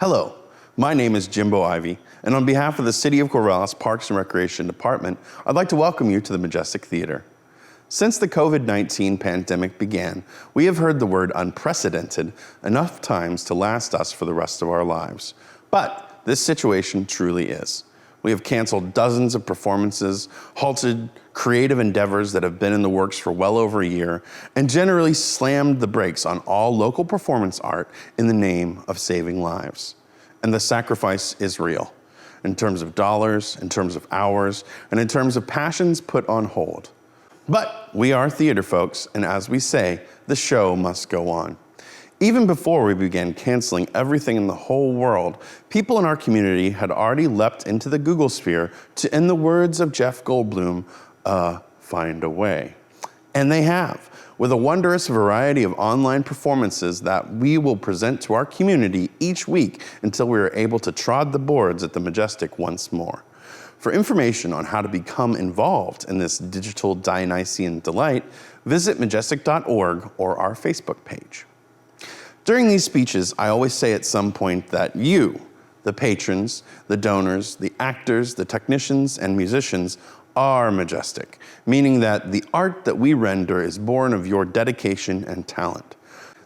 Hello, my name is Jimbo Ivy, and on behalf of the City of Corvallis Parks and Recreation Department, I'd like to welcome you to the Majestic Theatre. Since the COVID-19 pandemic began, we have heard the word unprecedented enough times to last us for the rest of our lives. But this situation truly is. We have canceled dozens of performances, halted creative endeavors that have been in the works for well over a year, and generally slammed the brakes on all local performance art in the name of saving lives. And the sacrifice is real, in terms of dollars, in terms of hours, and in terms of passions put on hold. But we are theater folks, and as we say, the show must go on. Even before we began canceling everything in the whole world, people in our community had already leapt into the Google sphere to, in the words of Jeff Goldblum, find a way. And they have, with a wondrous variety of online performances that we will present to our community each week until we are able to trod the boards at the Majestic once more. For information on how to become involved in this digital Dionysian delight, visit majestic.org or our Facebook page. During these speeches, I always say at some point that you, the patrons, the donors, the actors, the technicians, and musicians are majestic, meaning that the art that we render is born of your dedication and talent.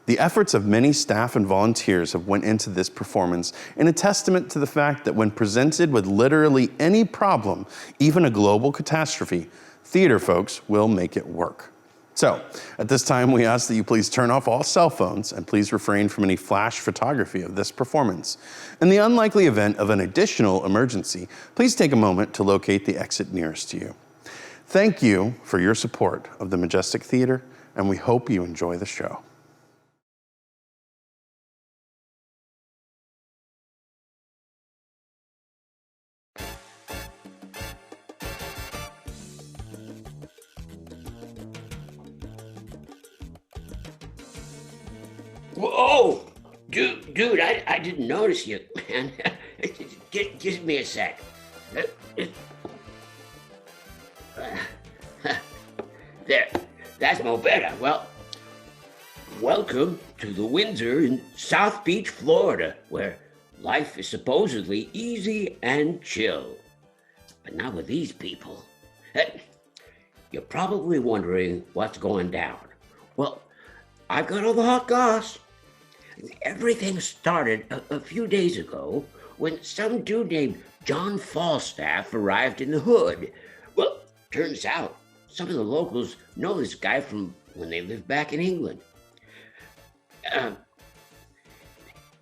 The efforts of many staff and volunteers have went into this performance in a testament to the fact that when presented with literally any problem, even a global catastrophe, theater folks will make it work. So, at this time, we ask that you please turn off all cell phones and please refrain from any flash photography of this performance. In the unlikely event of an additional emergency, please take a moment to locate the exit nearest to you. Thank you for your support of the Majestic Theatre, and we hope you enjoy the show. Whoa! Dude, I didn't notice you, man. Give me a sec. There, that's more better. Well, welcome to the Windsor in South Beach, Florida, where life is supposedly easy and chill. But not with these people. You're probably wondering what's going down. Well, I've got all the hot goss. Everything started a few days ago when some dude named John Falstaff arrived in the hood. Well, turns out some of the locals know this guy from when they lived back in England.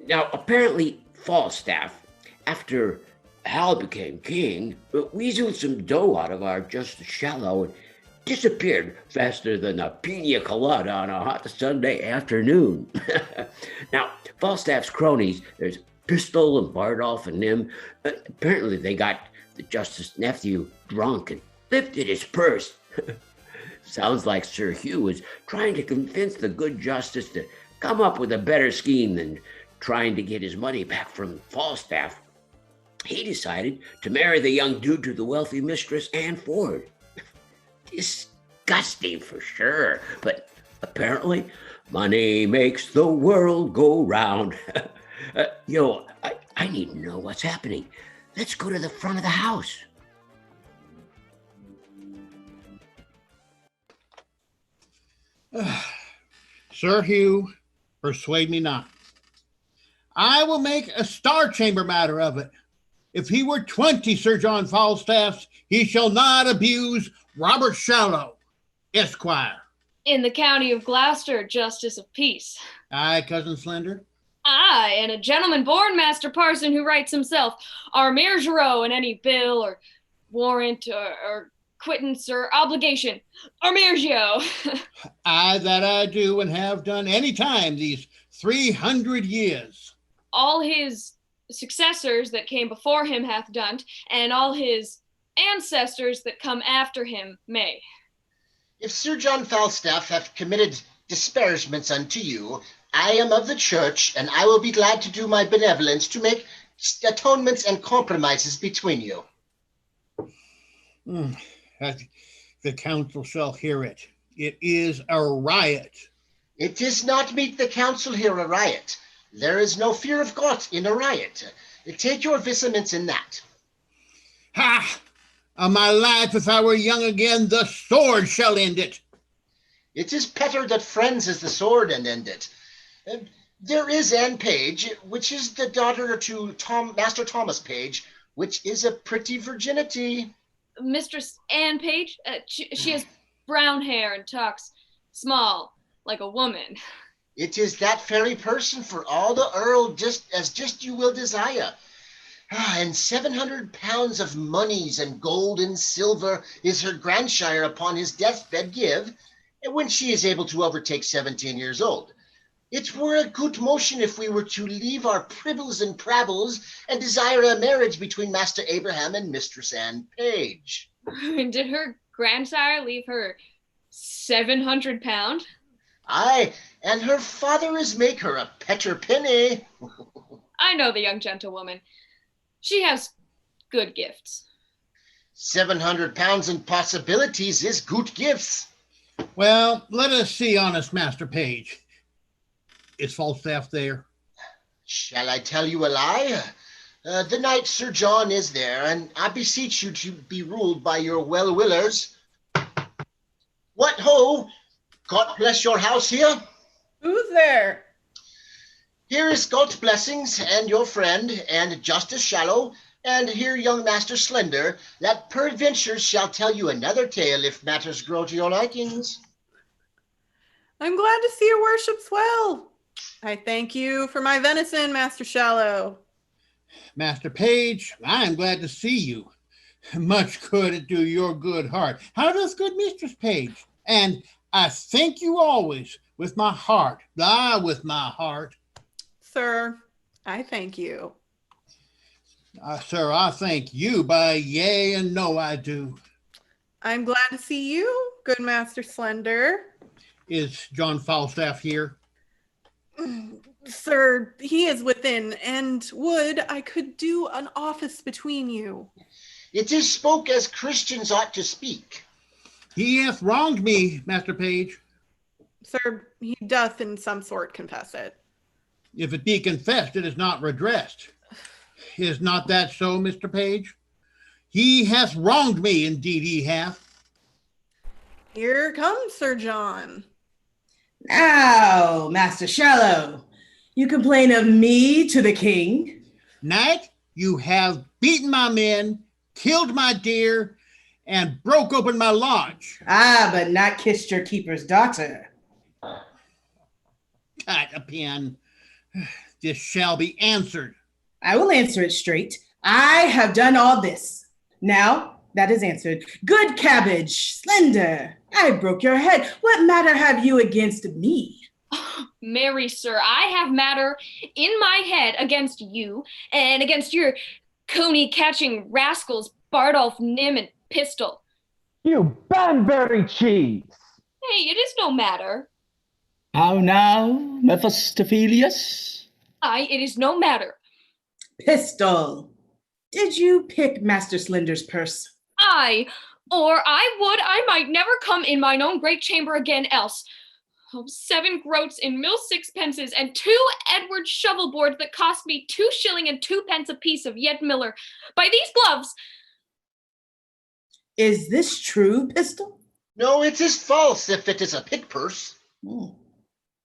Now, apparently Falstaff, after Hal became king, weaseled some dough out of our Justice Shallow and disappeared faster than a pina colada on a hot Sunday afternoon. Now, Falstaff's cronies, there's Pistol and Bardolph and Nim, apparently they got the Justice's nephew drunk and lifted his purse. Sounds like Sir Hugh was trying to convince the good Justice to come up with a better scheme than trying to get his money back from Falstaff. He decided to marry the young dude to the wealthy mistress, Anne Ford. Disgusting for sure, but apparently money makes the world go round. I need to know what's happening. Let's go to the front of the house. Sir Hugh, persuade me not. I will make a Star Chamber matter of it. If he were 20 Sir John Falstaffs, he shall not abuse Robert Shallow, Esquire. In the county of Gloucester, Justice of Peace. Aye, Cousin Slender. Aye, and a gentleman born master parson who writes himself Armere Giroux in any bill or warrant or quittance or obligation. Armergio. Aye, that I do and have done any time these 300 years. All his successors that came before him hath done, and all his ancestors that come after him may. If Sir John Falstaff hath committed disparagements unto you, I am of the church, and I will be glad to do my benevolence to make atonements and compromises between you. The council shall hear it. It is a riot. It is not meet the council here a riot. There is no fear of God in a riot. Take your vestments in that. Ha! On my life, if I were young again, the sword shall end it. It is better that friends is the sword and end it. There is Anne Page, which is the daughter to Master Thomas Page, which is a pretty virginity. Mistress Anne Page? She has brown hair and talks small, like a woman. It is that very person for all the earl, just you will desire. And 700 pounds of moneys and gold and silver is her grandsire upon his deathbed give, when she is able to overtake 17 years old. It were a good motion if we were to leave our pribbles and prabbles and desire a marriage between Master Abraham and Mistress Anne Page. Did her grandsire leave her 700 pound? Aye, and her father is make her a petter penny. I know the young gentlewoman. She has good gifts. 700 pounds in possibilities is good gifts. Well, let us see, honest Master Page. Is Falstaff there? Shall I tell you a lie? The knight Sir John is there, and I beseech you to be ruled by your well-willers. What ho! God bless your house here. Who's there? Here is God's blessings and your friend, and Justice Shallow, and here young Master Slender, that peradventure shall tell you another tale if matters grow to your likings. I'm glad to see your worship's well. I thank you for my venison, Master Shallow. Master Page, I am glad to see you. Much good it do your good heart. How does good Mistress Page? And I thank you always with my heart. With my heart. Sir, I thank you. Sir, I thank you by yea and no I do. I'm glad to see you, good Master Slender. Is John Falstaff here? Sir, he is within, and would I could do an office between you. It is spoke as Christians ought to speak. He hath wronged me, Master Page. Sir, he doth in some sort confess it. If it be confessed, it is not redressed. Is not that so, Mr. Page? He hath wronged me, indeed he hath. Here comes Sir John. Now, Master Shallow, you complain of me to the king? Knight, you have beaten my men, killed my deer, and broke open my lodge. Ah, but not kissed your keeper's daughter. Cut a pen. This shall be answered. I will answer it straight. I have done all this. Now, that is answered. Good Cabbage, Slender, I broke your head. What matter have you against me? Marry, sir, I have matter in my head against you and against your coney-catching rascals, Bardolph, Nym, and Pistol. You Banbury cheese! Hey, it is no matter. How now, Mephistopheles? Aye, it is no matter. Pistol, did you pick Master Slender's purse? Aye, or I might never come in mine own great chamber again else. Oh, 7 groats in mill sixpences and 2 Edward shovel boards that cost me 2 shilling and 2 pence a piece of yet miller. By these gloves. Is this true, Pistol? No, it is false if it is a pig purse.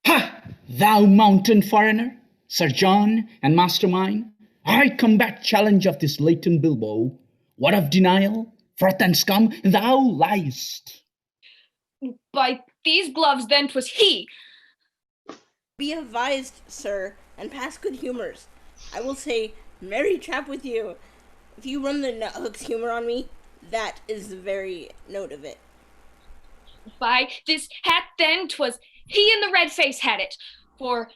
Ha! Thou mountain foreigner, Sir John and Mastermind, I combat challenge of this Leighton Bilbo. What of denial, froth and scum, thou liest. By these gloves then 'twas he. Be advised, sir, and pass good humors. I will say merry trap with you. If you run the nut hooks humor on me, that is the very note of it. By this hat then 'twas he in the red face had it. For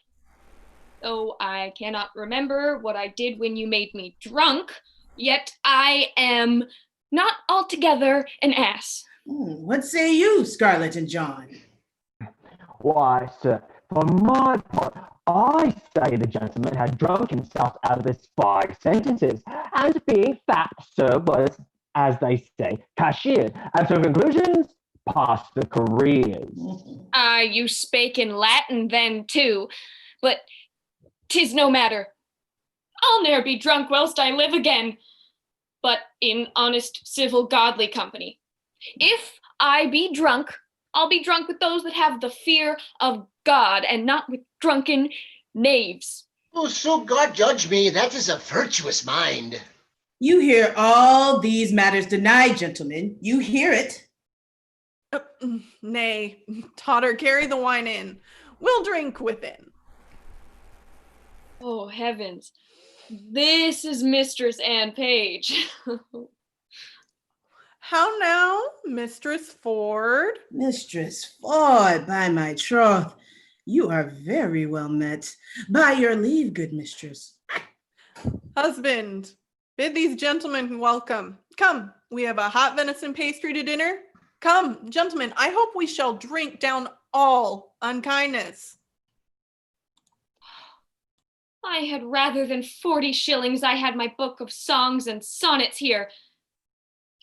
though I cannot remember what I did when you made me drunk, yet I am not altogether an ass. What say you, Scarlett and John? Why, sir, for my part, I say the gentleman had drunk himself out of his 5 sentences, and being fat, sir, was, as they say, cashiered, and so conclusions past the careers. You spake in Latin then too, but 'tis no matter. I'll ne'er be drunk whilst I live again, but in honest, civil, godly company. If I be drunk, I'll be drunk with those that have the fear of God, and not with drunken knaves. Oh, so God judge me, that is a virtuous mind. You hear all these matters denied, gentlemen. You hear it. Nay, Totter, carry the wine in. We'll drink within. Oh, heavens. This is Mistress Anne Page. How now, Mistress Ford? Mistress Ford, by my troth, you are very well met. By your leave, good mistress. Husband, bid these gentlemen welcome. Come, we have a hot venison pastry to dinner. Come, gentlemen, I hope we shall drink down all unkindness. I had rather than 40 shillings I had my book of songs and sonnets here.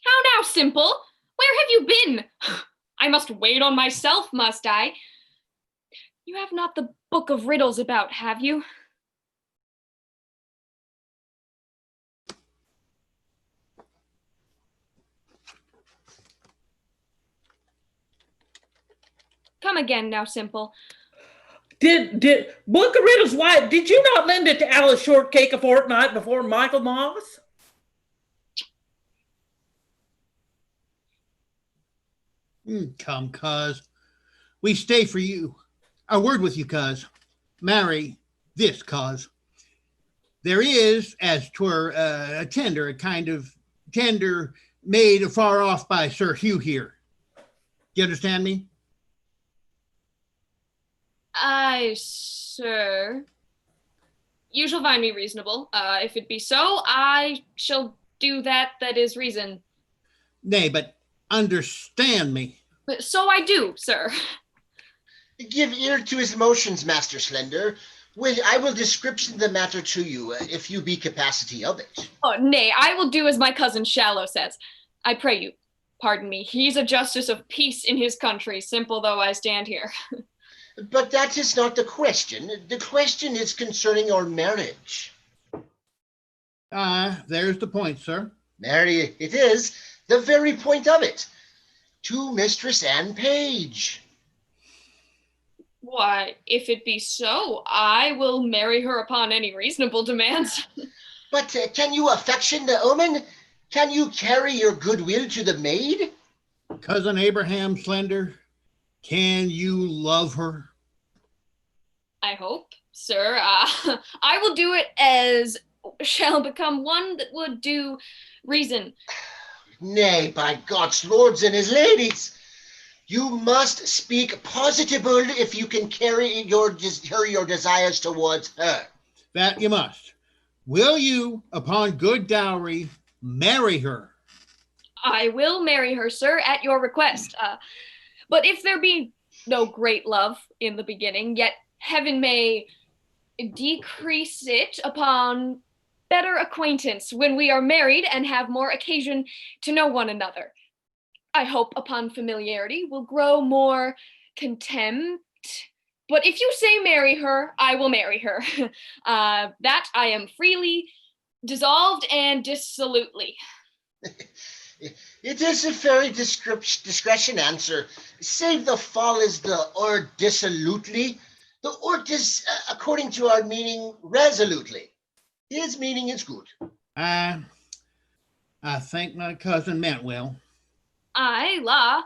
How now, Simple? Where have you been? I must wait on myself, must I? You have not the book of riddles about, have you? Come again now, Simple. Did Book of Riddles, why did you not lend it to Alice Shortcake a fortnight before Michael Moss? Come, cuz. We stay for you. A word with you, cuz. Marry this, cuz. There is, as 'twere a tender, a kind of tender made afar off by Sir Hugh here. You understand me? Aye, sir. You shall find me reasonable. If it be so, I shall do that is reason. Nay, but understand me. So I do, sir. Give ear to his motions, Master Slender. I will description the matter to you, if you be capacity of it. Oh, nay, I will do as my cousin Shallow says. I pray you, pardon me. He's a justice of peace in his country, simple though I stand here. But that is not the question. The question is concerning your marriage. There's the point, sir. Marry, it is the very point of it. To Mistress Anne Page. Why, if it be so, I will marry her upon any reasonable demands. But can you affection the omen? Can you carry your goodwill to the maid? Cousin Abraham Slender, can you love her? I hope, sir. I will do it as shall become one that would do reason. Nay, by God's lords and his ladies, you must speak positible if you can carry your desires towards her. That you must. Will you, upon good dowry, marry her? I will marry her, sir, at your request. But if there be no great love in the beginning, yet heaven may decrease it upon better acquaintance when we are married and have more occasion to know one another. I hope upon familiarity will grow more contempt. But if you say marry her, I will marry her. That I am freely dissolved and dissolutely. It is a very discretion answer. Save the fall is the or dissolutely. The ort is, according to our meaning, resolutely. His meaning is good. I think my cousin meant well. Aye, la.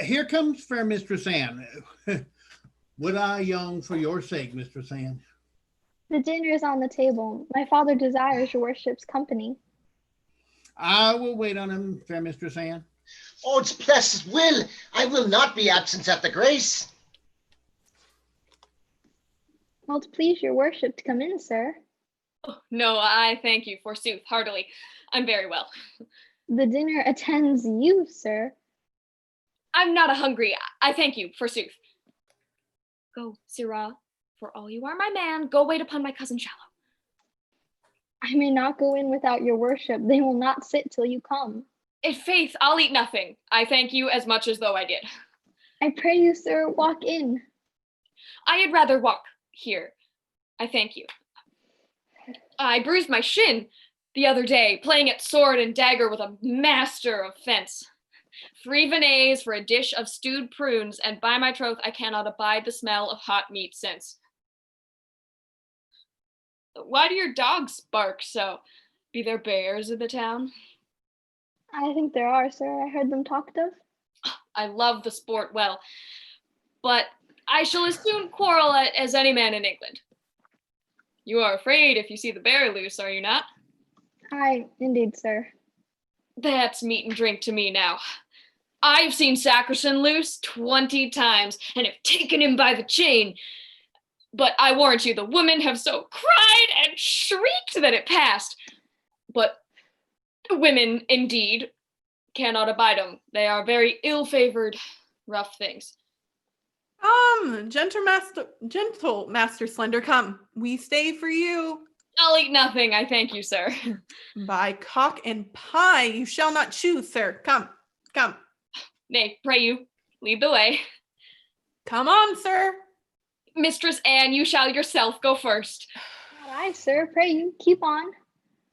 Here comes fair Mistress Anne. Would I young for your sake, Mistress Anne? The dinner is on the table. My father desires your worship's company. I will wait on him, fair Mistress Anne. Odds blessed will, I will not be absent at the grace. Well, to please your worship to come in, sir. Oh, no, I thank you, forsooth, heartily. I'm very well. The dinner attends you, sir. I'm not a hungry. I thank you, forsooth. Go, sirrah, for all you are my man, go wait upon my cousin Shallow. I may not go in without your worship. They will not sit till you come. In faith, I'll eat nothing. I thank you as much as though I did. I pray you, sir, walk in. I had rather walk. Here, I thank you. I bruised my shin the other day, playing at sword and dagger with a master of fence. 3 vinets for a dish of stewed prunes, and by my troth, I cannot abide the smell of hot meat since. Why do your dogs bark so? Be there bears in the town? I think there are, sir. I heard them talked of. I love the sport well, but I shall as soon quarrel as any man in England. You are afraid if you see the bear loose, are you not? Aye, indeed, sir. That's meat and drink to me now. I've seen Sackerson loose 20 times and have taken him by the chain. But I warrant you, the women have so cried and shrieked that it passed. But women, indeed, cannot abide them. They are very ill-favored, rough things. Gentle Master Slender, come. We stay for you. I'll eat nothing, I thank you, sir. By cock and pie, you shall not choose, sir. Come. Nay, pray you, lead the way. Come on, sir. Mistress Anne, you shall yourself go first. Not I, sir. Pray you, keep on.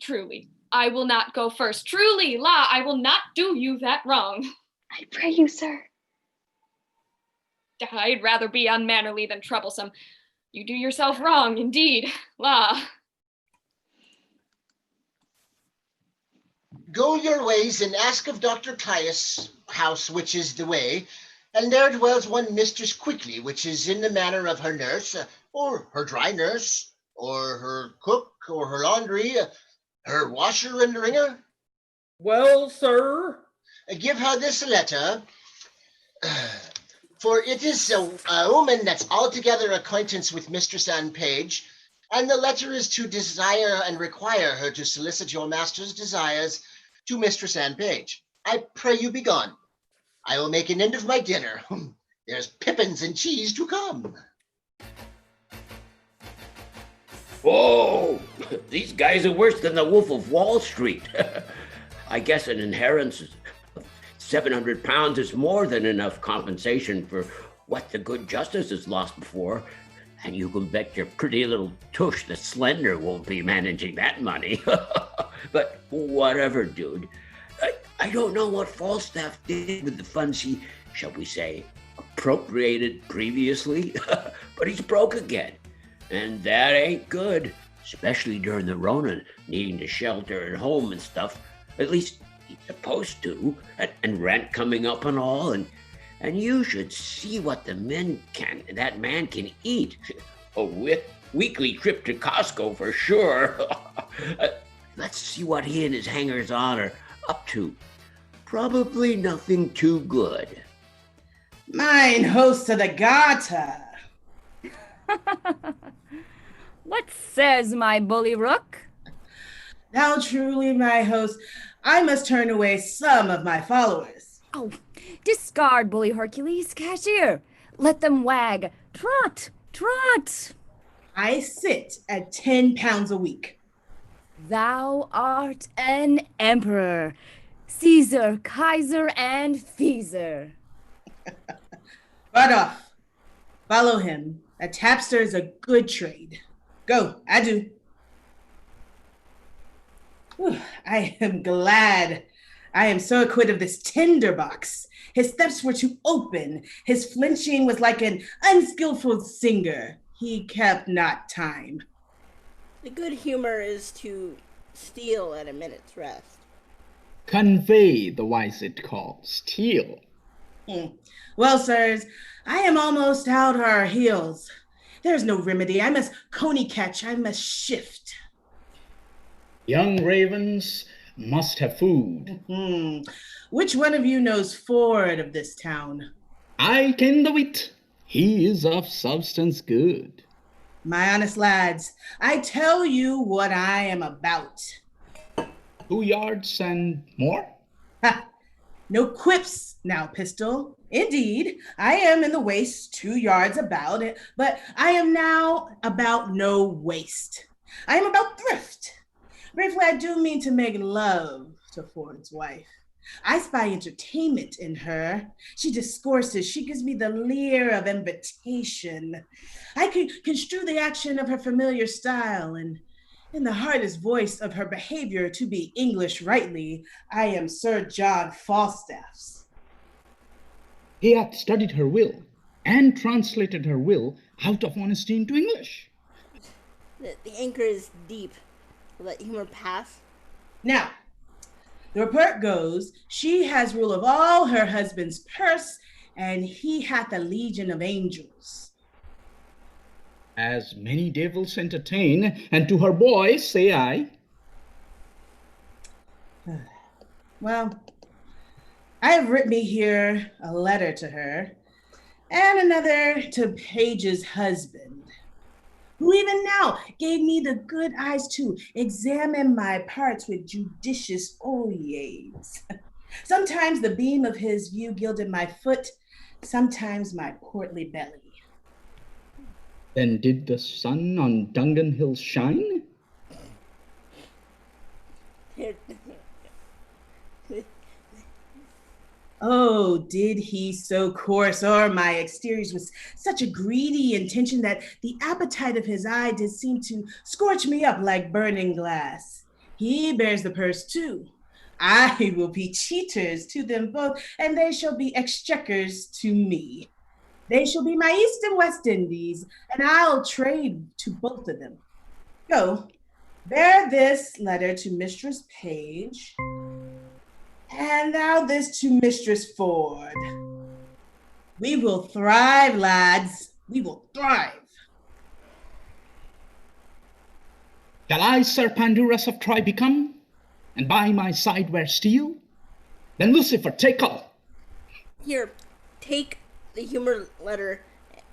Truly, I will not go first. Truly, la, I will not do you that wrong. I pray you, sir. I'd rather be unmannerly than troublesome. You do yourself wrong, indeed, la. Go your ways and ask of Dr. Caius' house which is the way, and there dwells one Mistress Quickly, which is in the manner of her nurse, or her dry nurse, or her cook, or her laundry, her washer and wringer. Well, sir? Give her this letter, for it is a woman that's altogether acquaintance with Mistress Anne Page, and the letter is to desire and require her to solicit your master's desires to Mistress Anne Page. I pray you be gone. I will make an end of my dinner. There's pippins and cheese to come. Whoa! These guys are worse than the Wolf of Wall Street. I guess an inheritance of 700 pounds is more than enough compensation for what the good justice has lost before. And you can bet your pretty little tush the Slender won't be managing that money. But whatever, dude. I don't know what Falstaff did with the funds he, shall we say, appropriated previously, but he's broke again. And that ain't good, especially during the Rona, needing to shelter at home and stuff. At least he's supposed to, and rent coming up and all, and you should see what that man can eat. A weekly trip to Costco for sure. Let's see what he and his hangers-on are up to. Probably nothing too good. Mine host of the Gata. What says my bully rook? Thou truly, my host, I must turn away some of my followers. Oh, discard bully Hercules, cashier. Let them wag. Trot, trot. I sit at 10 pounds a week. Thou art an emperor, Caesar, Kaiser, and Feezer. Right off. Follow him. A tapster is a good trade. Go, adieu. Whew, I am glad. I am so acquit of this tinderbox. His steps were too open. His flinching was like an unskillful singer. He kept not time. The good humor is to steal at a minute's rest. Convey the wise it called steal. Well, sirs, I am almost out our heels. There's no remedy. I must coney catch. I must shift. Young ravens must have food. Which one of you knows Ford of this town? I ken the wit. He is of substance good. My honest lads, I tell you what I am about. 2 yards and more? Ha! No quips now, pistol. Indeed, I am in the waist 2 yards about it, but I am now about no waste. I am about thrift. Briefly, I do mean to make love to Ford's wife. I spy entertainment in her. She discourses, she gives me the leer of invitation. I can construe the action of her familiar style, and in the hardest voice of her behavior to be English rightly, I am Sir John Falstaff's. He hath studied her will, and translated her will out of honesty into English. The anchor is deep. Let humor pass. Now, the report goes, she has rule of all her husband's purse, and he hath a legion of angels. As many devils entertain, and to her boys say I. Well, I have written me here a letter to her, and another to Page's husband, who even now gave me the good eyes to examine my parts with judicious oyes. Sometimes the beam of his view gilded my foot, sometimes my portly belly. Then did the sun on Dungan Hill shine? Oh, did he so coarse o'er my exteriors with such a greedy intention that the appetite of his eye did seem to scorch me up like burning glass. He bears the purse too. I will be cheaters to them both, and they shall be exchequers to me. They shall be my East and West Indies, and I'll trade to both of them. Go, bear this letter to Mistress Page, and thou this to Mistress Ford. We will thrive, lads. We will thrive. Shall I Sir Pandurus of Troy become, and by my side wear steel? Then Lucifer, take all. Here, take the humor letter.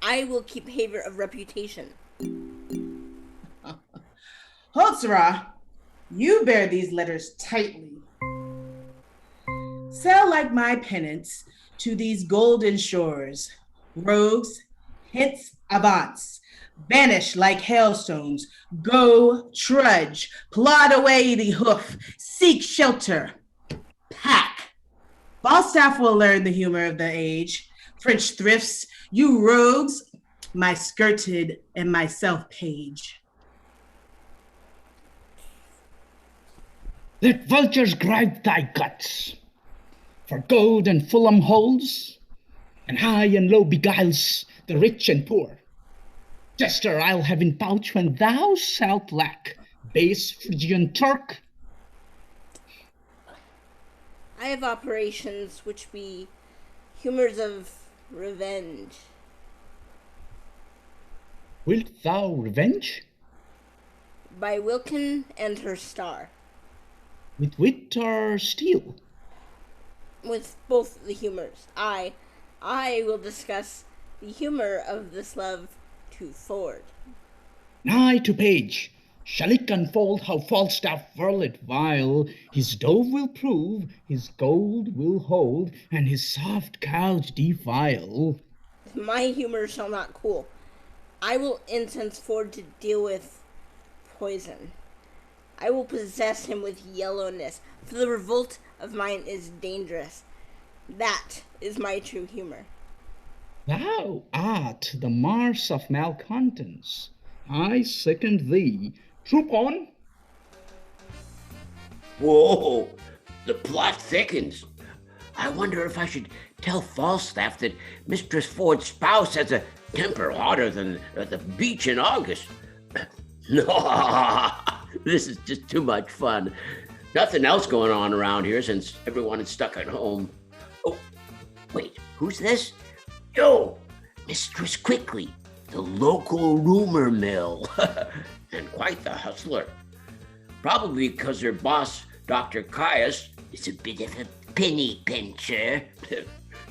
I will keep behavior of reputation. Hold, Sirrah. You bear these letters tightly. Sail like my pennants to these golden shores. Rogues, hence avance. Vanish like hailstones. Go, trudge. Plod away the hoof. Seek shelter. Pack. Falstaff will learn the humor of the age. French thrifts, you rogues, my skirted and myself page. Let vultures gripe thy guts, for gold and Fulham holds, and high and low beguiles the rich and poor. Jester I'll have in pouch when thou shalt lack, base Phrygian Turk. I have operations which be humors of revenge. Wilt thou revenge? By Wilkin and her star. With wit or steel? With both the humors. I will discuss the humor of this love to Ford. Nigh to Page, shall it unfold how Falstaff whirled vile? His dove will prove, his gold will hold, and his soft couch defile. My humor shall not cool. I will incense Ford to deal with poison. I will possess him with yellowness, for the revolt of mine is dangerous. That is my true humor. Thou art the Mars of malcontents. I second thee. Troop on. Whoa, the plot thickens. I wonder if I should tell Falstaff that Mistress Ford's spouse has a temper hotter than the beach in August. No, this is just too much fun. Nothing else going on around here since everyone is stuck at home. Oh, wait, who's this? Yo, Mistress Quickly, the local rumor mill, and quite the hustler. Probably because her boss, Dr. Caius, is a bit of a penny pincher.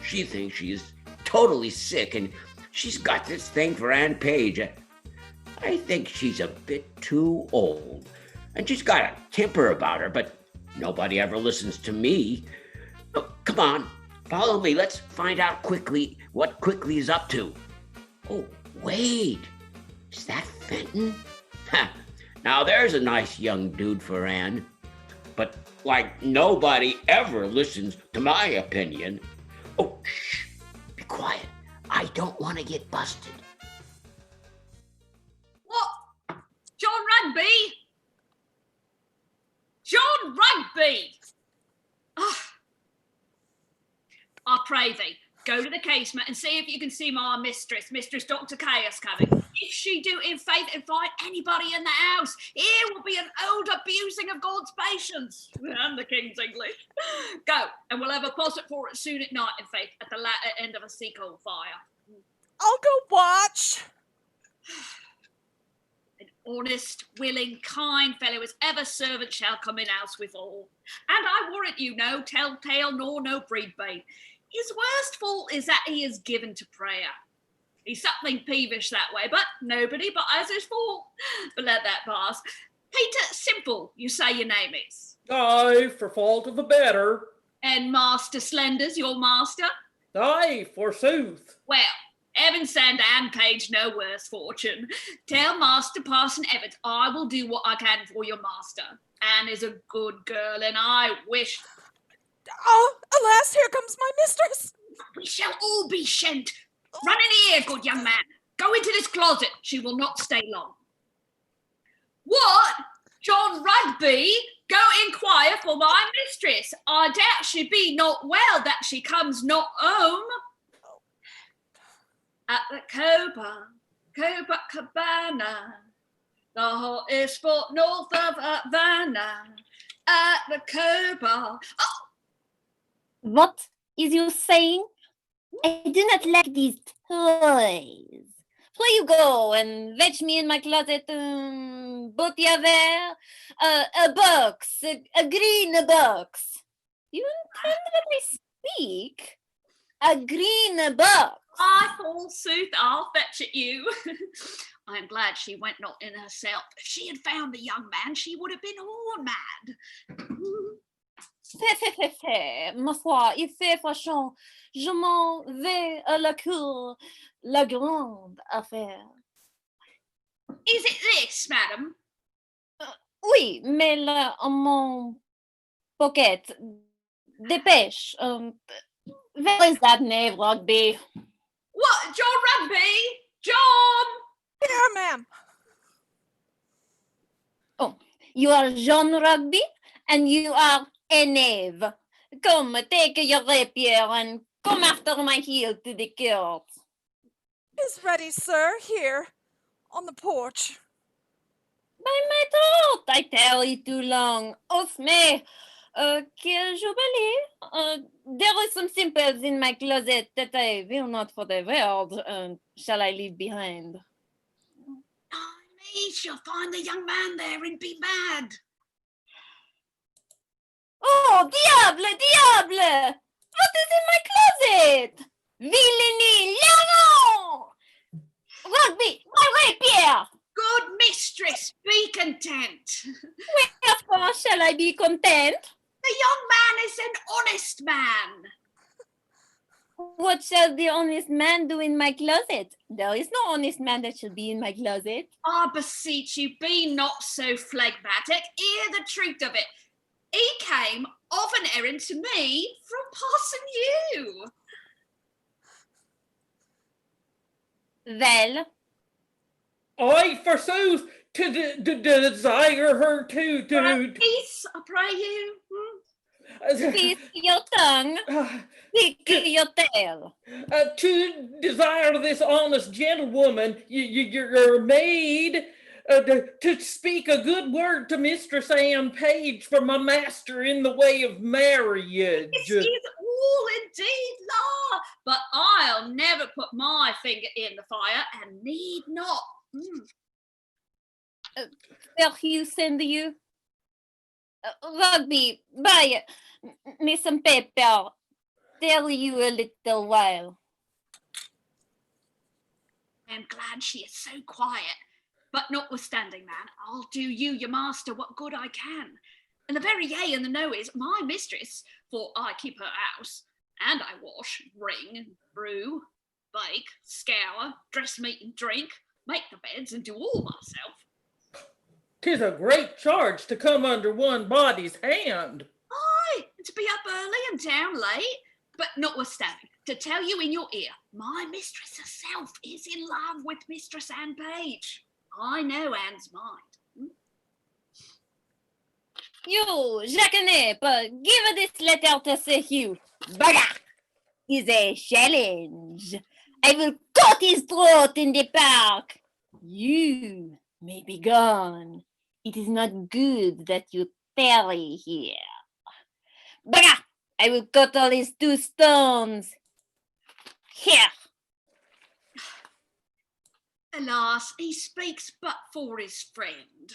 She thinks she's totally sick, and she's got this thing for Aunt Page. I think she's a bit too old, and she's got a temper about her, but nobody ever listens to me. Oh, come on, follow me. Let's find out quickly what Quickly's up to. Oh, wait, is that Fenton? Ha, now there's a nice young dude for Anne. but like nobody ever listens to my opinion. Oh, shh, be quiet. I don't want to get busted. What? John Rugby? John Rugby! I pray thee, go to the casement and see if you can see my mistress, Mistress Dr. Chaos coming. If she do in faith invite anybody in the house, here will be an old abusing of God's patience and the King's English. Go, and we'll have a posset for it soon at night, in faith, at the latter end of a sea coal fire. I'll go watch. An honest, willing, kind fellow as ever servant shall come in house withal. And I warrant you no telltale nor no breed bait. His worst fault is that he is given to prayer. He's something peevish that way, but nobody but us his fault. But let that pass. Peter Simple, you say your name is? Aye, for fault of the better. And Master Slender's your master? Aye, forsooth. Well, heaven send Anne Page no worse fortune. Tell Master Parson Evans I will do what I can for your master. Anne is a good girl, and I wish... Oh, alas, here comes my mistress. We shall all be shent. Run in here, good young man. Go into this closet. She will not stay long. What? John Rugby? Go inquire for my mistress. I doubt she be not well, that she comes not home. At the Copacabana, the hottest spot north of Havana. At the Copa. Oh! What is you saying? I do not like these toys. Where you go and fetch me in my closet, boutia vert, a box, a green box. You intend that I speak? A green box. I, forsooth, I'll fetch it you. I am glad she went not in herself. If she had found the young man, she would have been horn mad. Ma foi, il fait fâchant. Je m'en vais à la cour, la grande affaire. Is it this, madam? Oui, mais là, mon pocket, dépêche. Where is that knave, Rugby? What, John Rugby? John! Here, ma'am. Oh, you are John Rugby, and you are a knave. Come, take your rapier and come after my heel to the court. Is ready, sir, here, on the porch. By my throat, I tarry too long. Off me. Que j'oublie. There are some simples in my closet that I will not for the world shall I leave behind. Me, she'll find the young man there and be mad. Oh, diable, diable! What is in my closet? Villainy, Leon! Rugby, my rapier! Good mistress, be content. Wherefore shall I be content? The young man is an honest man. What shall the honest man do in my closet? There is no honest man that should be in my closet. I beseech you, be not so phlegmatic. Hear the truth of it. He came of an errand to me from Parson Hugh. Well? Aye, forsooth, to desire her to... Peace, I pray you. Speak your tongue, speak your tail. To desire this honest gentlewoman, your maid, to speak a good word to Mistress Anne Page for my master in the way of marriage. This is all indeed law, but I'll never put my finger in the fire and need not. Where you send you? Rugby, buy me some paper. Tell you a little while. I am glad she is so quiet. But notwithstanding that, I'll do you, your master, what good I can. And the very yea and the no is my mistress, for I keep her house, and I wash, wring, brew, bake, scour, dress meat and drink, make the beds, and do all myself. 'Tis a great charge to come under one body's hand. Aye, to be up early and down late. But notwithstanding, to tell you in your ear, my mistress herself is in love with Mistress Anne Page. I know Anne's mind. You, Jacqueline, but give this letter to Sir Hugh. Baga is a challenge. I will cut his throat in the park. You may be gone. It is not good that you tarry here. Baga, I will cut all his 2 stones. Here. Alas, he speaks but for his friend.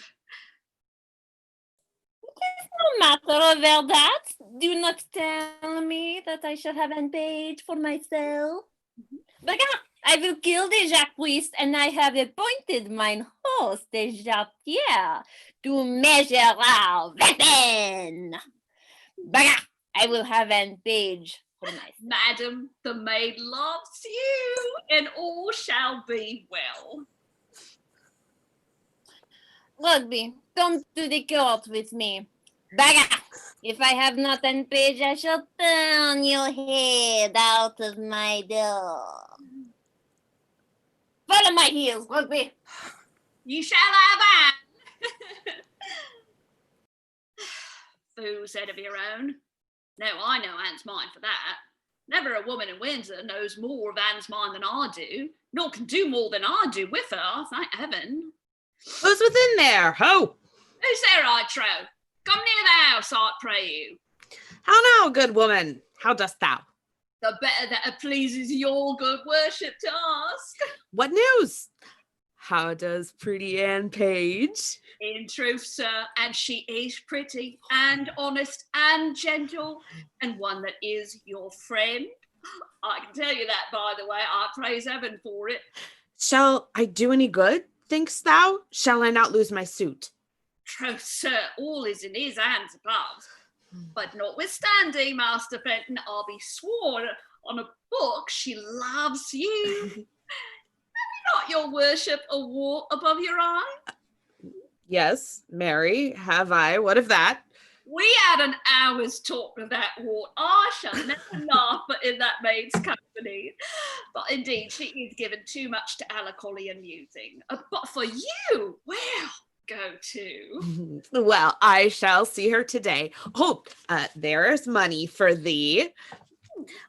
No matter over that. Do not tell me that I shall have Anne Page for myself. Baga, I will kill the Jacques priest, and I have appointed mine host, the Jarretier, to measure our weapon. Baga, I will have Anne Page for myself. Madam, the maid loves you, and all shall be well. Rugby, come to the court with me. Baga, if I have not Anne Page, I shall turn your head out of my door. Follow my heels, Rugby. You shall have Anne. Fools head of your own. No, I know Anne's mind for that. Never a woman in Windsor knows more of Anne's mind than I do, nor can do more than I do with her, thank heaven. Who's within there? Ho! Who's there, I trow? Come near the house, I pray you. How now, good woman? How dost thou? The better that it pleases your good worship to ask. What news? How does pretty Anne Page? In truth, sir, and she is pretty and honest and gentle, and one that is your friend. I can tell you that, by the way. I praise heaven for it. Shall I do any good, thinkst thou? Shall I not lose my suit? Troth, sir, all is in his hands above. But notwithstanding, Master Fenton, I'll be sworn on a book she loves you. Have you not, your worship, a wart above your eye? Yes, Mary, have I? What of that? We had an hour's talk of that wart. I shall never laugh but in that maid's company. But indeed, she is given too much to melancholy and musing. But for you, well, go to. Well, I shall see her today. Oh, there is money for thee.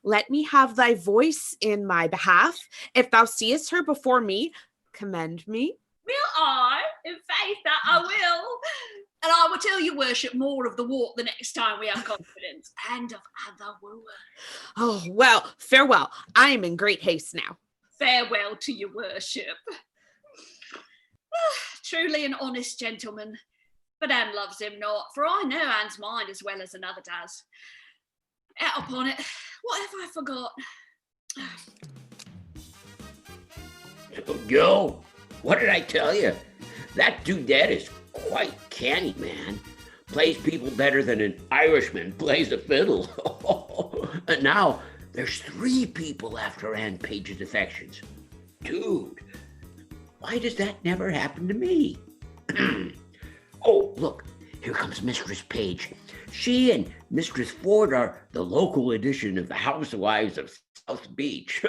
Let me have thy voice in my behalf. If thou seest her before me, commend me. Will I? In faith that I will. And I will tell your worship more of the wart the next time we have confidence, and of other wooers. Oh, well, farewell. I am in great haste now. Farewell to your worship. Truly an honest gentleman, but Anne loves him not, for I know Anne's mind as well as another does. Out upon it, what have I forgot? Joe, what did I tell you? That dudette is quite canny, man. Plays people better than an Irishman plays a fiddle. And now there's 3 people after Anne Page's affections. Dude, why does that never happen to me? Oh, look, here comes Mistress Page. She and Mistress Ford are the local edition of the Housewives of South Beach.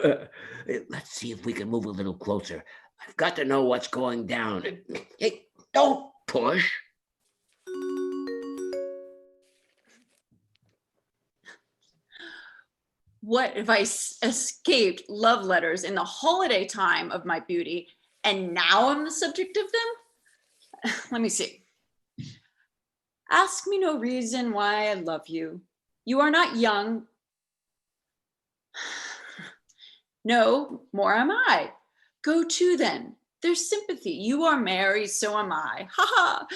Let's see if we can move a little closer. I've got to know what's going down. Hey, don't push. What if I escaped love letters in the holiday time of my beauty, and now I'm the subject of them? Let me see. Ask me no reason why I love you. You are not young. No, more am I. Go to then. There's sympathy. You are merry, so am I. Ha ha.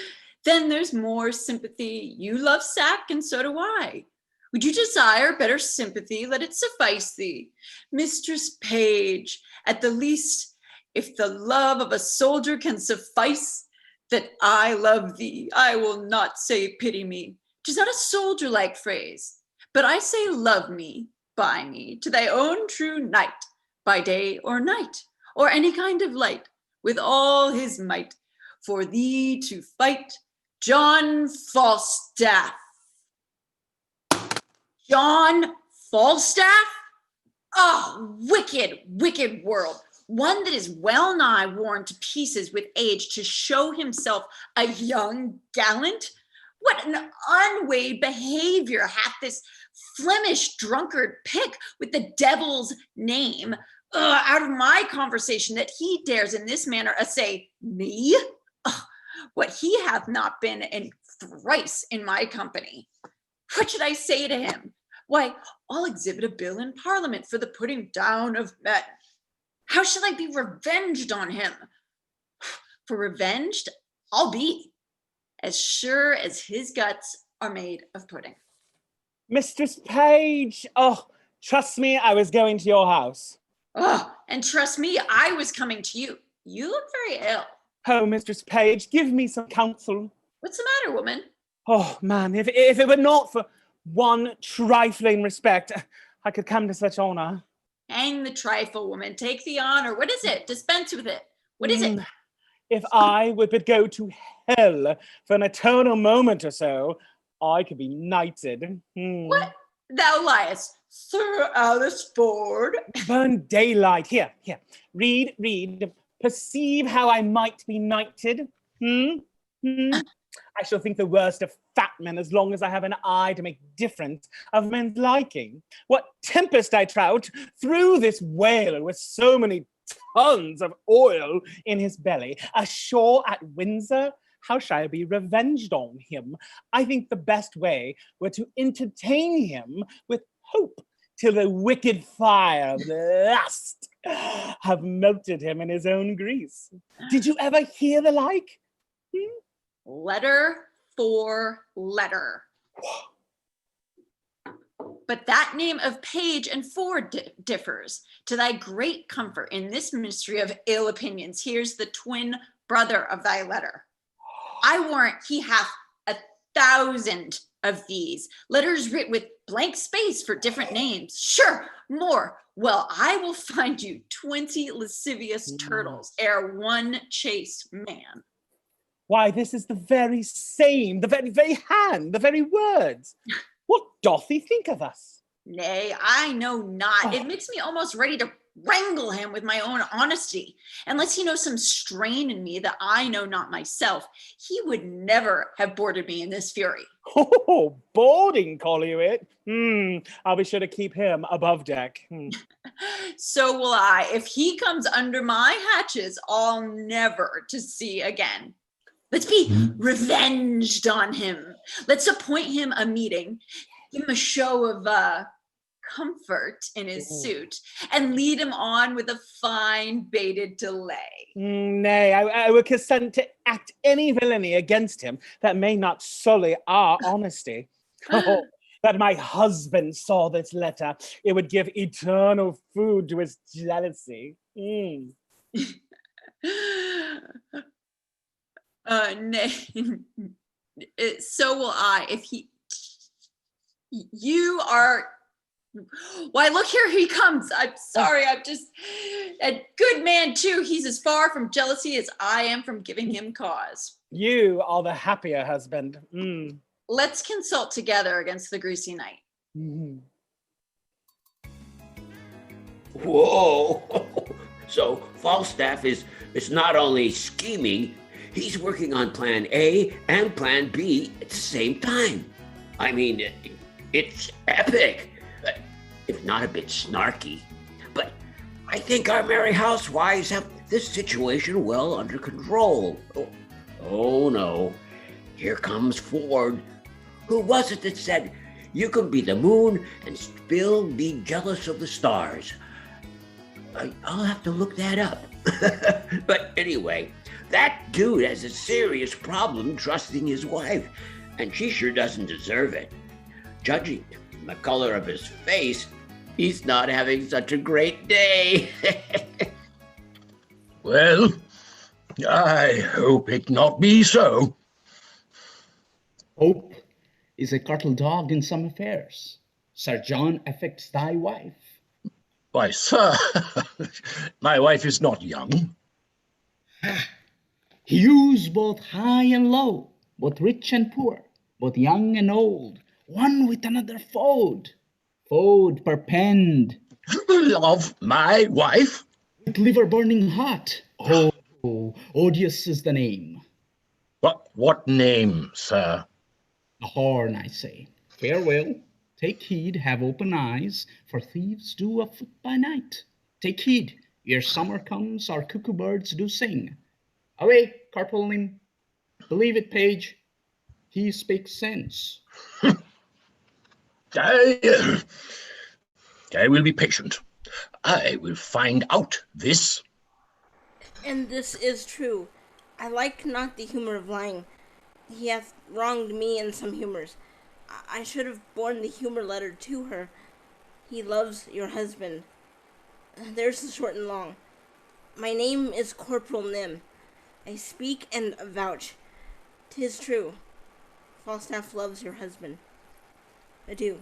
Then there's more sympathy. You love sack, and so do I. Would you desire better sympathy? Let it suffice thee. Mistress Page, at the least, if the love of a soldier can suffice, that I love thee, I will not say pity me. 'Tis not a soldier-like phrase, but I say love me, by me, to thy own true knight, by day or night, or any kind of light, with all his might, for thee to fight John Falstaff. John Falstaff? Oh, wicked, wicked world. One that is well nigh worn to pieces with age to show himself a young gallant? What an unweighed behavior hath this Flemish drunkard pick with the devil's name out of my conversation, that he dares in this manner assay me? What he hath not been in thrice in my company. What should I say to him? Why, I'll exhibit a bill in Parliament for the putting down of men. How shall I be revenged on him? For revenged I'll be, as sure as his guts are made of pudding. Mistress Page, oh, trust me, I was going to your house. Oh, and trust me, I was coming to you. You look very ill. Oh, Mistress Page, give me some counsel. What's the matter, woman? Oh, man, if it were not for one trifling respect, I could come to such honor. Hang the trifle, woman. Take the honor. What is it? Dispense with it. What is it? If I would but go to hell for an eternal moment or so, I could be knighted. What? Thou liest. Sir Alice Ford. Burn daylight. Here. Read. Perceive how I might be knighted. I shall think the worst of fat men as long as I have an eye to make difference of men's liking. What tempest I trout through this whale with so many tons of oil in his belly, ashore at Windsor? How shall I be revenged on him? I think the best way were to entertain him with hope till the wicked fire of lust have melted him in his own grease. Did you ever hear the like? Letter for letter. But that name of Page and Ford differs. To thy great comfort in this ministry of ill opinions, here's the twin brother of thy letter. I warrant he hath 1,000 of these letters writ with blank space for different names. Sure, more. Well, I will find you 20 lascivious turtles ere one chase man. Why, this is the very same, the very hand, the very words. What doth he think of us? Nay, I know not. It makes me almost ready to wrangle him with my own honesty. Unless he knows some strain in me that I know not myself, he would never have boarded me in this fury. Oh, boarding, call you it? I'll be sure to keep him above deck. So will I. If he comes under my hatches, I'll never to see again. Let's be revenged on him. Let's appoint him a meeting, give him a show of comfort in his suit, and lead him on with a fine baited delay. Nay, I will consent to act any villainy against him that may not sully our honesty. Oh, that my husband saw this letter, it would give eternal food to his jealousy. Nay, so will I. If you are, why, look, here he comes. I'm sorry, I'm just a good man too. He's as far from jealousy as I am from giving him cause. You are the happier husband. Let's consult together against the Greasy Knight. Whoa! So Falstaff is not only scheming, he's working on plan A and plan B at the same time. I mean, it's epic, if not a bit snarky. But I think our merry housewives have this situation well under control. Oh no, here comes Ford. Who was it that said, you can be the moon and still be jealous of the stars? I'll have to look that up. But anyway, that dude has a serious problem trusting his wife, and she sure doesn't deserve it. Judging from the color of his face, he's not having such a great day. Well, I hope it not be so. Hope is a cattle dog in some affairs. Sir John affects thy wife. Why, sir, my wife is not young. He used both high and low, both rich and poor, both young and old, one with another fode. Fode perpend. Of my wife? With liver burning hot. Oh, odious is the name. What name, sir? The horn, I say. Farewell. Take heed, have open eyes, for thieves do afoot by night. Take heed, ere summer comes, our cuckoo birds do sing. Away, carpooling. Believe it, page. He speaks sense. I will be patient. I will find out this. And this is true. I like not the humor of lying. He hath wronged me in some humors. I should have borne the humor letter to her. He loves your husband. There's the short and long. My name is Corporal Nim. I speak and vouch. 'Tis true. Falstaff loves your husband. Adieu.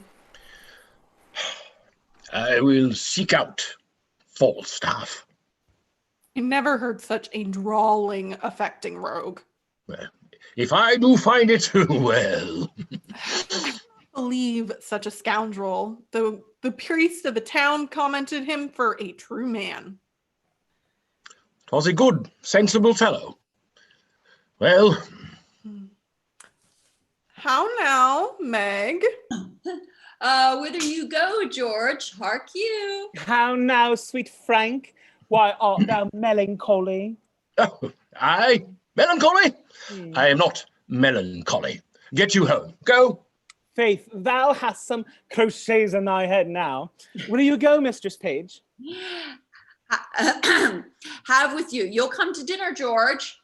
I will seek out Falstaff. I never heard such a drawling, affecting rogue. Well, if I do find it, well. Believe such a scoundrel, though the priest of the town commented him for a true man. 'Twas a good, sensible fellow. Well. How now, Meg? Whither you go, George, hark you. How now, sweet Frank? Why art thou melancholy? Oh, I? Melancholy? I am not melancholy. Get you home. Go. Faith, thou hast some crochets in thy head now. Will you go, Mistress Page? Have with you. You'll come to dinner, George.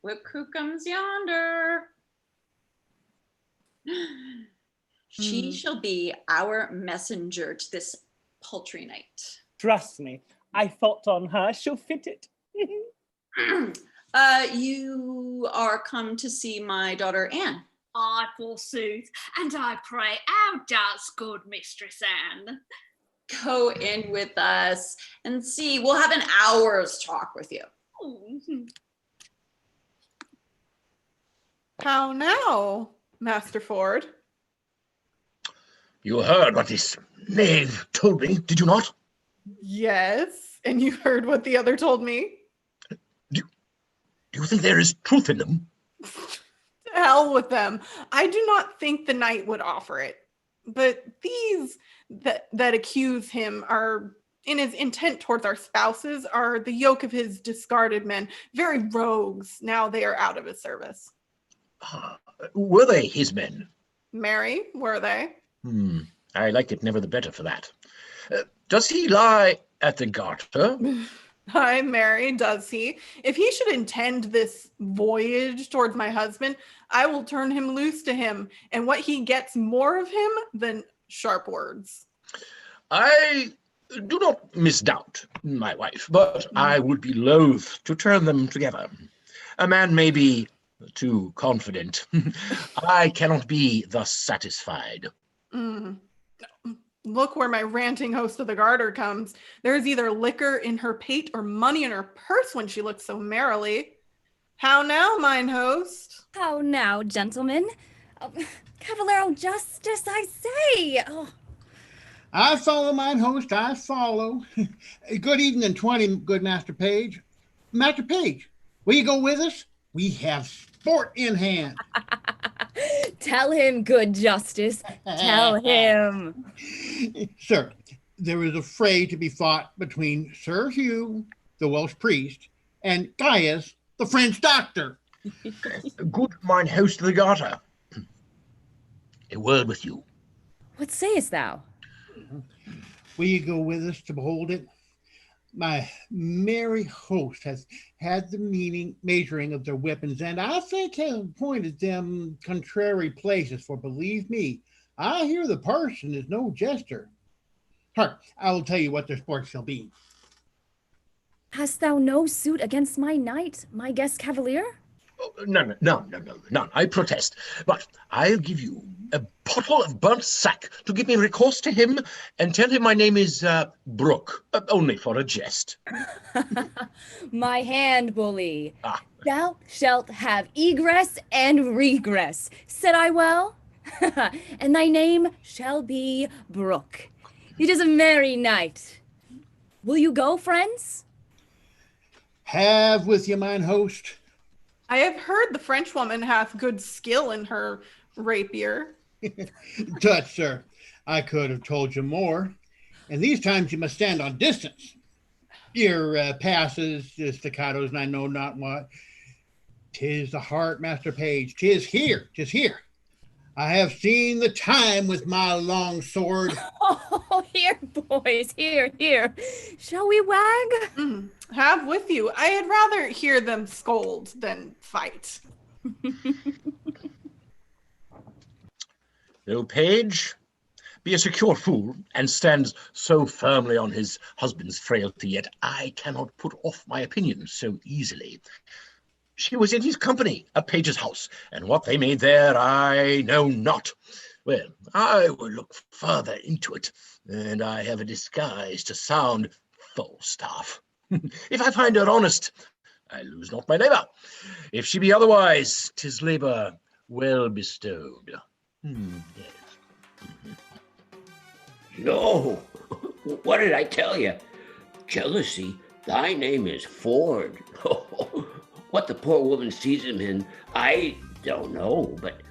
Look who comes yonder. She shall be our messenger to this paltry night. Trust me, I thought on her. She'll fit it. You are come to see my daughter Anne. Ay, forsooth, and I pray, how does good Mistress Anne? Go in with us and see. We'll have an hour's talk with you. How now, Master Ford? You heard what this knave told me, did you not? Yes, and you heard what the other told me? Do you think there is truth in them? To hell with them. I do not think the knight would offer it. But these that accuse him are, in his intent towards our spouses, are the yoke of his discarded men, very rogues, now they are out of his service. Were they his men? Merry, were they? I like it never the better for that. Does he lie at the Garter? Hi, Mary, does he? If he should intend this voyage towards my husband, I will turn him loose to him, and what he gets more of him than sharp words. I do not misdoubt my wife, but I would be loath to turn them together. A man may be too confident. I cannot be thus satisfied. Look where my ranting host of the Garter comes. There is either liquor in her pate or money in her purse when she looks so merrily. How now, mine host? How now, gentlemen? Cavallero Justice, I say. Oh. I follow, mine host, I follow. Good evening, 20, good Master Page. Master Page, will you go with us? We have sport in hand. Tell him, good Justice. Tell him. Sir, there is a fray to be fought between Sir Hugh, the Welsh priest, and Gaius, the French doctor. Good mine host of the Garter. A word with you. What sayest thou? Will you go with us to behold it? My merry host has had the measuring of their weapons, and I think has appointed them contrary places, for believe me, I hear the parson is no jester. Hark, I will tell you what their sport shall be. Hast thou no suit against my knight, my guest cavalier? None. I protest. But I'll give you a bottle of burnt sack to give me recourse to him and tell him my name is Brooke, only for a jest. My hand, bully. Thou shalt have egress and regress. Said I well? And thy name shall be Brooke. It is a merry night. Will you go, friends? Have with you, mine host. I have heard the Frenchwoman hath good skill in her rapier. Tut, sir. I could have told you more. And these times you must stand on distance. Your passes, your staccatos, and I know not what. 'Tis the heart, Master Page. 'Tis here. I have seen the time with my long sword. Oh, here, boys, here. Shall we wag? Have with you. I had rather hear them scold than fight. No, Page, be a secure fool, and stands so firmly on his husband's frailty, yet I cannot put off my opinion so easily. She was in his company at Page's house, and what they made there I know not. Well, I will look further into it, and I have a disguise to sound Falstaff. If I find her honest, I lose not my labour. If she be otherwise, 'tis labour well bestowed. No, what did I tell you? Jealousy, thy name is Ford. What the poor woman sees him in, I don't know, but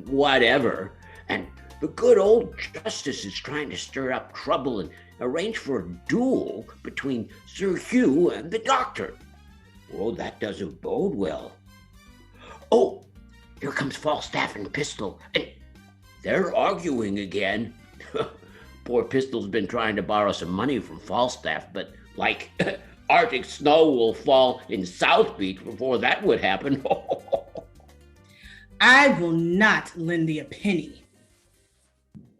whatever. And the good old justice is trying to stir up trouble and arrange for a duel between Sir Hugh and the doctor. Oh, that doesn't bode well. Oh, here comes Falstaff and Pistol, and they're arguing again. Poor Pistol's been trying to borrow some money from Falstaff, but like Arctic snow will fall in South Beach before that would happen. I will not lend thee a penny.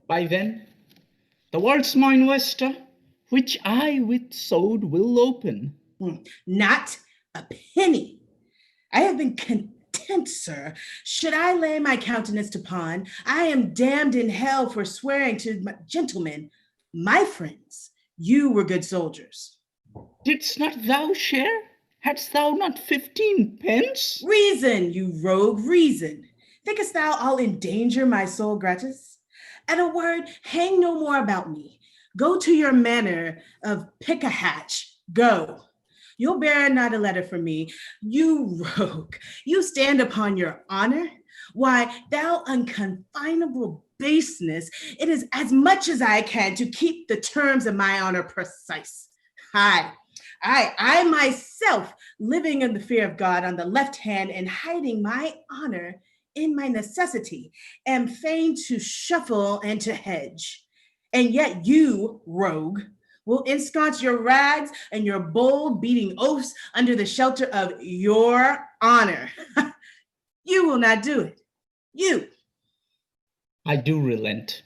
By then, the world's mine, Wester, which I with sword will open. Not a penny. I have been content, sir. Should I lay my countenance to pawn, I am damned in hell for swearing to my gentlemen, my friends, you were good soldiers. Didst not thou share? Hadst thou not 15 pence? Reason, you rogue, reason. Thinkest thou I'll endanger my soul gratis? At a word, hang no more about me. Go to your manor of pick-a-hatch. Go. You'll bear not a letter from me. You rogue, you stand upon your honor? Why, thou unconfinable baseness, it is as much as I can to keep the terms of my honor precise. I myself, living in the fear of God on the left hand and hiding my honor in my necessity, am fain to shuffle and to hedge. And yet you, rogue, will ensconce your rags and your bold beating oaths under the shelter of your honor. You will not do it. You. I do relent.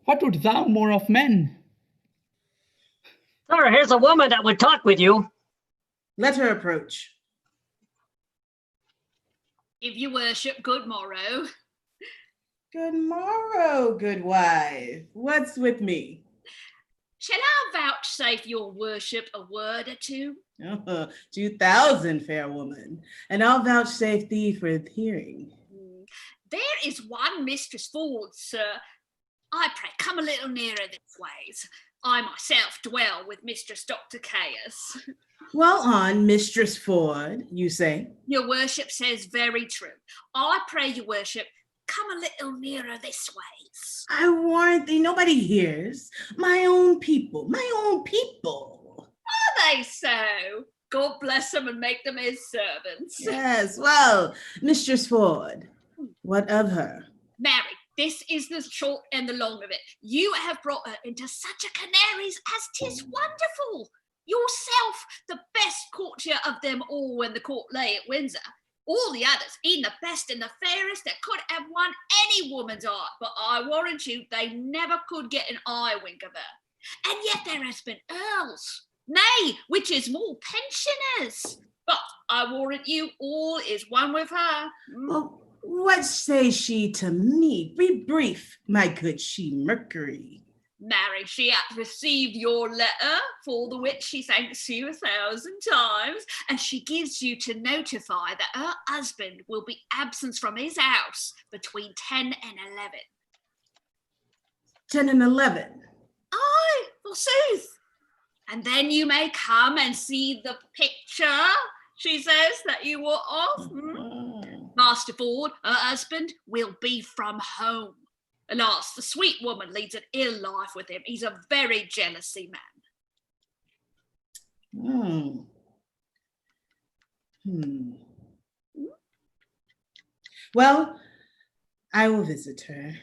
What would thou more of men? Sir, here's a woman that would talk with you. Let her approach. If you worship, good morrow. Good morrow, good wife. What's with me? Shall I vouchsafe your worship a word or two? 2,000, fair woman, and I'll vouchsafe thee for hearing. There is one Mistress Ford, sir. I pray come a little nearer this ways. I myself dwell with Mistress Dr. Caius. Well on, Mistress Ford, you say? Your worship says very true. I pray your worship, come a little nearer this ways. I warrant thee, nobody hears. My own people, my own people. Are they so? God bless them and make them his servants. Yes, well, Mistress Ford, what of her? Mary, this is the short and the long of it. You have brought her into such a canaries as 'tis wonderful. Yourself, the best courtier of them all when the court lay at Windsor. All the others, even the best and the fairest that could have won any woman's heart, but I warrant you they never could get an eye wink of her. And yet there has been earls, nay, which is more, pensioners. But I warrant you, all is one with her. Well, what says she to me? Be brief, my good she Mercury. Marry, she hath received your letter, for the which she thanks you 1,000 times, and she gives you to notify that her husband will be absent from his house between 10 and 11. 10 and 11? Aye, forsooth. And then you may come and see the picture, she says, that you were of. Master Ford, her husband, will be from home. Alas, the sweet woman leads an ill life with him. He's a very jealousy man. Well, I will visit her.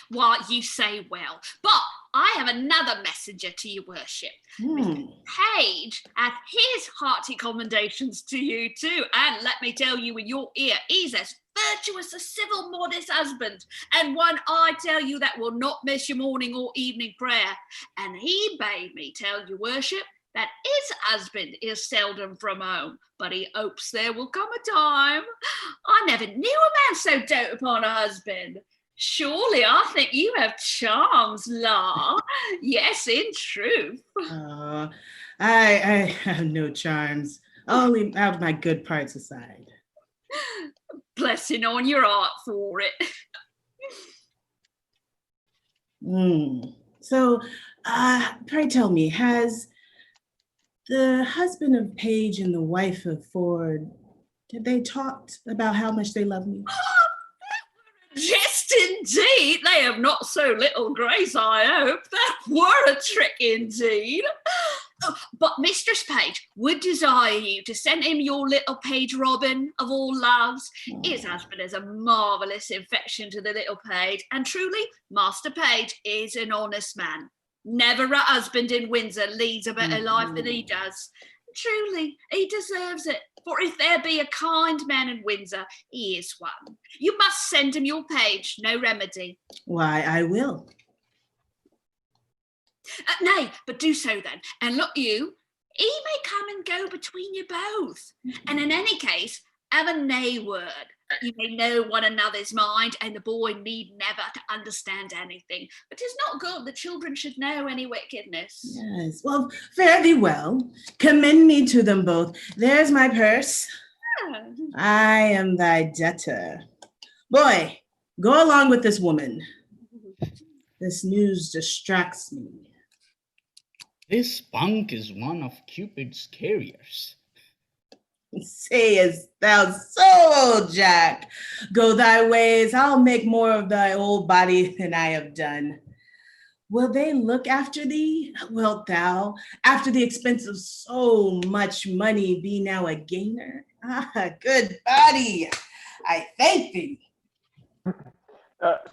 Why, you say well, but I have another messenger to your worship. Mr. Page hath his hearty commendations to you too, and let me tell you in your ear, he's as virtuous a civil modest husband, and one I tell you that will not miss your morning or evening prayer. And he bade me tell your worship that his husband is seldom from home, but he hopes there will come a time. I never knew a man so dote upon a husband. Surely I think you have charms, La. Yes, in truth. I have no charms. Only out my good parts aside. Blessing on your heart for it. So, pray tell me, has the husband of Page and the wife of Ford, did they talk about how much they love me? Yes, indeed. They have not so little grace, I hope. That were a trick indeed. But Mistress Page would desire you to send him your little page Robin of all loves. His husband has a marvellous affection to the little page, and truly, Master Page is an honest man. Never a husband in Windsor leads a better life than he does. Truly, he deserves it, for if there be a kind man in Windsor, he is one. You must send him your page, no remedy. Why, I will. Nay, but do so then, and look you, he may come and go between you both, and in any case, have a nay word. You may know one another's mind, and the boy need never to understand anything. But 'tis not good the children should know any wickedness. Yes, well, fare thee well. Commend me to them both. There's my purse. I am thy debtor. Boy, go along with this woman. This news distracts me. This spunk is one of Cupid's carriers. Sayest thou so, Jack? Go thy ways, I'll make more of thy old body than I have done. Will they look after thee? Wilt thou, after the expense of so much money, be now a gainer? Good body, I thank thee.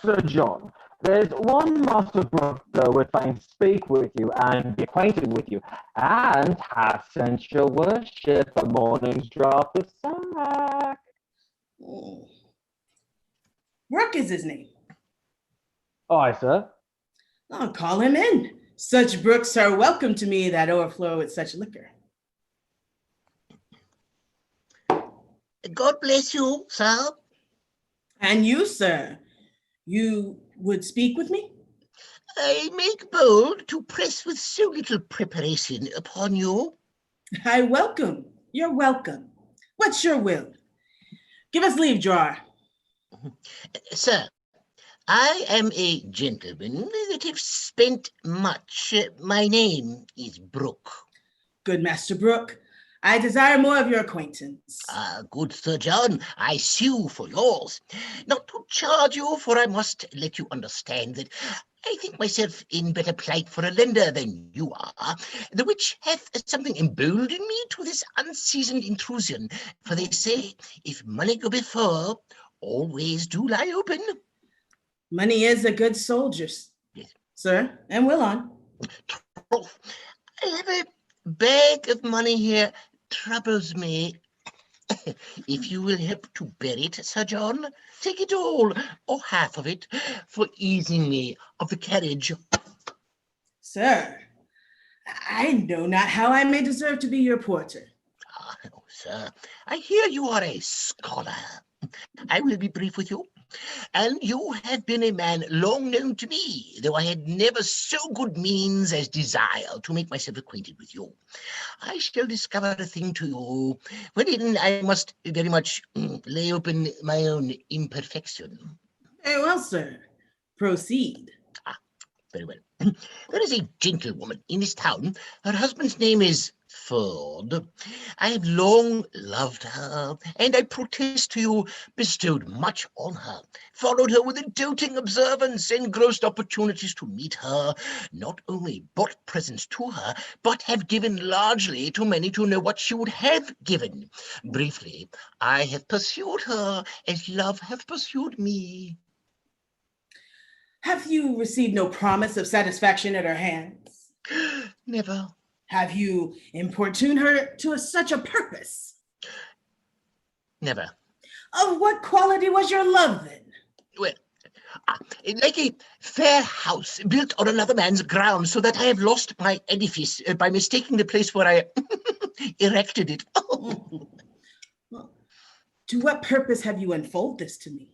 Sir John, there's one Master Brooke that would fain speak with you and be acquainted with you, and has sent your worship a morning's draught of sack. Brooke is his name. Aye, sir. I'll call him in. Such brooks are welcome to me that overflow with such liquor. God bless you, sir. And you, sir. You would speak with me? I make bold to press with so little preparation upon you. I welcome. You're welcome. What's your will? Give us leave, drawer. Sir, I am a gentleman that have spent much. My name is Brooke. Good Master Brooke. I desire more of your acquaintance. Good Sir John, I sue for yours. Not to charge you, for I must let you understand that I think myself in better plight for a lender than you are, the which hath something emboldened me to this unseasoned intrusion. For they say, if money go before, all ways do lie open. Money is a good soldier, yes, sir, and will on. I have a bag of money here, troubles me. If you will help to bury it, Sir John, take it all, or half of it, for easing me of the carriage. Sir, I know not how I may deserve to be your porter. sir, I hear you are a scholar. I will be brief with you. And you have been a man long known to me, though I had never so good means as desire to make myself acquainted with you. I shall discover a thing to you, wherein I must very much lay open my own imperfection. Very well, sir. Proceed. Very well. There is a gentlewoman in this town. Her husband's name is Ford. I have long loved her, and I protest to you, bestowed much on her, followed her with a doting observance, engrossed opportunities to meet her, not only brought presents to her, but have given largely to many to know what she would have given. Briefly, I have pursued her as love hath pursued me. Have you received no promise of satisfaction at her hands? Never. Have you importuned her to such a purpose? Never. Of what quality was your love then? Well, like a fair house built on another man's ground, so that I have lost my edifice by mistaking the place where I erected it. To what purpose have you unfolded this to me?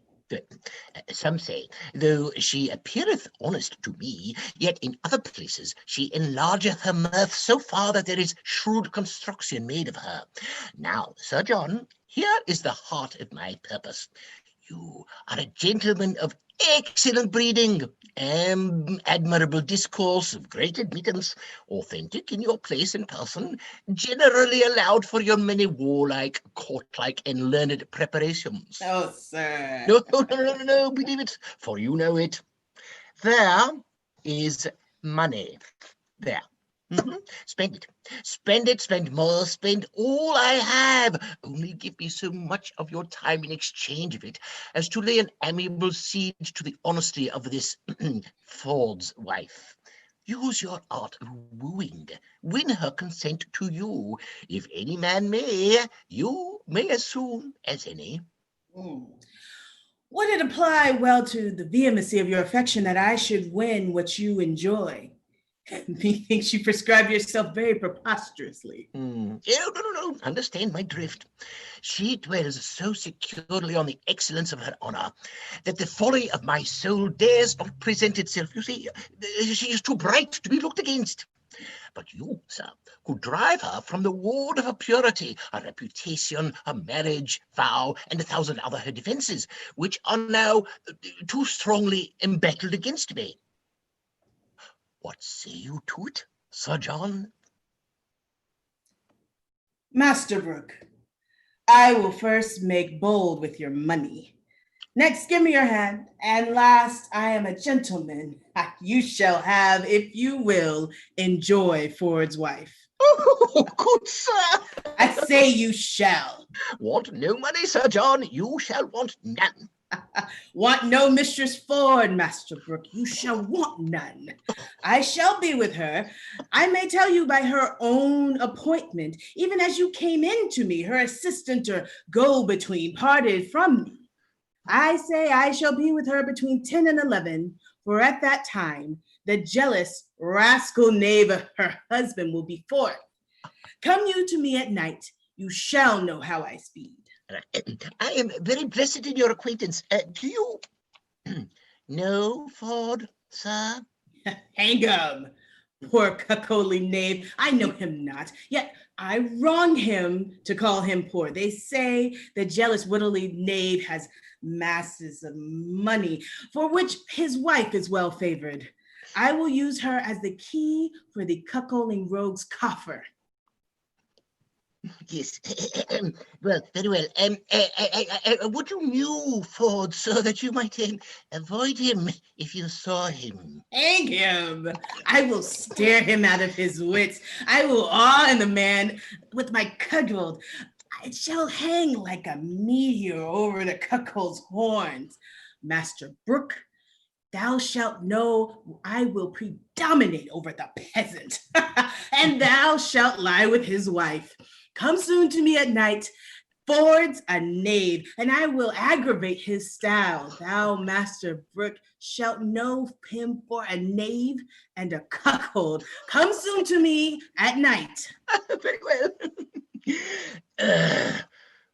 Some say, though she appeareth honest to me, yet in other places she enlargeth her mirth so far that there is shrewd construction made of her. Now, Sir John, here is the heart of my purpose. You are a gentleman of excellent breeding, admirable discourse, of great admittance, authentic in your place and person, generally allowed for your many warlike, courtlike, and learned preparations. Oh, sir. No, believe it, for you know it. There is money. There. Spend it. Spend it, spend more, spend all I have. Only give me so much of your time in exchange of it as to lay an amiable siege to the honesty of this Ford's wife. Use your art of wooing. Win her consent to you. If any man may, you may as soon as any. Would it apply well to the vehemency of your affection that I should win what you enjoy? Methinks you prescribe yourself very preposterously. No. Understand my drift. She dwells so securely on the excellence of her honor that the folly of my soul dares not present itself. You see, she is too bright to be looked against. But you, sir, who drive her from the ward of her purity, her reputation, her marriage vow, and 1,000 other her defences, which are now too strongly embattled against me. What say you to it, Sir John? Master Brooke, I will first make bold with your money. Next, give me your hand. And last, I am a gentleman. You shall have, if you will, enjoy Ford's wife. Oh, good sir. I say you shall. Want no money, Sir John. You shall want none. Want no Mistress Ford, Master Brooke. You shall want none. I shall be with her. I may tell you by her own appointment, even as you came in to me, her assistant or go-between parted from me. I say I shall be with her between 10 and 11, for at that time, the jealous rascal knave of her husband will be forth. Come you to me at night, you shall know how I speed. I am very blessed in your acquaintance. Do you know Ford, sir? Hang him, poor cuckoldly knave. I know him not, yet I wrong him to call him poor. They say the jealous wittly knave has masses of money, for which his wife is well favored. I will use her as the key for the cuckolding rogue's coffer. Yes. Well, very well. Would you knew Ford, so that you might avoid him if you saw him? Hang him! I will stare him out of his wits. I will awe in the man with my cudgel. I shall hang like a meteor over the cuckold's horns. Master Brooke, thou shalt know I will predominate over the peasant, and thou shalt lie with his wife. Come soon to me at night. Ford's a knave, and I will aggravate his style. Thou, Master Brooke, shalt know him for a knave and a cuckold. Come soon to me at night. Very well.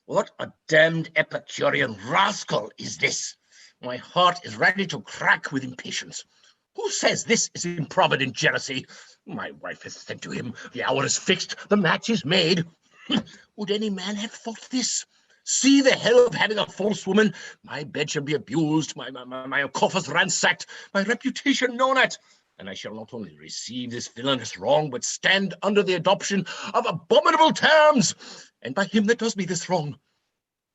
What a damned Epicurean rascal is this? My heart is ready to crack with impatience. Who says this is improvident jealousy? My wife has sent to him. The hour is fixed. The match is made. Would any man have thought this? See the hell of having a false woman. My bed shall be abused, my coffers ransacked, my reputation known at. And I shall not only receive this villainous wrong, but stand under the adoption of abominable terms, and by him that does me this wrong.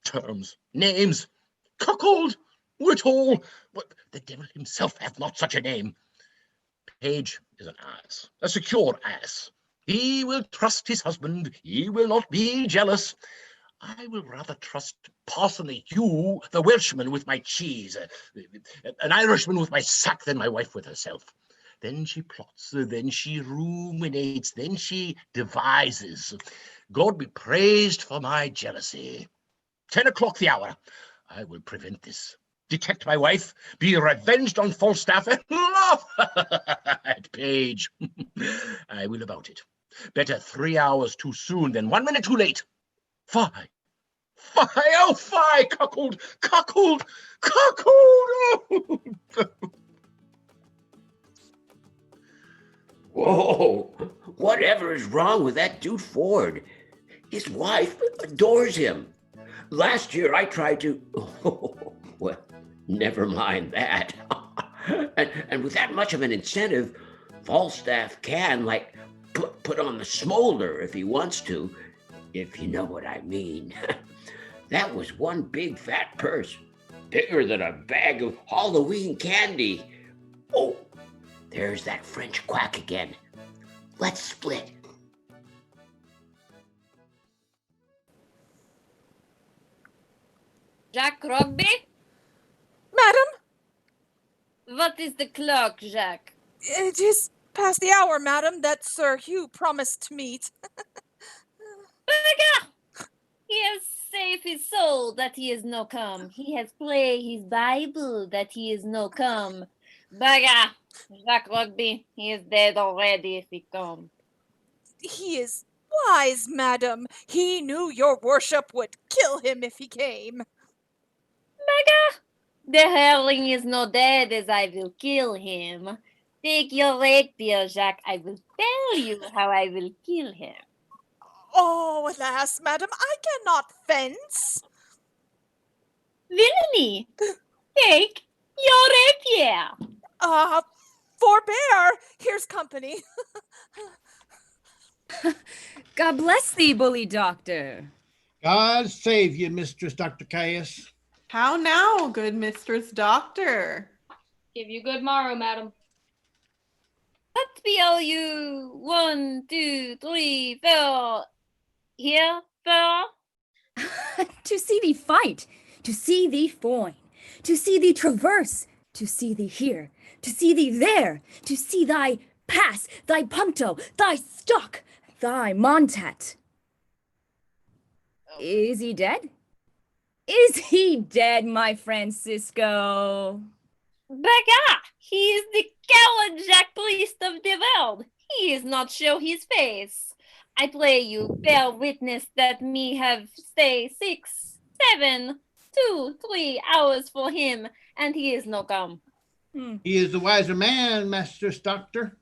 Terms, names, cuckold, withal, but the devil himself hath not such a name. Page is an ass, a secure ass. He will trust his husband, he will not be jealous. I will rather trust Parson Hugh, the Welshman with my cheese, an Irishman with my sack, than my wife with herself. Then she plots, then she ruminates, then she devises. God be praised for my jealousy. 10 o'clock the hour. I will prevent this. Detect my wife, be revenged on Falstaff, and laugh at Page. I will about it. Better 3 hours too soon than 1 minute too late. Fie, fie, oh fie, cuckold, cuckold, cuckold! Whoa! Whatever is wrong with that dude Ford? His wife adores him. Last year I tried to... well, never mind that. and with that much of an incentive, Falstaff can, put on the smolder if he wants to, if you know what I mean. That was one big fat purse, bigger than a bag of Halloween candy. Oh, there's that French quack again. Let's split. Jacques Rugby? Madam? What is the clock, Jacques? It is past the hour, madam, that Sir Hugh promised to meet. He has saved his soul that he is no come. He has played his Bible that he is no come. Baga, Jacques Rugby, he is dead already if he come. He is wise, madam. He knew your worship would kill him if he came. Baga, the herling is no dead as I will kill him. Take your rapier, Jacques. I will tell you how I will kill him. Oh, alas, madam, I cannot fence. Villainy! Take your rapier. Forbear. Here's company. God bless thee, bully doctor. God save you, Mistress Dr. Caius. How now, good Mistress Doctor? Give you good morrow, madam. What be all you? 1, 2, 3, 4. Here, 4. To see thee fight, to see thee foin, to see thee traverse, to see thee here, to see thee there, to see thy pass, thy punto, thy stock, thy montat. Is he dead? Is he dead, my Francisco? Baga! He is the coward Jacques Priest of the world. He is not show his face. I pray you bear witness that me have stay 6, 7, 2, 3 hours for him, and he is no come. He is the wiser man, Mistress Doctor.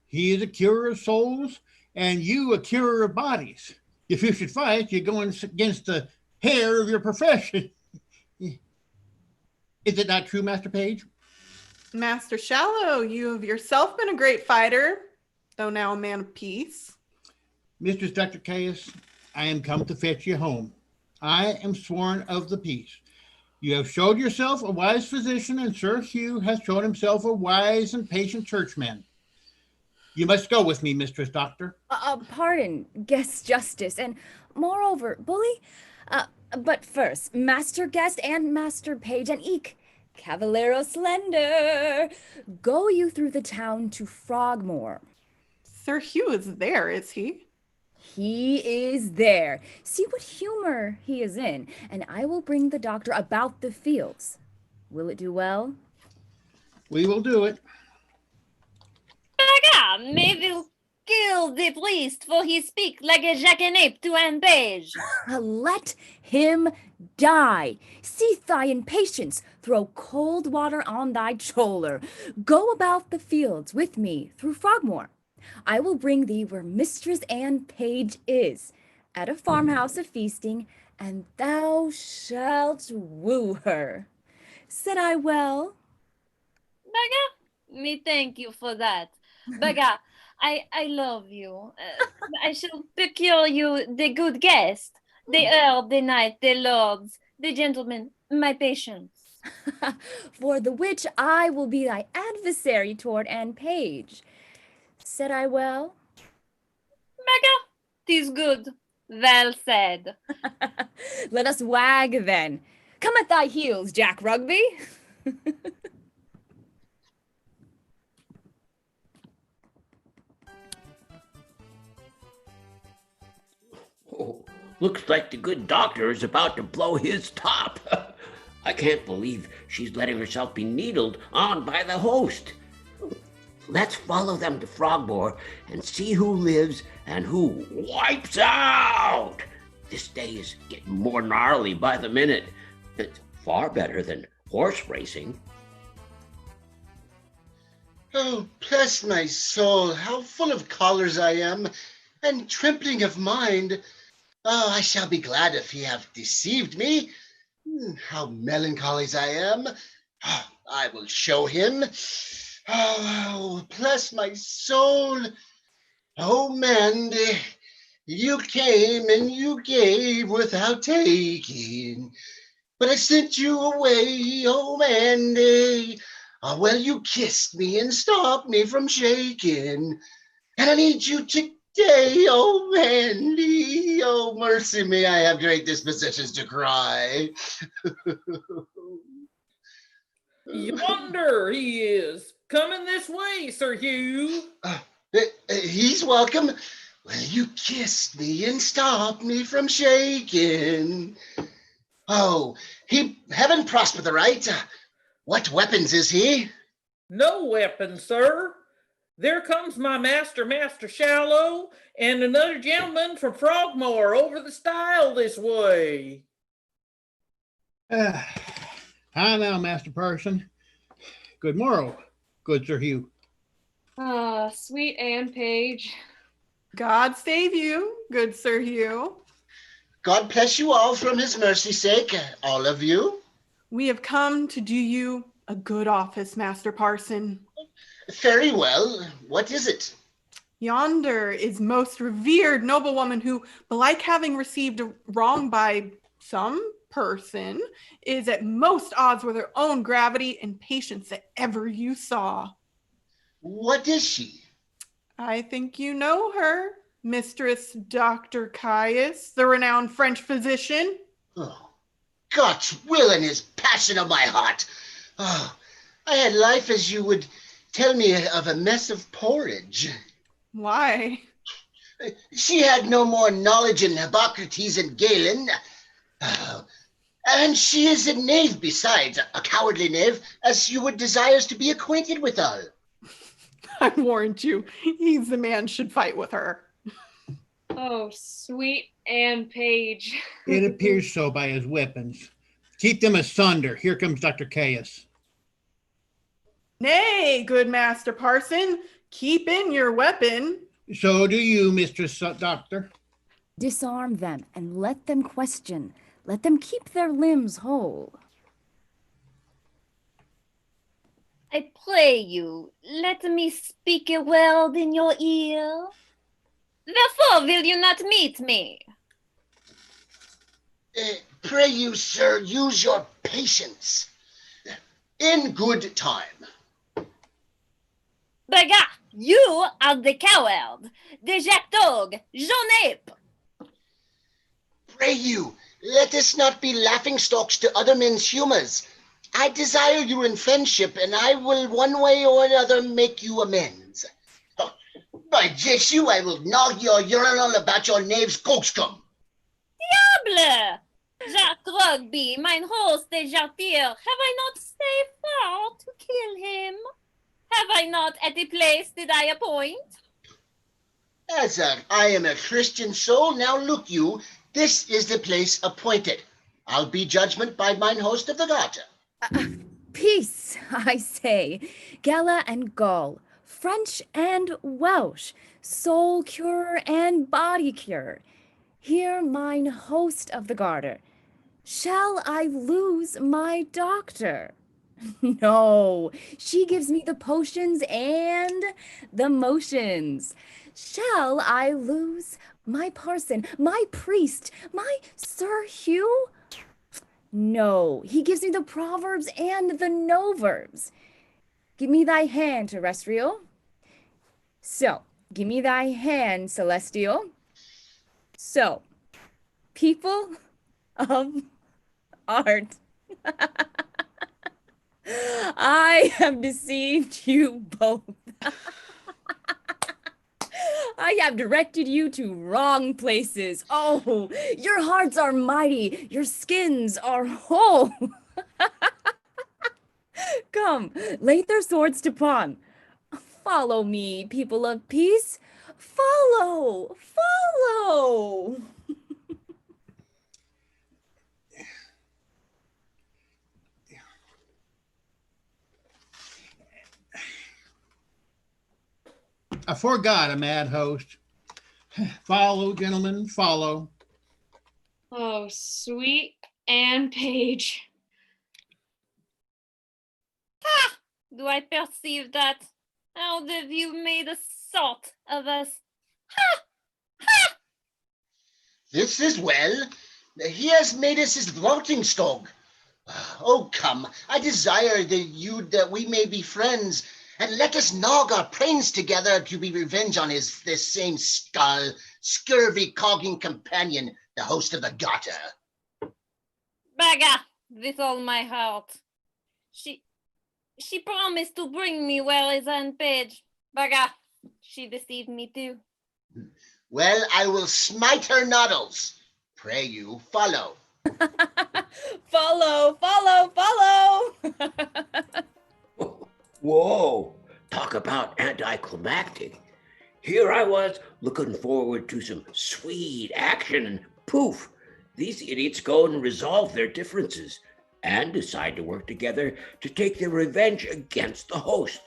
He is a curer of souls, and you a curer of bodies. If you should fight, you're going against the hair of your profession. Is it not true, Master Page? Master Shallow, you have yourself been a great fighter, though now a man of peace. Mistress Dr. Caius, I am come to fetch you home. I am sworn of the peace. You have showed yourself a wise physician, and Sir Hugh has shown himself a wise and patient churchman. You must go with me, Mistress Doctor. Pardon, guest justice, and moreover, bully. But first, Master Guest and Master Page and eke, Cavallero Slender, go you through the town to Frogmore. Sir Hugh is there, is he? He is there. See what humor he is in, and I will bring the doctor about the fields. Will it do well? We will do it. Baga, maybe Kill the priest, for he speak like a jackanapes to an page. Let him die. Cease thy impatience. Throw cold water on thy choler. Go about the fields with me through Frogmore. I will bring thee where Mistress Anne Page is, at a farmhouse of feasting, and thou shalt woo her. Said I well? Baga, me thank you for that. Baga, I love you. I shall procure you the good guest, the earl, the knight, the lords, the gentlemen, my patience. For the which I will be thy adversary toward Anne Page. Said I well? Baga, 'tis good. Well said. Let us wag then. Come at thy heels, Jack Rugby. Oh, looks like the good doctor is about to blow his top. I can't believe she's letting herself be needled on by the host. Let's follow them to Frogmore and see who lives and who wipes out. This day is getting more gnarly by the minute. It's far better than horse racing. Oh, bless my soul, how full of chollers I am, and trembling of mind. Oh, I shall be glad if he have deceived me. How melancholy I am. Oh, I will show him. Oh, bless my soul. Oh, Mandy, you came and you gave without taking. But I sent you away, oh, Mandy. Oh, well, you kissed me and stopped me from shaking. And I need you today, oh, Mandy. Oh, mercy me, I have great dispositions to cry. Yonder he is, coming this way, Sir Hugh. He's welcome. Well, you kissed me and stopped me from shaking. Oh, heaven prosper the right. What weapons is he? No weapon, sir. There comes my master, Master Shallow, and another gentleman from Frogmore over the stile this way. Hi now, Master Parson. Good morrow, good Sir Hugh. Sweet Anne Page. God save you, good Sir Hugh. God bless you all from his mercy's sake, all of you. We have come to do you a good office, Master Parson. Very well. What is it? Yonder is most revered noblewoman who, belike having received a wrong by some person, is at most odds with her own gravity and patience that ever you saw. What is she? I think you know her, Mistress Dr. Caius, the renowned French physician. Oh, God's will and his passion of my heart. Oh, I had life as you would tell me of a mess of porridge. Why? She had no more knowledge in Hippocrates and Galen. And she is a knave besides, a cowardly knave, as you would desire to be acquainted withal. I warned you, he's the man should fight with her. Oh, sweet Anne Page. It appears so by his weapons. Keep them asunder. Here comes Dr. Caius. Nay, good Master Parson, keep in your weapon. So do you, Mistress Doctor. Disarm them and let them question. Let them keep their limbs whole. I pray you, let me speak a word in your ear. Therefore will you not meet me? Pray you, sir, use your patience. In good time. Baga, you are the coward, the jackdog, Jean-Ape. Pray you, let us not be laughingstocks to other men's humors. I desire you in friendship, and I will one way or another make you amends. Oh, by Jesu, I will gnaw your urinal about your knave's coxcomb. Diable! Jacques Rugby, mine host de Jartier, have I not stayed far to kill him? Have I not at the place did I appoint? I am a Christian soul. Now look you, this is the place appointed. I'll be judgment by mine host of the garter. Peace, I say. Gala and Gaul, French and Welsh, soul cure and body cure. Hear mine host of the garter. Shall I lose my doctor? No, she gives me the potions and the motions. Shall I lose my parson, my priest, my Sir Hugh? No, he gives me the proverbs and the no-verbs. Give me thy hand, terrestrial. So, give me thy hand, celestial. So, people of art, I have deceived you both. I have directed you to wrong places. Oh, your hearts are mighty, your skins are whole. Come, lay their swords to pawn. Follow me, people of peace. Follow, follow. Afore God, a mad host. Follow, gentlemen, follow. Oh, sweet Anne Page. Ha! Do I perceive that? How have you made a sort of us? Ha! Ha! This is well. He has made us his vaulting stog. Oh, come, I desire that we may be friends, and let us gnaw our brains together to be revenge on this same scurvy cogging companion, the host of the garter. Baga, with all my heart. She promised to bring me where is Anne Page. Baga, she deceived me too. Well, I will smite her noddles. Pray you, follow. Follow, follow, follow. Whoa, talk about anticlimactic. Here I was looking forward to some sweet action, and poof, these idiots go and resolve their differences and decide to work together to take their revenge against the host.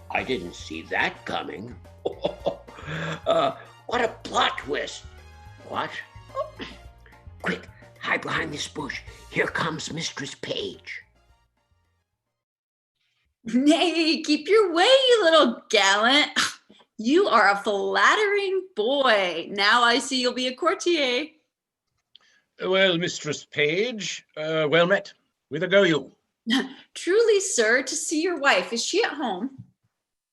I didn't see that coming. What a plot twist. What? Quick, hide behind this bush. Here comes Mistress Page. Nay, keep your way, you little gallant. You are a flattering boy. Now I see you'll be a courtier. Well, Mistress Page, well met. Whither go you? Truly, sir, to see your wife. Is she at home?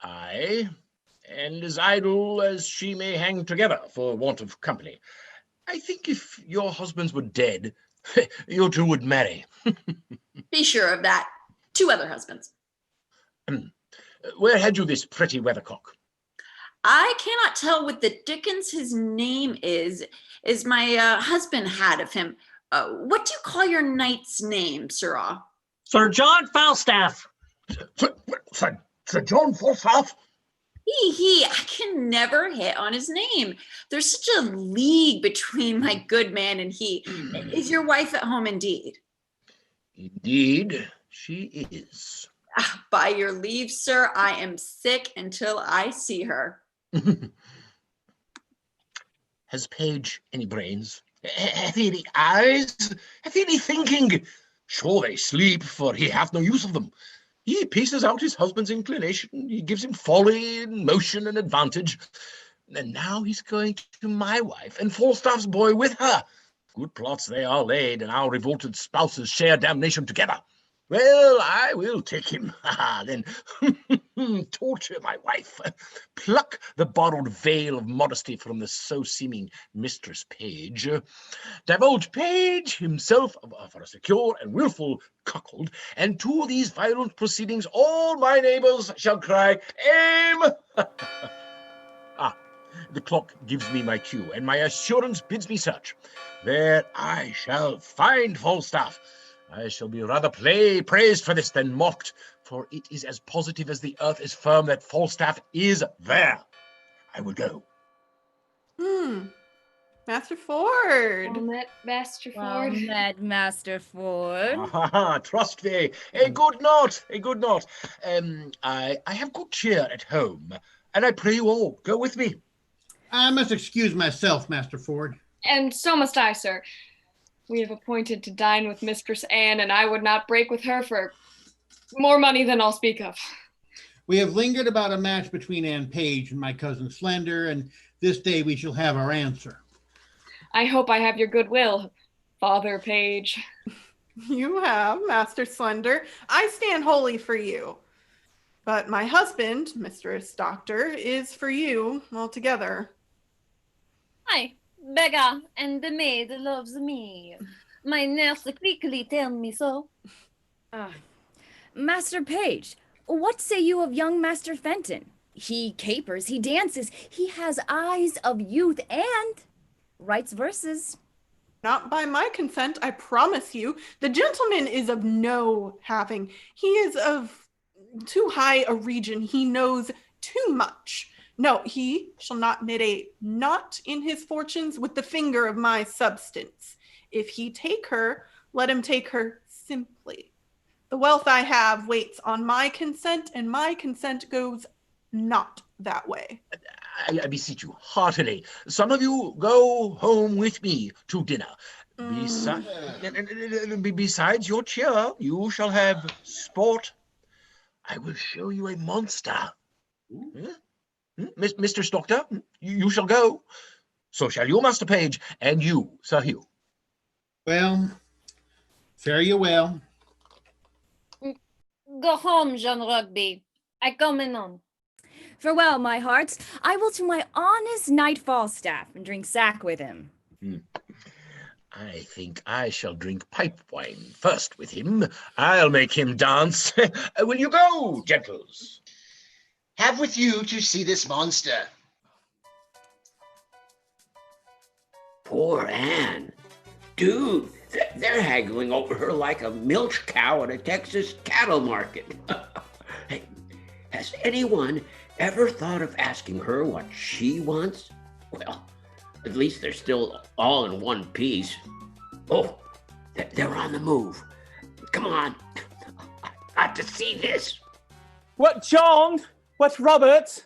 Aye, and as idle as she may hang together for want of company. I think if your husbands were dead, you two would marry. Be sure of that. 2 other husbands. Where had you this pretty weathercock? I cannot tell what the dickens his name is my husband had of him. What do you call your knight's name, sirrah? Sir John Falstaff. Sir John Falstaff? I can never hit on his name. There's such a league between my good man and he. Is your wife at home indeed? Indeed, she is. By your leave, sir, I am sick until I see her. Has Page any brains? Hath he any eyes? Hath he any thinking? Sure they sleep, for he hath no use of them. He pieces out his husband's inclination, he gives him folly and motion and advantage. And now he's going to my wife, and Falstaff's boy with her. Good plots they are laid, and our revolted spouses share damnation together. Well, I will take him. Then torture my wife. Pluck the borrowed veil of modesty from the so-seeming Mistress Page. Divulge Page himself for a secure and wilful cuckold, and to these violent proceedings all my neighbours shall cry, aim! The clock gives me my cue, and my assurance bids me search. There I shall find Falstaff. I shall be rather praised for this than mocked, for it is as positive as the earth is firm that Falstaff is there. I will go. Master Ford. Well met, Master Well Ford. met, Master Ford. Trust me, a good knot, a good knot. I have good cheer at home, and I pray you all go with me. I must excuse myself, Master Ford. And so must I, sir. We have appointed to dine with Mistress Anne, and I would not break with her for more money than I'll speak of. We have lingered about a match between Anne Page and my cousin Slender, and this day we shall have our answer. I hope I have your goodwill, Father Page. You have, Master Slender. I stand wholly for you. But my husband, Mistress Doctor, is for you altogether. I, beggar, and the maid loves me. My nurse quickly tell me so. Master Page, what say you of young Master Fenton? He capers, he dances, he has eyes of youth and writes verses. Not by my consent, I promise you. The gentleman is of no having. He is of too high a region. He knows too much. No, he shall not knit a knot in his fortunes with the finger of my substance. If he take her, let him take her simply. The wealth I have waits on my consent, and my consent goes not that way. I beseech you heartily, some of you go home with me to dinner. Besides your cheer, you shall have sport. I will show you a monster. Mr. Doctor, you shall go. So shall you, Master Page, and you, Sir Hugh. Well, fare you well. Go home, John Rugby. I come anon. Farewell, my hearts. I will to my honest knight Falstaff and drink sack with him. I think I shall drink pipe wine first with him. I'll make him dance. Will you go, gentles? Have with you to see this monster. Poor Anne. Dude, they're haggling over her like a milch cow at a Texas cattle market. Hey, has anyone ever thought of asking her what she wants? Well, at least they're still all in one piece. Oh, they're on the move. Come on. I got to see this. What, John? What, Robert?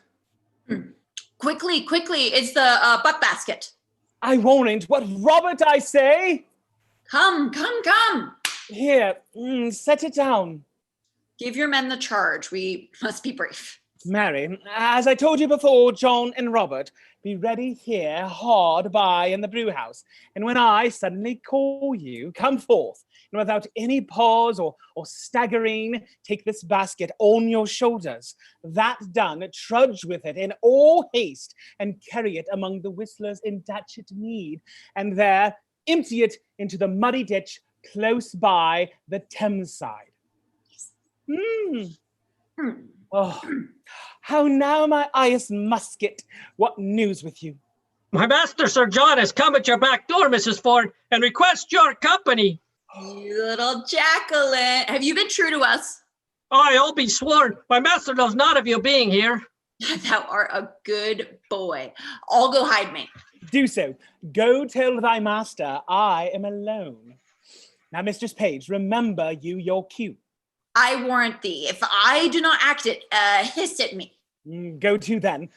Quickly, it's the butt basket. I won't. What, Robert, I say? Come. Here, set it down. Give your men the charge. We must be brief. Mary, as I told you before, John and Robert, be ready here hard by in the brew house. And when I suddenly call you, come forth, and without any pause or staggering, take this basket on your shoulders. That done, trudge with it in all haste and carry it among the whistlers in Datchet Mead, and there empty it into the muddy ditch close by the Thames side. Oh, how now, my eyes musket. What news with you? My master, Sir John, has come at your back door, Mrs. Ford, and requests your company. You little Jacqueline. Have you been true to us? I'll be sworn. My master knows not of you being here. Thou art a good boy. I'll go hide me. Do so. Go tell thy master I am alone. Now, Mistress Page, remember you your cue. I warrant thee. If I do not act it, hiss at me. Go to then.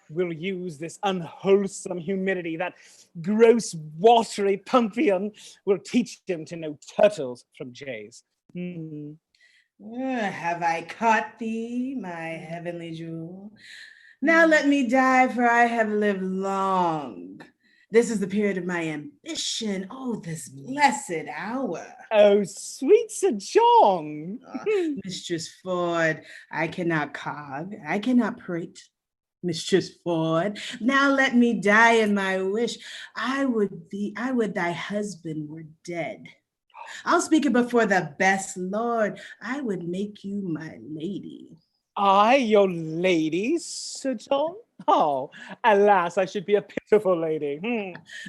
We'll use this unwholesome humidity, that gross, watery Pumpion. We'll teach him to know turtles from jays. Have I caught thee, my heavenly jewel? Now let me die, for I have lived long. This is the period of my ambition. Oh, this blessed hour. Oh, sweet Sir John. Mistress Ford, I cannot cog, I cannot prate. Mistress Ford, now let me die in my wish. I would thy husband were dead. I'll speak it before the best Lord. I would make you my lady. I, your lady, Sir John? Oh, alas, I should be a pitiful lady.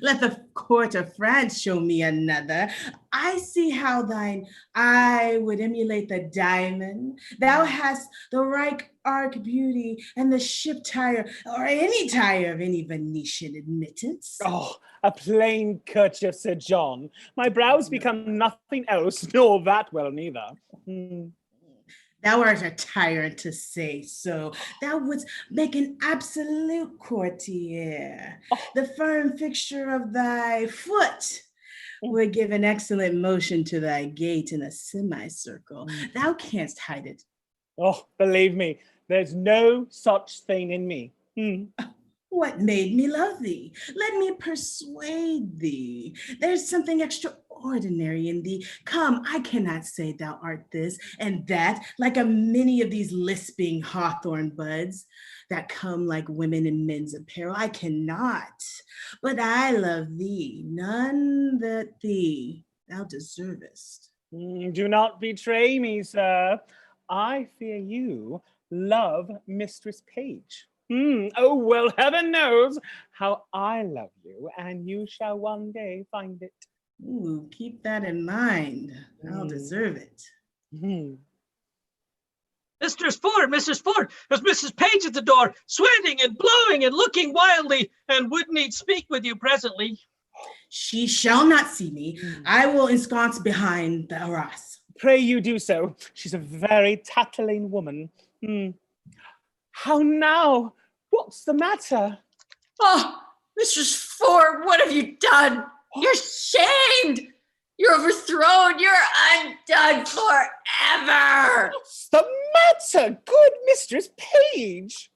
Let the court of France show me another. I see how thine eye would emulate the diamond. Thou hast the right arc beauty and the ship tire, or any tire of any Venetian admittance. Oh, a plain kerchief, Sir John. My brows become nothing else, nor that well neither. Thou art a tyrant to say so. Thou wouldst make an absolute courtier. The firm fixture of thy foot would give an excellent motion to thy gait in a semicircle. Thou canst hide it. Oh, believe me, there's no such thing in me. What made me love thee? Let me persuade thee. There's something extraordinary in thee. Come, I cannot say thou art this and that, like a many of these lisping hawthorn buds that come like women in men's apparel. I cannot, but I love thee, none that thee thou deservest. Do not betray me, sir. I fear you love Mistress Page. Oh, well, heaven knows how I love you, and you shall one day find it. Ooh, keep that in mind. I'll deserve it. Mrs. Ford, there's Mrs. Page at the door, sweating and blowing and looking wildly, and would need speak with you presently. She shall not see me. I will ensconce behind the arras. Pray you do so. She's a very tattling woman. How now? What's the matter? Oh, Mistress Ford, what have you done? You're shamed. You're overthrown. You're undone forever. What's the matter, good Mistress Page?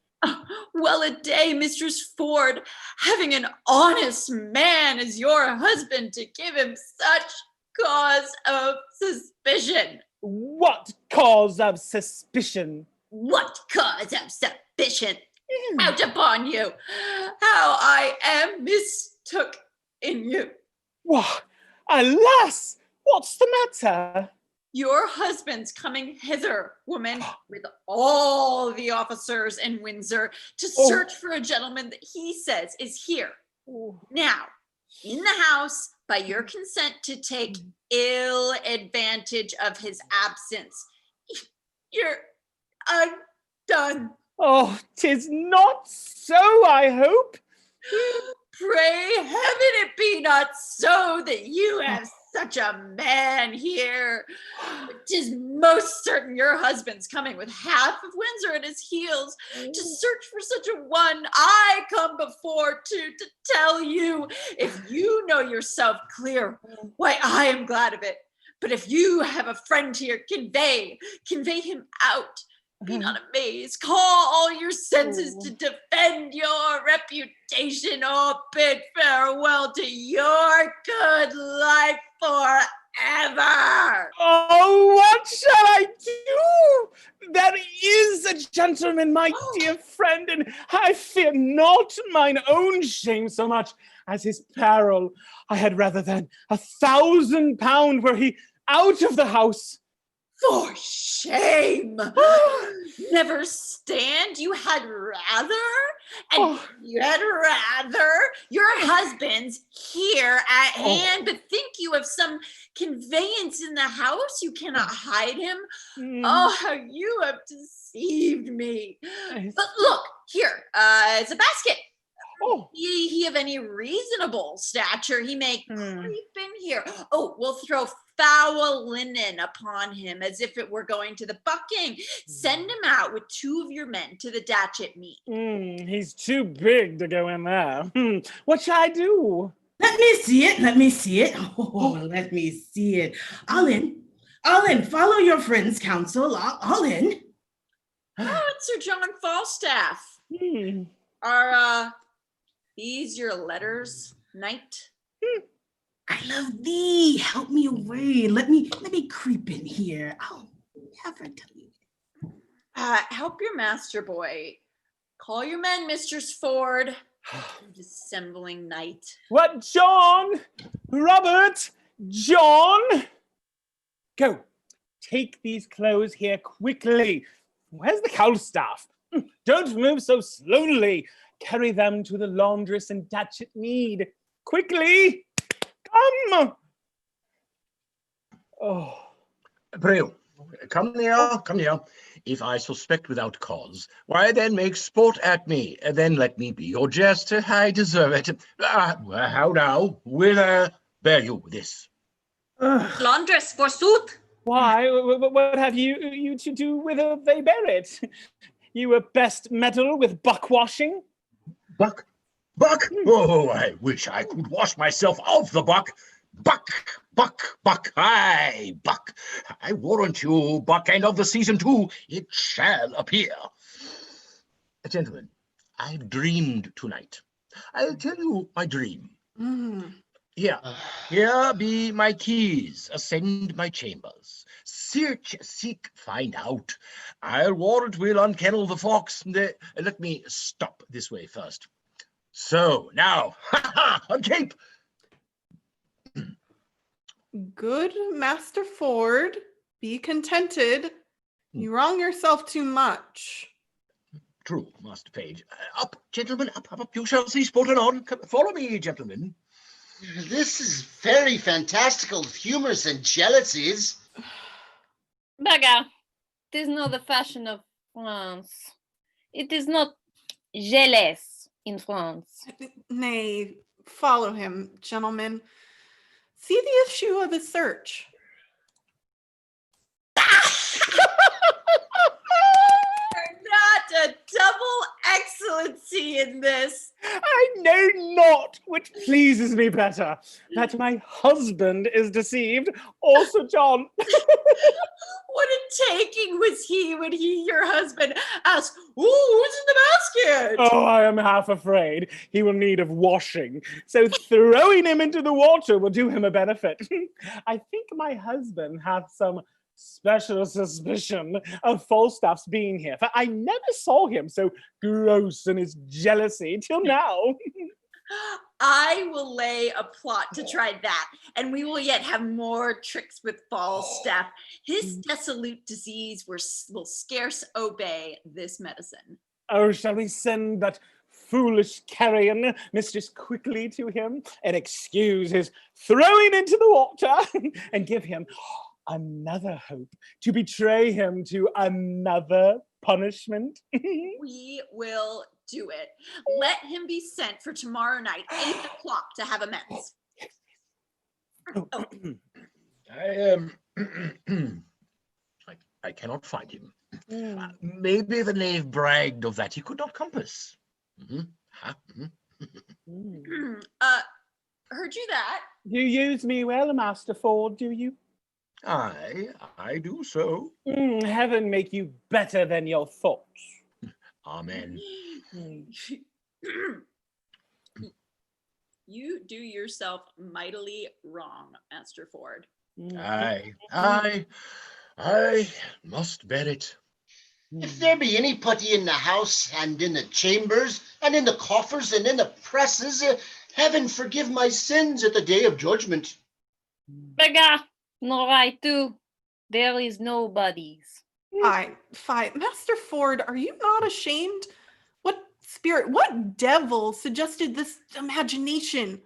Well a day, Mistress Ford, having an honest man as your husband to give him such cause of suspicion. What cause of suspicion? What cause of suspicion? Out upon you, how I am mistook in you. What? Alas, what's the matter? Your husband's coming hither, woman, with all the officers in Windsor to search for a gentleman that he says is here. Now, in the house, by your consent to take ill advantage of his absence. You're undone. Oh, 'tis not so, I hope. Pray heaven it be not so that you have such a man here. 'Tis most certain your husband's coming with half of Windsor at his heels to search for such a one. I come before to tell you, if you know yourself clear, why I am glad of it. But if you have a friend here, convey him out. Be not amazed. Call all your senses to defend your reputation, or bid farewell to your good life forever. Oh, what shall I do? There is a gentleman, my dear friend, and I fear not mine own shame so much as his peril. I had rather than £1,000 were he out of the house. For shame! Never stand. You had rather? And you had rather your husband's here at hand, but think you of some conveyance in the house? You cannot hide him. Oh, how you have deceived me. But look, here, it's a basket. He of any reasonable stature, he may creep in here. Oh, we'll throw foul linen upon him as if it were going to the bucking. Send him out with 2 of your men to the Datchet meet. He's too big to go in there. What shall I do? Let me see it. Let me see it. Oh, let me see it. All in. All in. Follow your friend's counsel. All in. Oh, it's Sir John Falstaff. Are these your letters, knight? I love thee. Help me away. Let me creep in here. I'll never tell you. Help your master, boy. Call your men, Mistress Ford. Dissembling knight. What, John? Robert? John? Go. Take these clothes here quickly. Where's the Falstaff? Don't move so slowly. Carry them to the laundress and Datchet Mead. Quickly! Come! Oh. Pray you, come near. If I suspect without cause, why then make sport at me, and then let me be your jester. I deserve it. How now? Will bear you this? Laundress, forsooth. Why? What have you to do with they bear it? You were best meddle with buck washing? Buck? Oh, I wish I could wash myself of the buck. Buck. Aye, buck. I warrant you, buck, and of the season too, it shall appear. Gentlemen, I dreamed tonight. I'll tell you my dream. Here be my keys. Ascend my chambers. Search, seek, find out. I'll warrant we'll unkennel the fox. Let me stop this way first. So, now, uncape! Good Master Ford, be contented. You wrong yourself too much. True, Master Page. Up, gentlemen, up. You shall see sport anon. Come, follow me, gentlemen. This is very fantastical humors and jealousies. Baga, 'tis not the fashion of France. It is not jealous in France. Nay, follow him, gentlemen. See the issue of his search. Not a double excellency in this. I know not which pleases me better, that my husband is deceived, or Sir John. What a taking was he when your husband, asked, "Ooh, who's in the basket?" Oh, I am half afraid he will need of washing, so throwing him into the water will do him a benefit. I think my husband hath some special suspicion of Falstaff's being here, for I never saw him so gross in his jealousy till now. I will lay a plot to try that, and we will yet have more tricks with Falstaff. His dissolute disease will scarce obey this medicine. Oh, shall we send that foolish carrion mistress quickly to him and excuse his throwing into the water and give him another hope to betray him to another punishment? We will do it. Let him be sent for tomorrow night, 8 o'clock, to have amends. I cannot find him. Maybe the knave bragged of that he could not compass. Heard you that? You use me well, Master Ford, do you? I do so. Heaven make you better than your thoughts. Amen. You do yourself mightily wrong, Master Ford. I must bear it. If there be any putty in the house and in the chambers and in the coffers and in the presses, heaven forgive my sins at the day of judgment. Baga, no right too. There is nobody's. Fine. Master Ford, are you not ashamed? What devil suggested this imagination?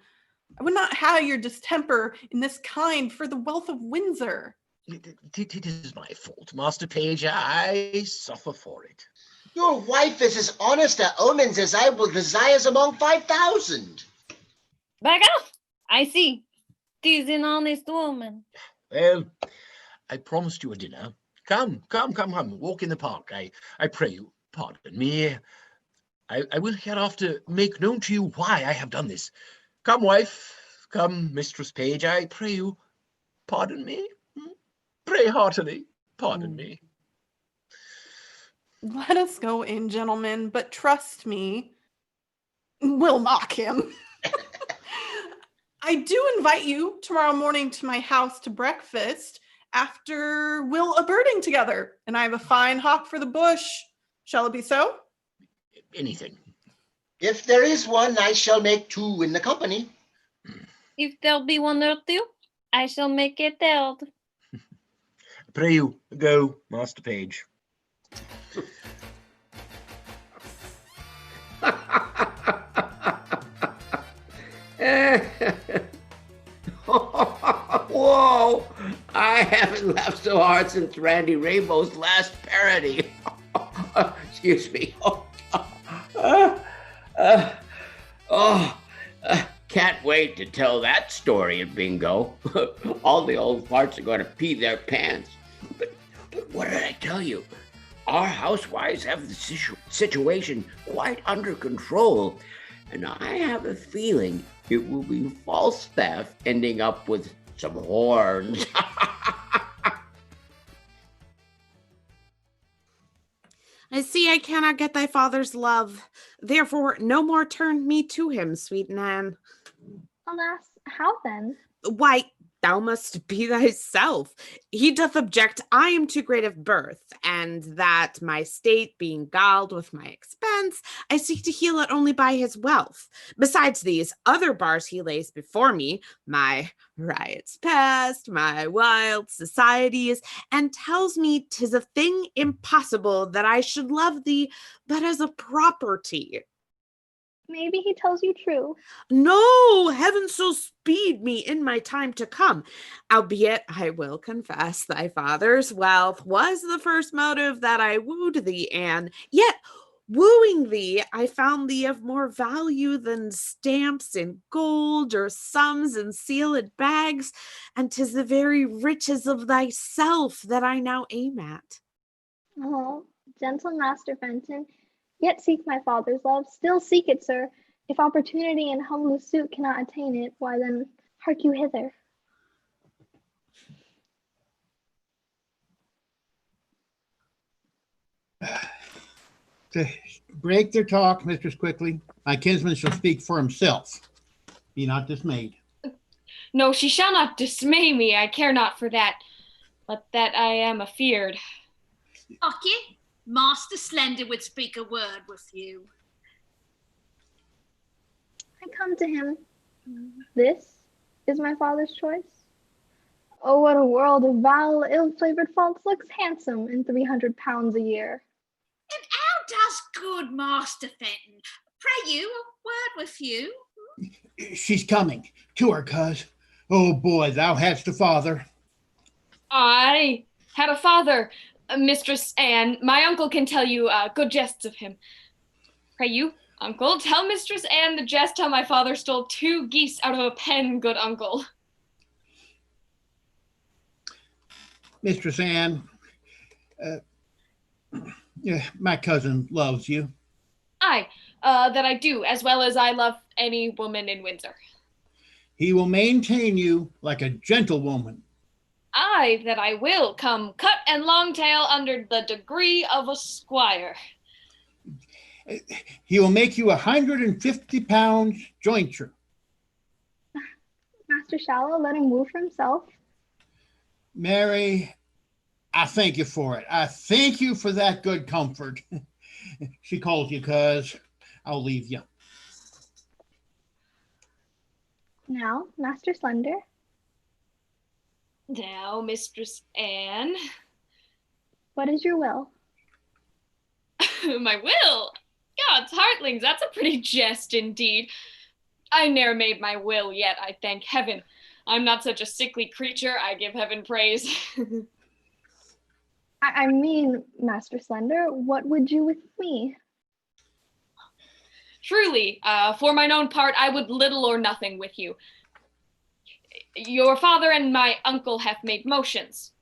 I would not have your distemper in this kind for the wealth of Windsor. It is my fault, Master Page. I suffer for it. Your wife is as honest a omens as I will desires among 5,000. Back off! I see. 'Tis an honest woman. Well, I promised you a dinner. Come. Walk in the park. I pray you, pardon me. I will hereafter make known to you why I have done this. Come, wife. Come, Mistress Page. I pray you, pardon me. Pray heartily, pardon me. Let us go in, gentlemen, but trust me, we'll mock him. I do invite you tomorrow morning to my house to breakfast after we'll a-birding together, and I have a fine hawk for the bush. Shall it be so? Anything. If there is one, I shall make 2 in the company. If there'll be 1 or 2, I shall make a 3rd. Pray you, go, Master Page. Whoa! I haven't laughed so hard since Randy Rainbow's last parody. Excuse me. Can't wait to tell that story at bingo. All the old farts are going to pee their pants. But what did I tell you? Our housewives have the situation quite under control, and I have a feeling it will be Falstaff ending up with some horns. I see I cannot get thy father's love. Therefore, no more turn me to him, sweet Nan. Alas, how then? Why, thou must be thyself. He doth object I am too great of birth, and that my state being galled with my expense, I seek to heal it only by his wealth. Besides these other bars he lays before me, my riots past, my wild societies, and tells me 'tis a thing impossible that I should love thee but as a property. Maybe he tells you true. No, heaven so speed me in my time to come. Albeit, I will confess, thy father's wealth was the first motive that I wooed thee, Anne. Yet, wooing thee, I found thee of more value than stamps in gold or sums in sealed bags, and 'tis the very riches of thyself that I now aim at. Oh, gentle Master Fenton, yet seek my father's love. Still seek it, sir. If opportunity and humble suit cannot attain it, why then hark you hither. To break their talk, Mistress Quickly, my kinsman shall speak for himself. Be not dismayed. No, she shall not dismay me. I care not for that, but that I am afeard. Okay, Master Slender would speak a word with you. I come to him. This is my father's choice. Oh, what a world of vile, ill-flavored faults looks handsome in 300 pounds a year. And how does good Master Fenton? Pray you, a word with you. She's coming. To her, cuz. Oh boy, thou hadst a father. I had a father, Mistress Anne. My uncle can tell you good jests of him. Pray you, uncle, tell Mistress Anne the jest how my father stole 2 geese out of a pen, good uncle. Mistress Anne, my cousin loves you. Aye, that I do, as well as I love any woman in Windsor. He will maintain you like a gentlewoman. Aye, that I will come cut and long tail under the degree of a squire. He will make you 150 pounds jointure. Master Shallow, let him woo for himself. Mary, I thank you for it. I thank you for that good comfort. She calls you, cuz. I'll leave you. Now, Master Slender. Now, Mistress Anne. What is your will? My will? God's heartlings, that's a pretty jest indeed. I ne'er made my will yet, I thank heaven. I'm not such a sickly creature, I give heaven praise. I mean, Master Slender, what would you with me? Truly, for mine own part, I would little or nothing with you. Your father and my uncle have made motions.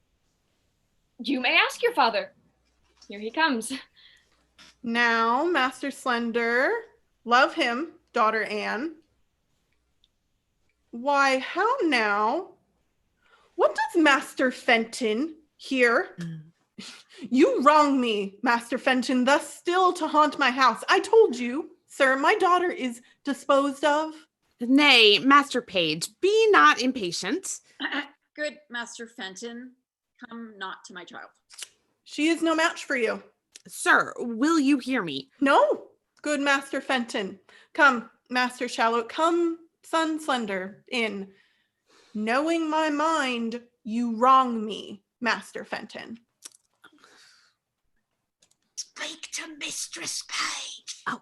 You may ask your father. Here he comes. Now, Master Slender, love him, daughter Anne. Why, how now? What does Master Fenton here? You wrong me, Master Fenton, thus still to haunt my house. I told you, sir, my daughter is disposed of. Nay, Master Page, be not impatient. Good Master Fenton, come not to my child. She is no match for you. Sir, will you hear me? No, good Master Fenton. Come, Master Shallow, come, son Slender, in. Knowing my mind, you wrong me, Master Fenton. Speak to Mistress Page. Oh,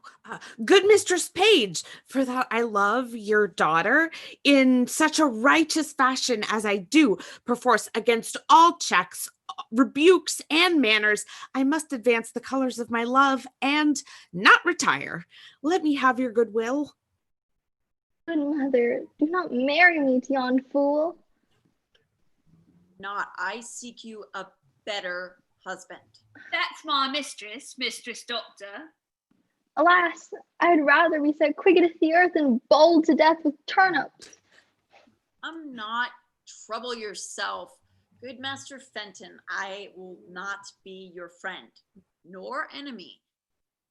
good Mistress Page, for that I love your daughter in such a righteous fashion as I do, perforce against all checks, rebukes, and manners, I must advance the colors of my love and not retire. Let me have your goodwill. Good mother, do not marry me to yon fool. Not I seek you a better husband. That's my mistress, Mistress Doctor. Alas, I'd rather be set quicketh the earth and bowled to death with turnips. I'm not. Trouble yourself. Good Master Fenton, I will not be your friend, nor enemy.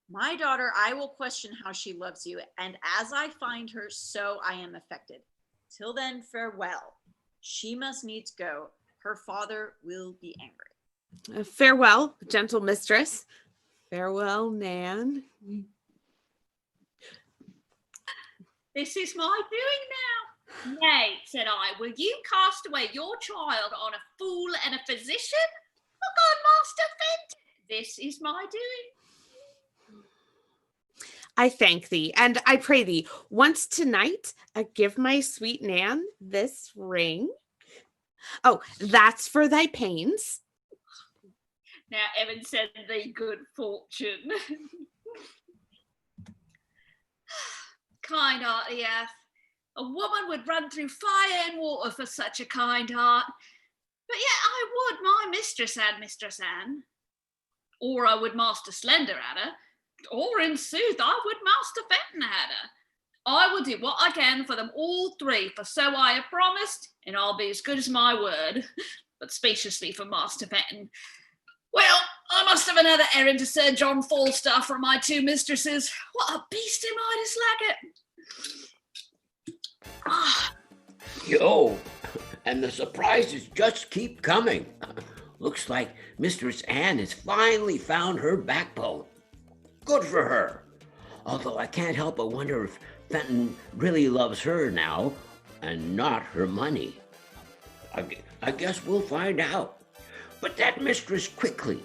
My daughter, I will question how she loves you, and as I find her, so I am affected. Till then, farewell. She must needs go. Her father will be angry. Farewell, gentle mistress. Farewell, Nan. This is my doing now. Nay, said I, will you cast away your child on a fool and a physician? Oh God, Master Fenton, this is my doing. I thank thee, and I pray thee, once tonight, give my sweet Nan this ring. Oh, that's for thy pains. Now Evan send thee good fortune. Kind heart he hath. A woman would run through fire and water for such a kind heart. But yet I would my mistress had Mistress Anne. Or I would Master Slender had her. Or in sooth, I would Master Fenton had her. I will do what I can for them all three, for so I have promised, and I'll be as good as my word. But speciously for Master Fenton. Well, I must have another errand to Sir John Falstaff from my two mistresses. What a beast am I to slack it. Yo, and the surprises just keep coming. Looks like Mistress Anne has finally found her backbone. Good for her. Although I can't help but wonder if Fenton really loves her now and not her money. I guess we'll find out. But that mistress quickly.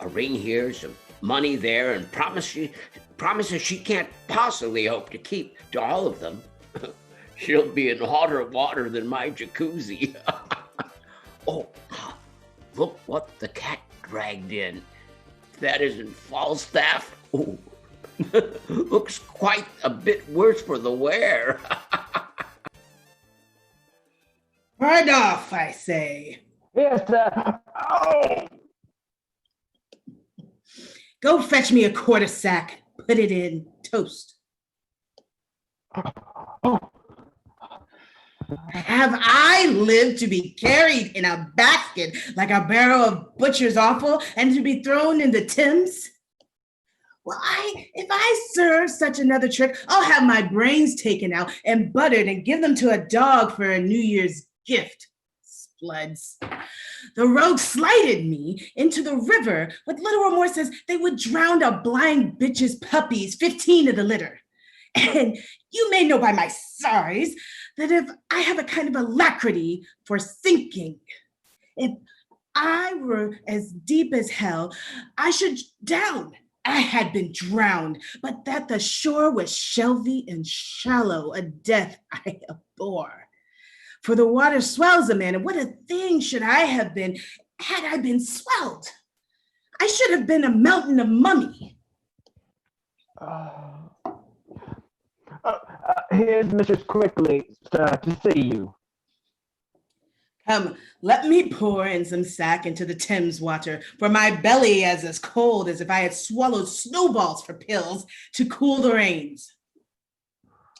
A ring here, some money there, and promises she can't possibly hope to keep to all of them. She'll be in hotter water than my jacuzzi. Oh, look what the cat dragged in. That isn't Falstaff. Oh, looks quite a bit worse for the wear. Right off, I say. Yes, sir. Oh! Go fetch me a quarter sack. Put it in toast. Have I lived to be carried in a basket like a barrel of butcher's offal and to be thrown in the Thames? Well, if I serve such another trick, I'll have my brains taken out and buttered and give them to a dog for a New Year's gift. Sploods. The rogue slighted me into the river with little remorse as they would drown a blind bitch's puppies, 15 of the litter. And you may know by my sighs that if I have a kind of alacrity for sinking, if I were as deep as hell, I should down. I had been drowned, but that the shore was shelvy and shallow, a death I abhor. For the water swells a man, and what a thing should I have been had I been swelled. I should have been a mountain of mummy. Here's Mrs. Quickly, sir, to see you. Come, let me pour in some sack into the Thames water, for my belly is as cold as if I had swallowed snowballs for pills to cool the rains.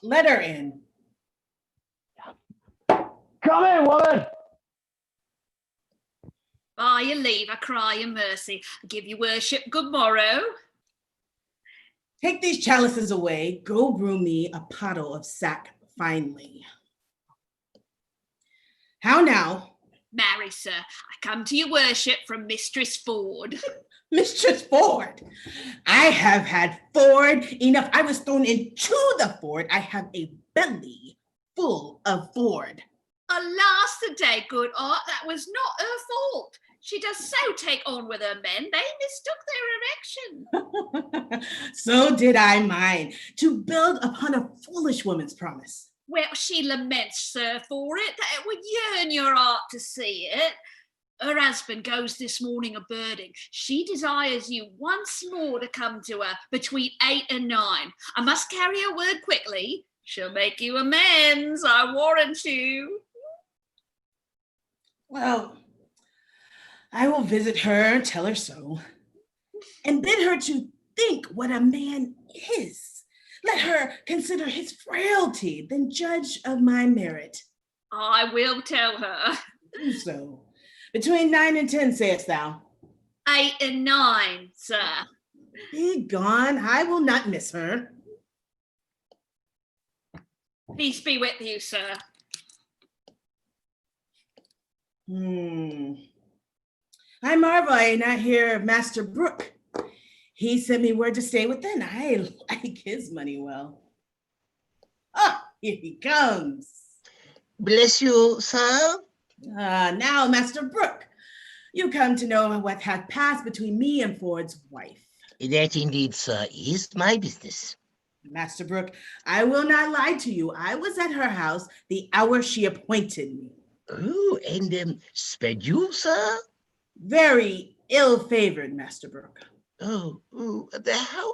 Let her in. Come in, woman! By your leave, I cry your mercy. I give you worship good morrow. Take these chalices away. Go brew me a pottle of sack finely. How now? Marry, sir, I come to your worship from Mistress Ford. Mistress Ford? I have had Ford enough. I was thrown into the Ford. I have a belly full of Ford. Alas the day, good art, that was not her fault. She does so take on with her men, they mistook their erection. So did I mine, to build upon a foolish woman's promise. Well, she laments, sir, for it, that it would yearn your heart to see it. Her husband goes this morning a-birding. She desires you once more to come to her between 8 and 9. I must carry her word quickly. She'll make you amends, I warrant you. Well, I will visit her, tell her so, and bid her to think what a man is. Let her consider his frailty, then judge of my merit. I will tell her. Do so. Between 9 and 10, sayest thou? 8 and 9, sir. Be gone, I will not miss her. Peace be with you, sir. I marvel I not hear of Master Brooke. He sent me word to stay within. I like his money well. Ah, here he comes. Bless you, sir. Now, Master Brooke, you come to know what hath passed between me and Ford's wife. That indeed, sir, is my business. Master Brooke, I will not lie to you. I was at her house the hour she appointed me. Oh, and sped you, sir? Very ill-favored, Master Brooke. Oh,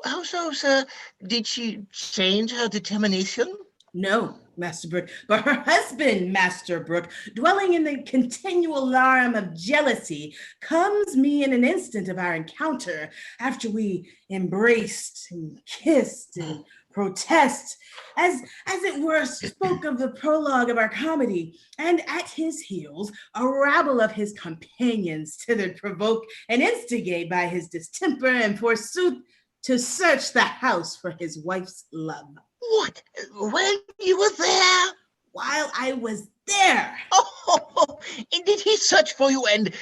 how so, sir? Did she change her determination? No, Master Brooke, but her husband, Master Brooke, dwelling in the continual alarm of jealousy, comes me in an instant of our encounter, after we embraced and kissed and protest, as it were, spoke of the prologue of our comedy, and at his heels a rabble of his companions, thither provoke and instigate by his distemper, and forsooth to search the house for his wife's love. What? When you were there? While I was there. Oh, and did he search for you and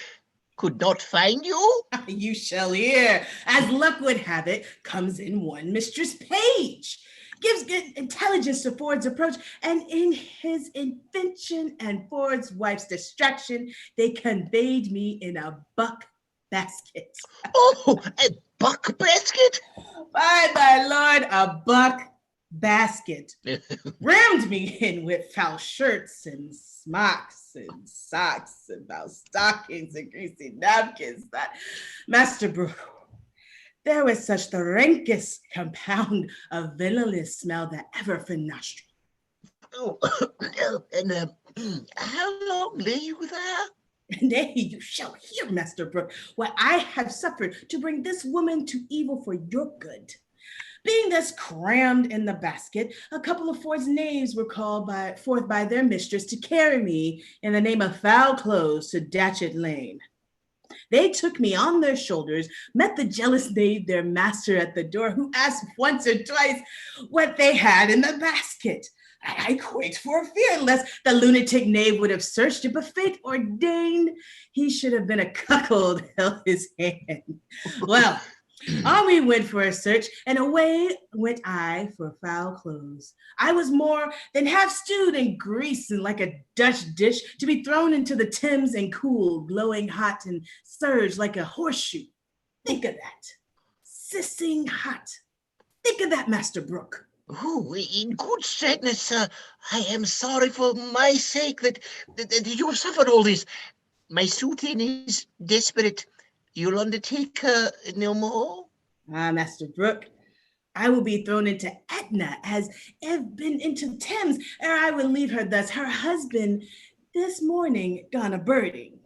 could not find you? You shall hear. As luck would have it, comes in one Mistress Page, gives good intelligence to Ford's approach, and in his invention and Ford's wife's distraction, they conveyed me in a buck basket. Oh, a buck basket? By my lord, a buck basket. Rammed me in with foul shirts and smocks and socks and foul stockings and greasy napkins that, Master Brooke, there was such the rankest compound of villainous smell that ever from nostril. Oh, and how long lay you there? Nay, you shall hear, Master Brooke, what I have suffered to bring this woman to evil for your good. Being thus crammed in the basket, a couple of Ford's knaves were called forth by their mistress to carry me in the name of foul clothes to Datchet Lane. They took me on their shoulders, met the jealous knave, their master, at the door, who asked once or twice what they had in the basket. I quaked for fear lest the lunatic knave would have searched it, but fate ordained he should have been a cuckold held his hand. Well, on we went for a search, and away went I for foul clothes. I was more than half stewed in grease and like a Dutch dish to be thrown into the Thames and cooled, glowing hot and surged like a horseshoe. Think of that. Sissing hot. Think of that, Master Brooke. Oh, in good sadness, sir, I am sorry for my sake that you have suffered all this. My suiting is desperate. You'll undertake no more? Ah, Master Brooke, I will be thrown into Etna as have been into Thames, ere I will leave her thus. Her husband this morning gone a-birding.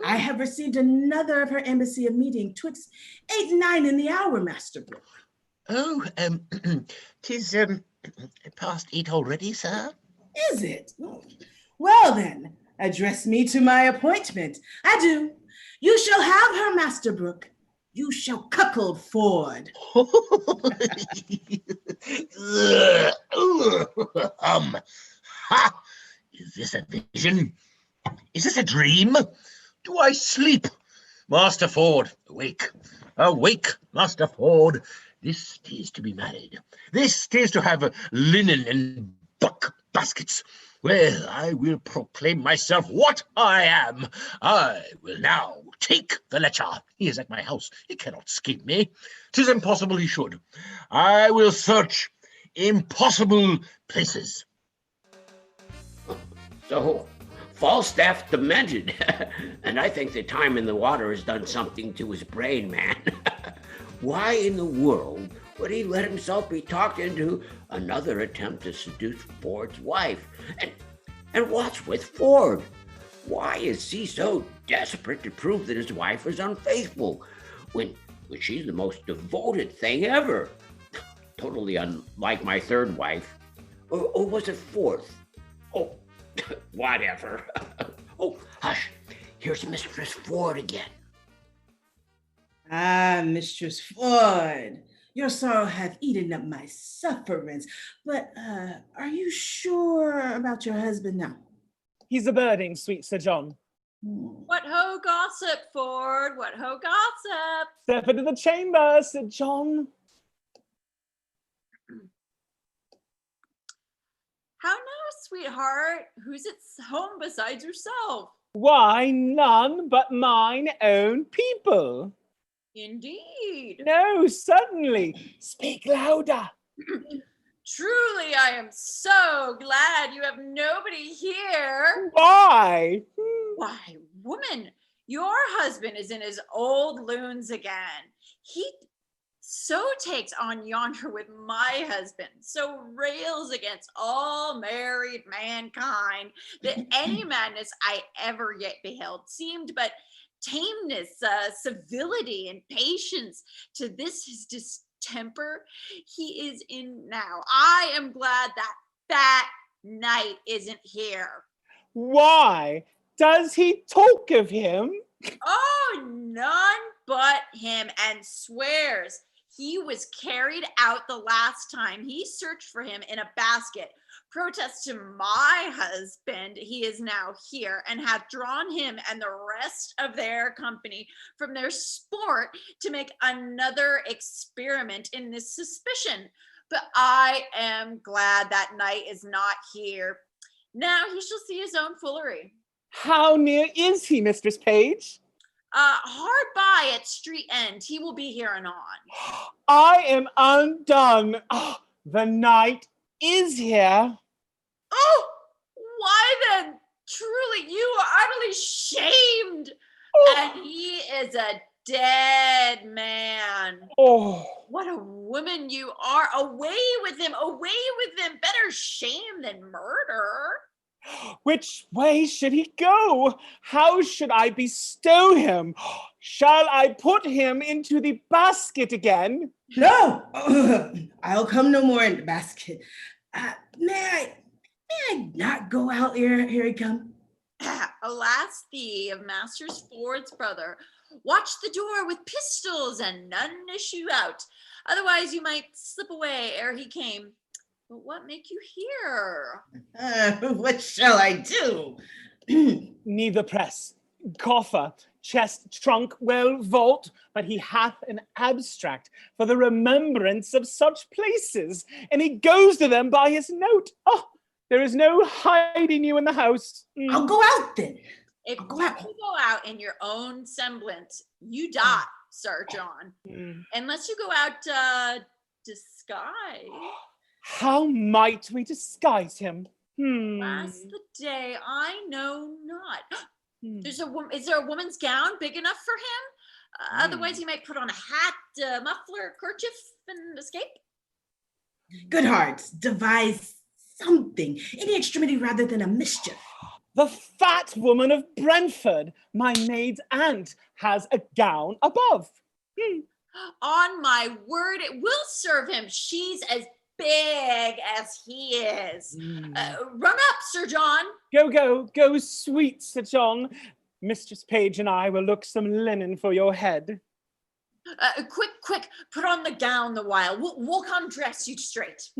I have received another of her embassy of meeting twixt 8 and 9 in the hour, Master Brooke. Oh, 'tis past 8 already, sir. Is it? Well then, address me to my appointment. Adieu. You shall have her, Master Brooke. You shall cuckold Ford. Ha! Is this a vision? Is this a dream? Do I sleep? Master Ford, awake. Awake, Master Ford. This is to be married. This is to have linen and buck baskets. Well, I will proclaim myself what I am. I will now take the lecher. He is at my house. He cannot escape me. 'Tis impossible he should. I will search impossible places. So, Falstaff demented, and I think the time in the water has done something to his brain, man. Why in the world would he let himself be talked into another attempt to seduce Ford's wife? And what's with Ford? Why is he so desperate to prove that his wife is unfaithful when she's the most devoted thing ever? Totally unlike my third wife. Or was it fourth? Oh, whatever. Oh, hush. Here's Mistress Ford again. Ah, Mistress Ford, your sorrow hath eaten up my sufferance. But are you sure about your husband now? He's a birding, sweet Sir John. What ho gossip, Ford? What ho gossip? Step into the chamber, Sir John. How now, sweetheart? Who's at home besides yourself? Why, none but mine own people. Indeed. No, certainly. Speak louder. Truly, I am so glad you have nobody here. Why? Why, woman, your husband is in his old loons again. He so takes on yonder with my husband, so rails against all married mankind, that any madness I ever yet beheld seemed but tameness, civility, and patience to this his distemper he is in now. I am glad that fat knight isn't here. Why? Does he talk of him? Oh, none but him, and swears he was carried out the last time he searched for him in a basket. Protests to my husband he is now here, and hath drawn him and the rest of their company from their sport to make another experiment in this suspicion. But I am glad that knight is not here. Now he shall see his own foolery. How near is he, Mistress Page? Hard by at street end. He will be here anon. I am undone. Oh, the knight is here. Oh, why then? Truly, you are utterly shamed. Oh. And he is a dead man. Oh, what a woman you are. Away with him, away with him. Better shame than murder. Which way should he go? How should I bestow him? Shall I put him into the basket again? No, I'll come no more in the basket. May I not go out here? Here he come. Alas thee of Masters Ford's brother. Watch the door with pistols and none issue out. Otherwise you might slip away ere he came. But what make you here? What shall I do? Neither press, coffer, chest, trunk, well, vault, but he hath an abstract for the remembrance of such places, and he goes to them by his note. Oh, there is no hiding you in the house. I'll go out then. If you go out in your own semblance, you die, Sir John. Unless you go out disguised. How might we disguise him? Last the day, I know not. Is there a woman's gown big enough for him? Otherwise, he might put on a hat, muffler, kerchief, and escape. Good hearts, devise something, any extremity rather than a mischief. The fat woman of Brentford, my maid's aunt, has a gown above. On my word, it will serve him. She's as big as he is. Run up, Sir John. Go, sweet Sir John. Mistress Page and I will look some linen for your head. Quick, put on the gown the while. We'll come dress you straight.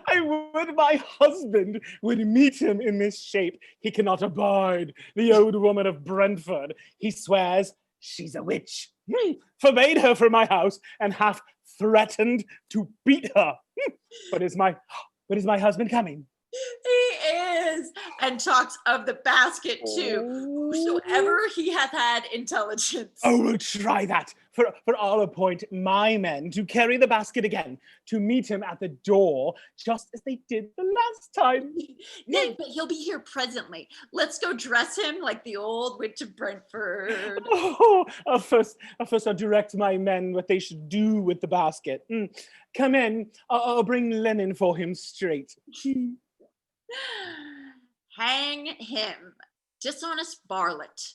I would my husband would meet him in this shape. He cannot abide the old woman of Brentford. He swears she's a witch. Forbade her from my house and half threatened to beat her. But is my husband coming? He is, and talks of the basket too. Whosoever he hath had intelligence. Oh, we'll try that. For I'll appoint my men to carry the basket again, to meet him at the door, just as they did the last time. Nay, but he'll be here presently. Let's go dress him like the old witch of Brentford. Oh, first I'll direct my men what they should do with the basket. Come in, I'll bring linen for him straight. Hang him, dishonest varlet.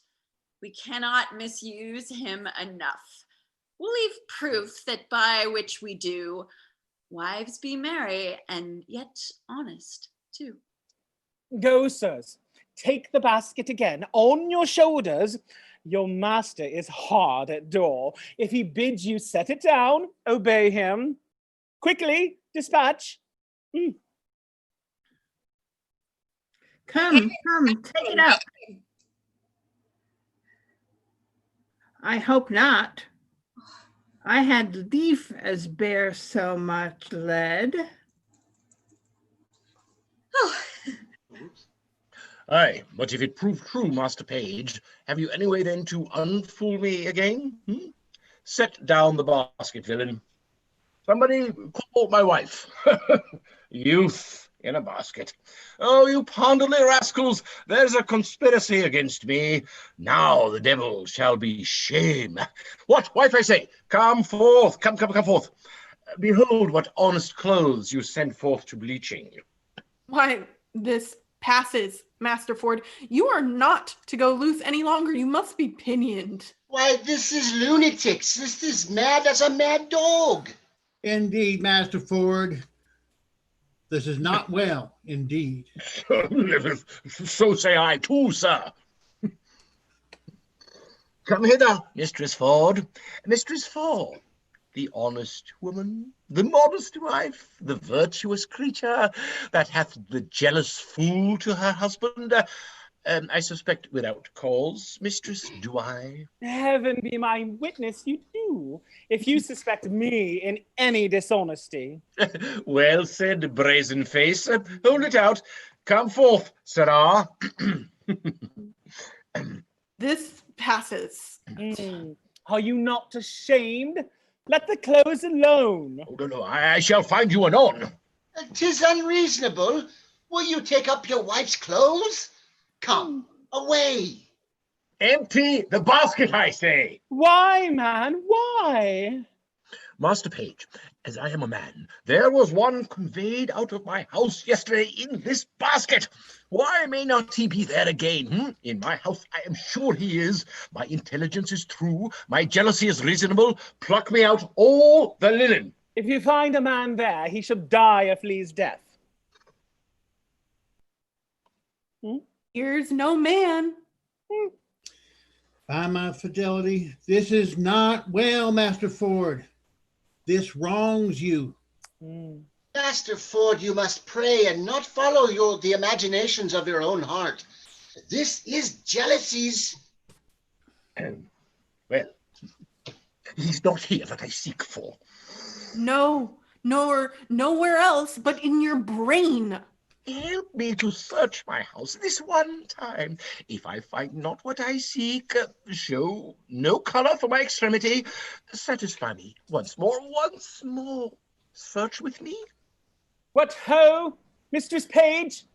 We cannot misuse him enough. We'll leave proof that by which we do, wives be merry and yet honest too. Go, sirs, take the basket again on your shoulders. Your master is hard at door. If he bids you set it down, obey him. Quickly, dispatch. Come, take it up. I hope not. I had lief as bear so much lead. Aye, but if it prove true, Master Page, have you any way then to unfool me again? Set down the basket, villain. Somebody call my wife. Youth in a basket. Oh, you ponderly rascals, there's a conspiracy against me. Now the devil shall be shame. What, wife, I say, come forth, come forth. Behold what honest clothes you send forth to bleaching. Why, this passes, Master Ford. You are not to go loose any longer. You must be pinioned. Why, this is lunatics. This is mad as a mad dog. Indeed, Master Ford. This is not well, indeed. So say I too, sir. Come hither, Mistress Ford. Mistress Ford, the honest woman, the modest wife, the virtuous creature that hath the jealous fool to her husband. I suspect without cause, mistress, do I? Heaven be my witness, you do, if you suspect me in any dishonesty. Well said, brazen face. Hold it out. Come forth, sirrah. This passes. Are you not ashamed? Let the clothes alone. Oh, no, I shall find you anon. 'Tis unreasonable. Will you take up your wife's clothes? Come, away. Empty the basket, I say. Why, man, why? Master Page, as I am a man, there was one conveyed out of my house yesterday in this basket. Why may not he be there again? In my house, I am sure he is. My intelligence is true. My jealousy is reasonable. Pluck me out all the linen. If you find a man there, he shall die a flea's death. Here's no man. By my fidelity, this is not well, Master Ford. This wrongs you. Master Ford, you must pray and not follow the imaginations of your own heart. This is jealousies. Well, he's not here that I seek for. No, nor nowhere else but in your brain. Help me to search my house this one time. If I find not what I seek, show no colour for my extremity. Satisfy me once more. Search with me. What ho, Mistress Page?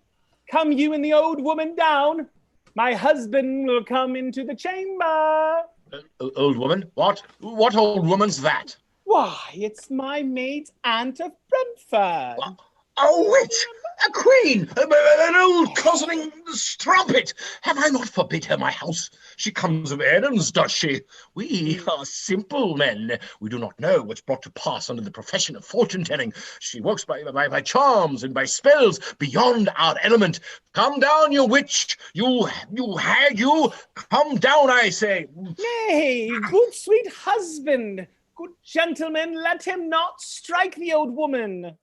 Come you and the old woman down. My husband will come into the chamber. Old woman? What old woman's that? Why, it's my maid's aunt of Brentford. A witch! A queen! An old cozening strumpet! Have I not forbid her my house? She comes of errands, does she? We are simple men. We do not know what's brought to pass under the profession of fortune-telling. She works by charms and by spells beyond our element. Come down, you witch! You hag, you! Come down, I say! Nay, good sweet husband! Good gentlemen, let him not strike the old woman.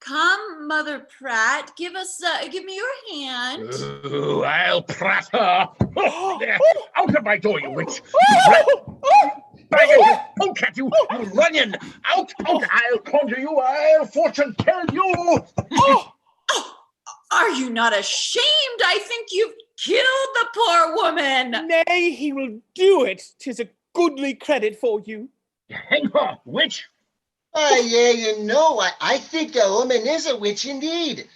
Come, Mother Pratt, give me your hand. Oh, I'll prat her. Oh, there. Out of my door, you witch. Poke at you, you runyon. Out. I'll conjure you. I'll fortune tell you. Are you not ashamed? I think you've killed the poor woman. Nay, he will do it. 'Tis a goodly credit for you. Hang her, witch. I think a woman is a witch indeed.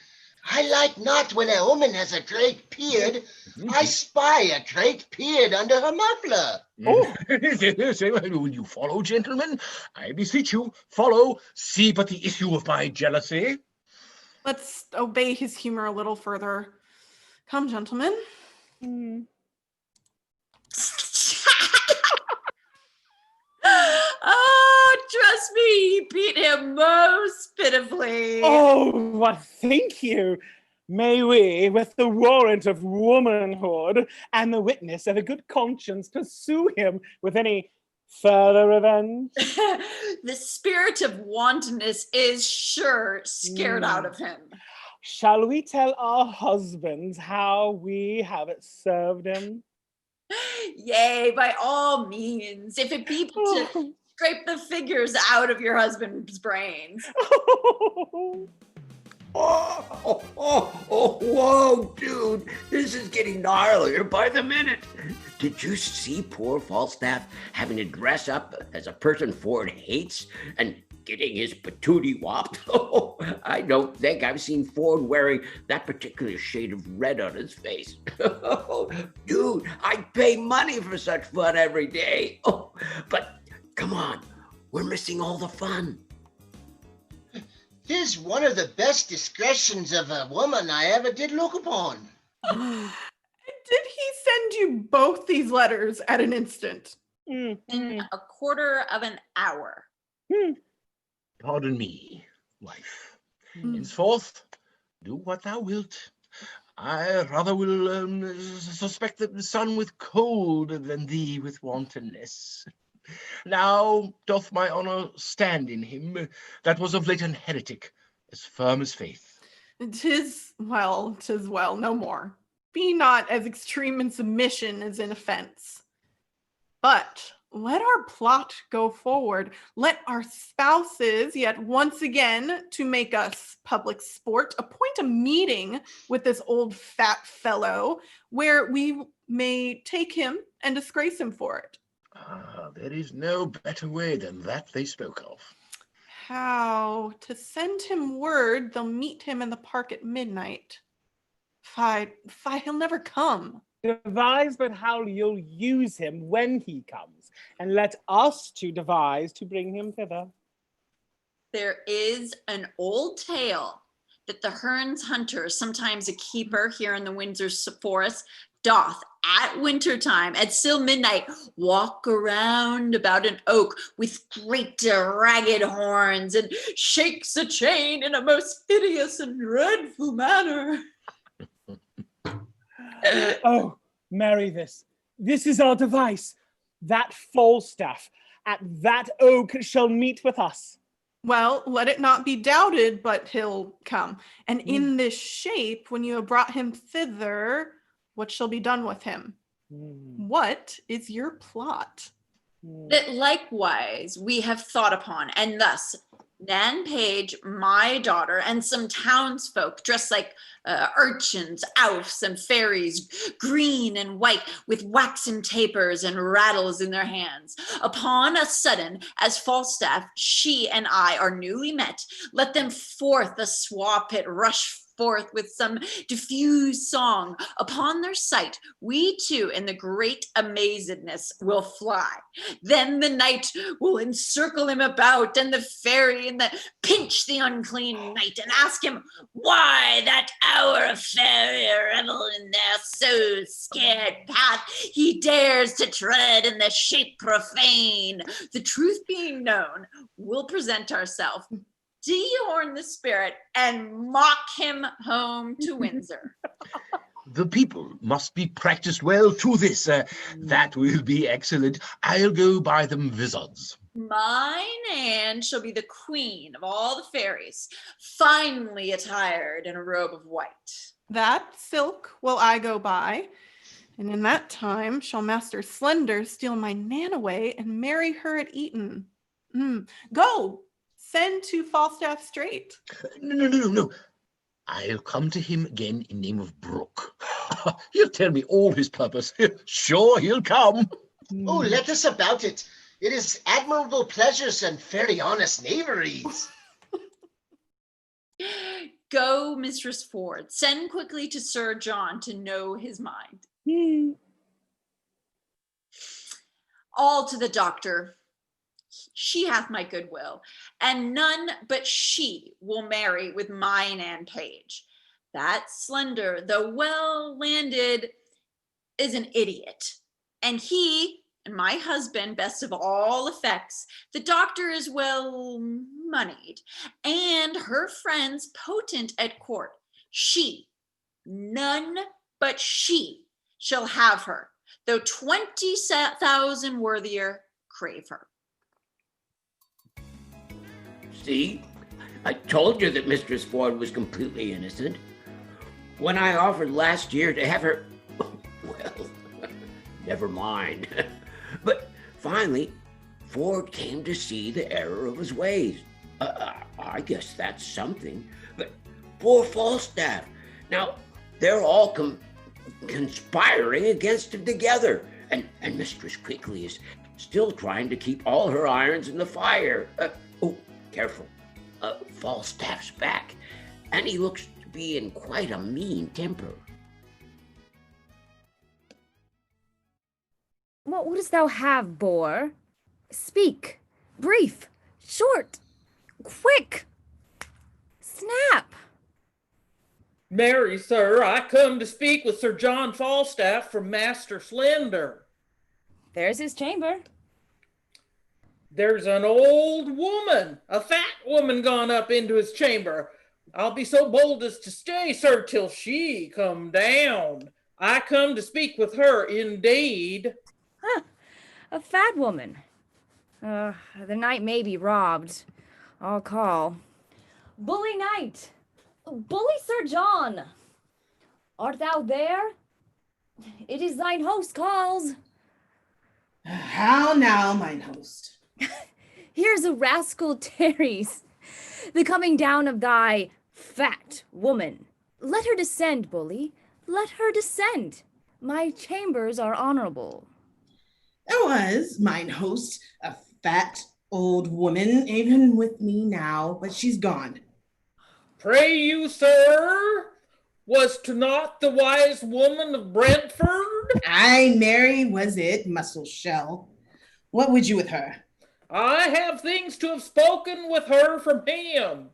I like not when a woman has a great beard. I spy a great beard under her muffler. Will you follow, gentlemen? I beseech you, follow. See but the issue of my jealousy. Let's obey his humor a little further. Come, gentlemen. Oh, trust me, he beat him most pitifully. Oh, what think you? May we, with the warrant of womanhood and the witness of a good conscience, pursue him with any further revenge? The spirit of wantonness is sure scared out of him. Shall we tell our husbands how we have it served him? Yea, by all means, if it be to scrape the figures out of your husband's brains. Whoa, dude. This is getting gnarlier by the minute. Did you see poor Falstaff having to dress up as a person Ford hates and getting his patootie whopped? I don't think I've seen Ford wearing that particular shade of red on his face. Dude, I'd pay money for such fun every day. But come on, we're missing all the fun. 'Tis one of the best discretions of a woman I ever did look upon. Did he send you both these letters at an instant? In a quarter of an hour. Pardon me, wife. Henceforth, do what thou wilt. I rather will suspect the son with cold than thee with wantonness. Now doth my honour stand in him that was of late an heretic, as firm as faith. 'Tis well, no more. Be not as extreme in submission as in offense. But let our plot go forward. Let our spouses, yet once again, to make us public sport, appoint a meeting with this old fat fellow where we may take him and disgrace him for it. There is no better way than that they spoke of. How? To send him word they'll meet him in the park at midnight. Fie, he'll never come. Devise but how you'll use him when he comes, and let us two devise to bring him thither. There is an old tale that the Hearn's hunter, sometimes a keeper here in the Windsor forest, doth at wintertime, at still midnight, walk around about an oak with great ragged horns and shakes a chain in a most hideous and dreadful manner. Oh, marry this. This is our device. That Falstaff at that oak shall meet with us. Well, let it not be doubted, but he'll come. And in this shape, when you have brought him thither, what shall be done with him? What is your plot? That likewise we have thought upon, and thus Nan Page, my daughter, and some townsfolk dressed like urchins, oufs, and fairies, green and white, with waxen tapers and rattles in their hands. Upon a sudden, as Falstaff, she and I are newly met, let them forth the swaw pit rush forth with some diffused song. Upon their sight, we too in the great amazedness will fly. Then the knight will encircle him about, and the fairy and the pinch the unclean knight and ask him why that hour of fairy revel in their so scared path he dares to tread in the shape profane. The truth being known, we'll present ourselves, dehorn the spirit, and mock him home to Windsor. The people must be practiced well to this. That will be excellent. I'll go buy them wizards. Mine Anne shall be the queen of all the fairies, finely attired in a robe of white. That silk will I go buy, and in that time shall Master Slender steal my Nan away and marry her at Eton. Go, send to Falstaff straight. No. I'll come to him again in name of Brooke. He'll tell me all his purpose. Sure, he'll come. Oh, let us about it. It is admirable pleasures and very honest knaveries. Go, Mistress Ford. Send quickly to Sir John to know his mind. All to the doctor. She hath my goodwill, and none but she will marry with mine Anne Page. That Slender, though well landed, is an idiot, and he and my husband best of all effects. The doctor is well moneyed, and her friends potent at court. She, none but she, shall have her, though 20,000 worthier crave her. See, I told you that Mistress Ford was completely innocent. When I offered last year to have her, well, never mind. But finally, Ford came to see the error of his ways. I guess that's something. But poor Falstaff. Now, they're all conspiring against him together. And Mistress Quickly is still trying to keep all her irons in the fire. Careful. Falstaff's back, and he looks to be in quite a mean temper. What wouldst thou have, boar? Speak, brief, short, quick, snap. Marry, sir, I come to speak with Sir John Falstaff from Master Slender. There's his chamber. There's an old woman, a fat woman gone up into his chamber. I'll be so bold as to stay, sir, till she come down. I come to speak with her, indeed. A fat woman. The knight may be robbed. I'll call. Bully Knight! Bully Sir John! Art thou there? It is thine host calls. How now, mine host? Here's a rascal tarries, the coming down of thy fat woman. Let her descend, bully, let her descend. My chambers are honorable. There was, mine host, a fat old woman, even with me now, but she's gone. Pray you, sir, was to not the wise woman of Brentford? Aye, Mary, was it, muscle shell. What would you with her? I have things to have spoken with her from him.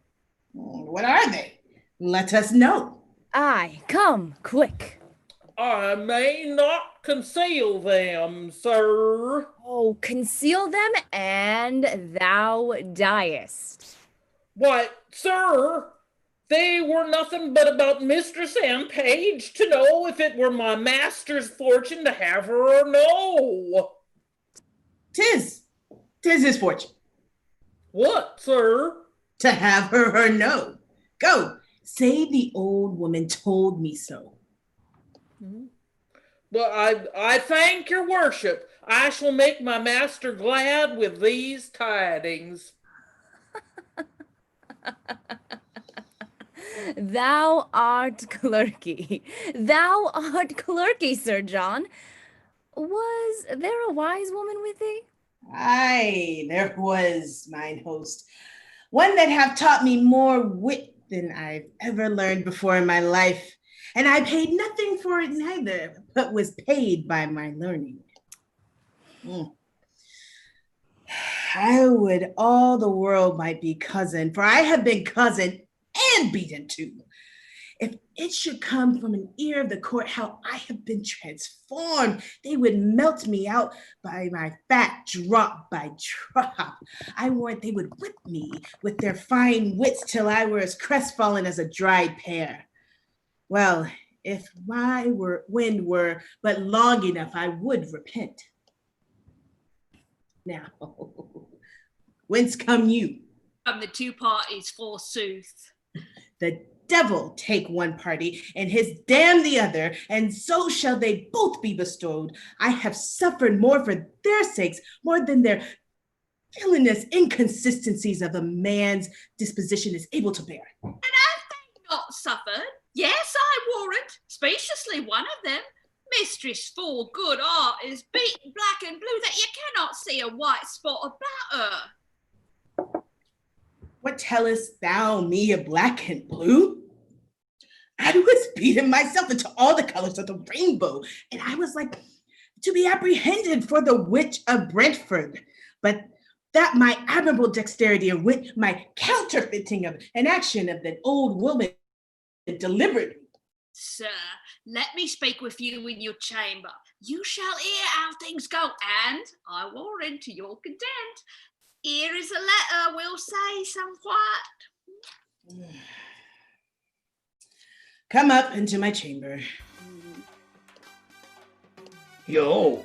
What are they? Let us know. Aye, come, quick. I may not conceal them, sir. Oh, conceal them, and thou diest. Why, sir, they were nothing but about Mistress Anne Page to know if it were my master's fortune to have her or no. 'Tis his fortune. What, sir? To have her or no. Go, say the old woman told me so. But I thank your worship. I shall make my master glad with these tidings. Thou art clerky. Thou art clerky, Sir John. Was there a wise woman with thee? Aye, there was, mine host. One that have taught me more wit than I've ever learned before in my life. And I paid nothing for it neither, but was paid by my learning. I would all the world might be cousin, for I have been cousin and beaten too. If it should come from an ear of the court how I have been transformed, they would melt me out by my fat drop by drop. I warrant they would whip me with their fine wits till I were as crestfallen as a dried pear. Well, If my wind were but long enough, I would repent. Now, whence come you? From the two parties, forsooth. The devil take one party, and his damn the other, and so shall they both be bestowed. I have suffered more for their sakes, more than their villainous inconsistencies of a man's disposition is able to bear. And have they not suffered? Yes, I warrant, speciously one of them. Mistress for good art is beaten black and blue that you cannot see a white spot about her. What tellest thou me of black and blue? I was beaten myself into all the colors of the rainbow, and I was like to be apprehended for the witch of Brentford. But that my admirable dexterity and wit, my counterfeiting of an action of the old woman delivered me. Sir, let me speak with you in your chamber. You shall hear how things go, and I warrant to your content. Here is a letter, we'll say somewhat. Come up into my chamber. Yo,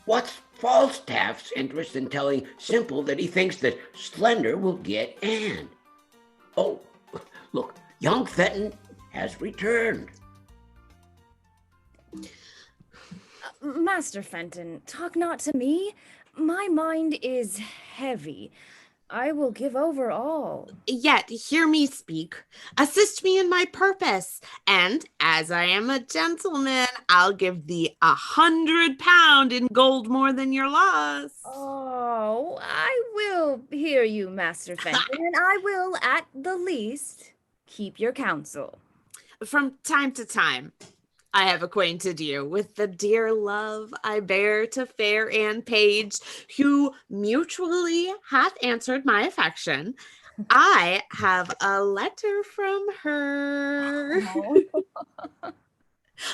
what's Falstaff's interest in telling Simple that he thinks that Slender will get Anne? Oh, look, young Fenton has returned. Master Fenton, talk not to me. My mind is heavy. I will give over all. Yet hear me speak. Assist me in my purpose. And as I am a gentleman, I'll give thee £100 in gold more than your loss. Oh, I will hear you, Master Fenton, and I will, at the least, keep your counsel. From time to time, I have acquainted you with the dear love I bear to fair Anne Page, who mutually hath answered my affection. I have a letter from her.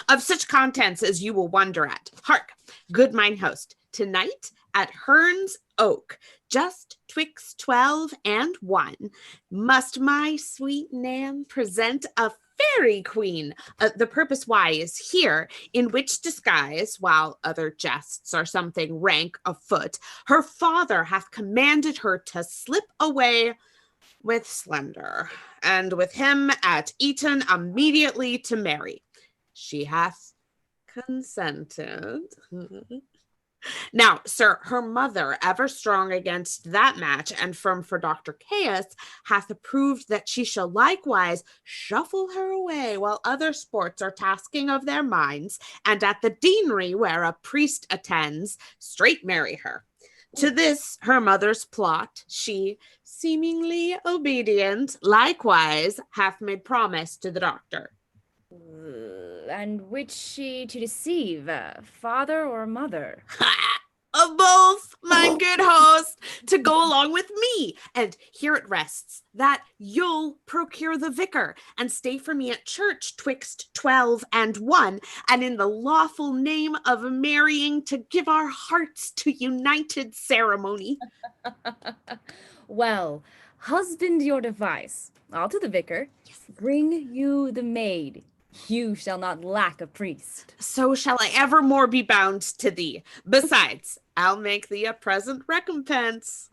Of such contents as you will wonder at. Hark, good mine host, tonight at Hearn's Oak, just twixt 12 and 1, must my sweet Nan present a fairy queen. The purpose why is here, in which disguise, while other jests are something rank afoot, her father hath commanded her to slip away with Slender, and with him at Eton immediately to marry. She hath consented. Now, sir, her mother, ever strong against that match, and firm for Dr. Caius, hath approved that she shall likewise shuffle her away while other sports are tasking of their minds, and at the deanery where a priest attends, straight marry her. To this her mother's plot, she, seemingly obedient, likewise hath made promise to the doctor. And which she to deceive, father or mother? Of both, my good host, to go along with me. And here it rests, that you'll procure the vicar, and stay for me at church twixt 12 and 1, and in the lawful name of marrying to give our hearts to united ceremony. Well, husband your device. I'll to the vicar. Yes. Bring you the maid. You shall not lack a priest. So shall I evermore be bound to thee. Besides, I'll make thee a present recompense.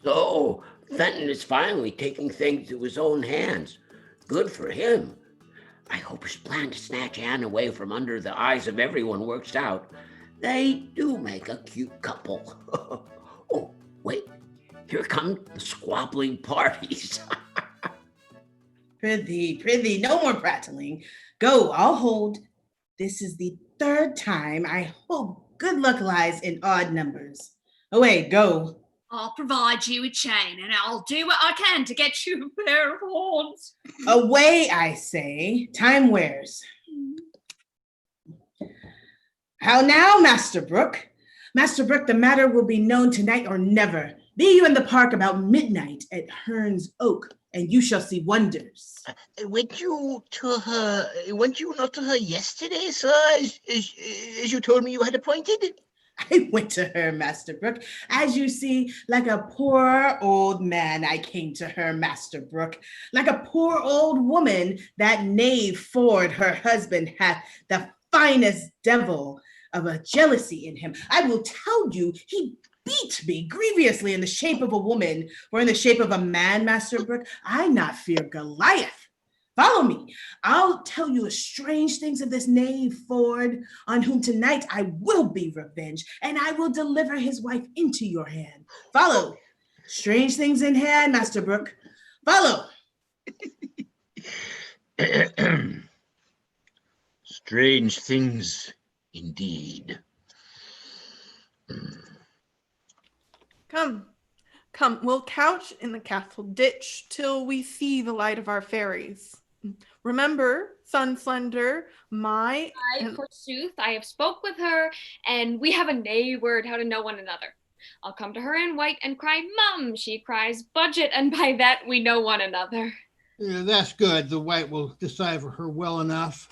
So, Fenton is finally taking things to his own hands. Good for him. I hope his plan to snatch Anne away from under the eyes of everyone works out. They do make a cute couple. Oh, wait. Here come the squabbling parties. Prithee, no more prattling. Go, I'll hold. This is the third time. I hope good luck lies in odd numbers. Away, go. I'll provide you a chain, and I'll do what I can to get you a pair of horns. Away, I say. Time wears. How now, Master Brooke? Master Brooke, the matter will be known tonight or never. Be you in the park about midnight at Hearn's Oak, and you shall see wonders. Went you not to her yesterday, sir, as you told me you had appointed? I went to her, Master Brooke. As you see, like a poor old man, I came to her, Master Brooke. Like a poor old woman, that knave Ford, her husband, hath the finest devil of a jealousy in him. I will tell you, he beat me grievously in the shape of a woman, or in the shape of a man, Master Brooke. I not fear Goliath. Follow me. I'll tell you strange things of this knave Ford, on whom tonight I will be revenged, and I will deliver his wife into your hand. Follow. Strange things in hand, Master Brooke. Follow. Strange things indeed. Come, we'll couch in the castle ditch till we see the light of our fairies. Remember, Sun Slender, forsooth, I have spoke with her, and we have a nay word how to know one another. I'll come to her in white and cry, Mum, she cries, budget, and by that we know one another. Yeah, that's good. The white will decipher her well enough.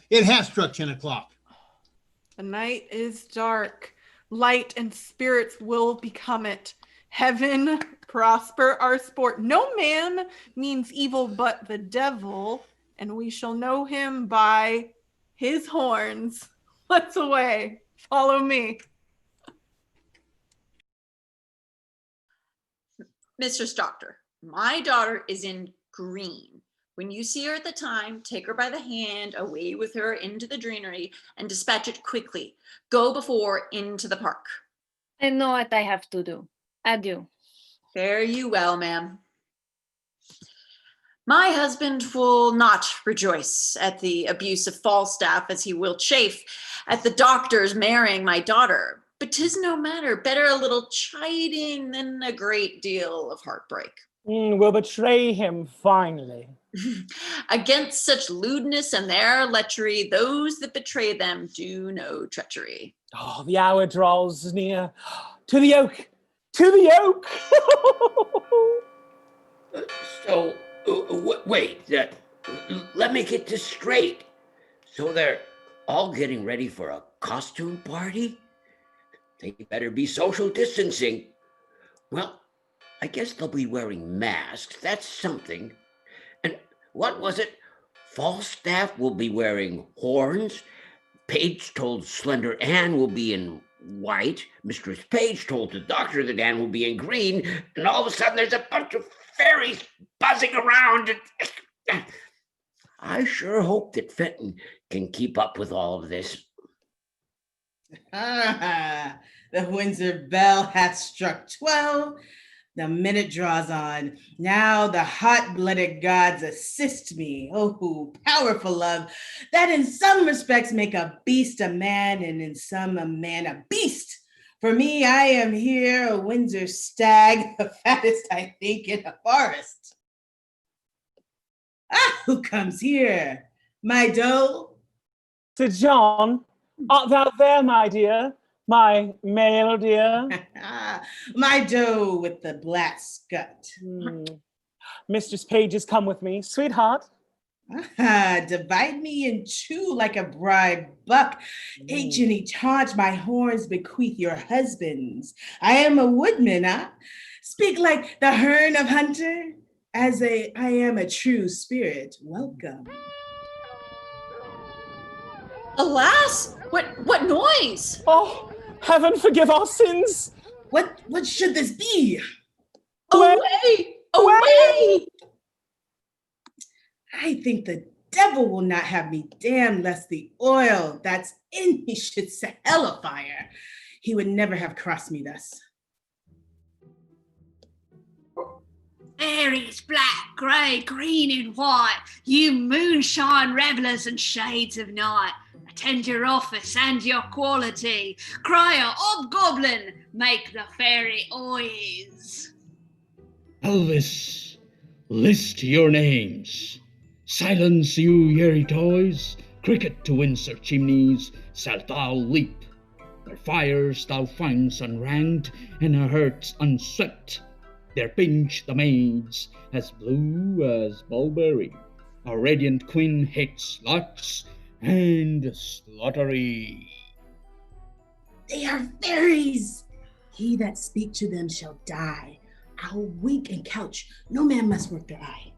It has struck 10 o'clock. The night is dark. Light and spirits will become it. Heaven prosper our sport. No man means evil but the devil, and we shall know him by his horns. Let's away. Follow me. Mistress Doctor, my daughter is in green. When you see her at the time, take her by the hand, away with her into the greenery, and dispatch it quickly. Go before into the park. I know what I have to do. Adieu. Fare you well, ma'am. My husband will not rejoice at the abuse of Falstaff, as he will chafe at the doctor's marrying my daughter. But 'tis no matter, better a little chiding than a great deal of heartbreak. We'll betray him finally. Against such lewdness and their lechery, those that betray them do no treachery. Oh, the hour draws near. To the oak! To the oak! Wait, let me get this straight. So they're all getting ready for a costume party? They better be social distancing. Well, I guess they'll be wearing masks. That's something. And what was it? Falstaff will be wearing horns. Page told Slender Anne will be in white. Mistress Page told the doctor that Anne will be in green. And all of a sudden there's a bunch of fairies buzzing around. I sure hope that Fenton can keep up with all of this. The Windsor bell hath struck 12. The minute draws on. Now the hot-blooded gods assist me. Oh, powerful love, that in some respects make a beast a man, and in some a man a beast. For me, I am here a Windsor stag, the fattest, I think, in a forest. Ah, who comes here? My doe? Sir John, art thou there, my dear? My male dear? My doe with the black scut. Mistress Page has come with me. Sweetheart. Divide me in two like a bride buck. Ancient taunt my horns bequeath your husbands. I am a woodman, Speak like the hern of hunter. I am a true spirit. Welcome. Alas, what noise? Oh, heaven forgive our sins. What should this be? Away! Away! I think the devil will not have me damned lest the oil that's in me should set hell afire. He would never have crossed me thus. Fairies, black, grey, green and white, you moonshine revellers and shades of night, attend your office and your quality. Crier, hobgoblin, make the fairy oys. Elvis, list your names. Silence, you yery toys. Cricket to Windsor chimneys shalt thou leap. Their fires thou finds unranged, and her hearts unswept. Their pinch the maids as blue as mulberry. Our radiant queen hates sluts and slaughtery. They are fairies. He that speak to them shall die. I'll wink and couch. No man must work their eye.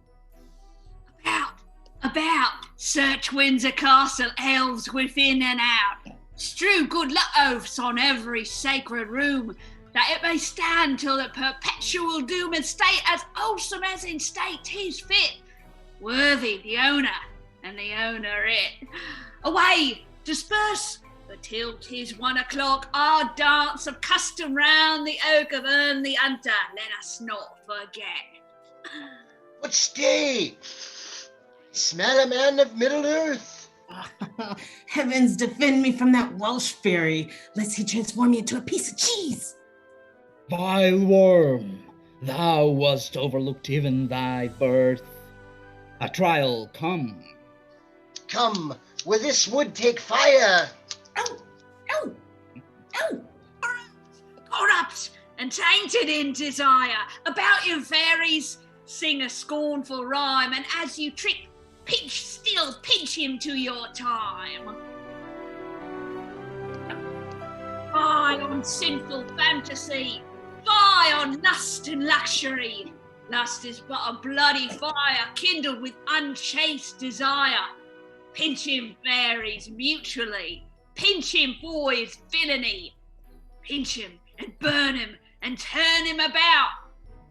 About, search Windsor Castle, elves within and out. Strew good luck oaths on every sacred room, that it may stand till the perpetual doom and state as wholesome as in state 'tis fit. Worthy the owner, and the owner it. Away, disperse, but till 'tis 1 o'clock, our dance of custom round the oak of Ern the Hunter, let us not forget. But stay! Smell a man of Middle Earth. Heavens defend me from that Welsh fairy, lest he transform me into a piece of cheese. Vile worm, thou wast overlooked even thy birth. A trial come. Come, will this wood take fire? Corrupt and tainted in desire, about you fairies, sing a scornful rhyme, and as you trick, pinch him to your time. Fie on sinful fantasy, fie on lust and luxury. Lust is but a bloody fire kindled with unchaste desire. Pinch him, fairies, mutually. Pinch him for his villainy. Pinch him and burn him and turn him about,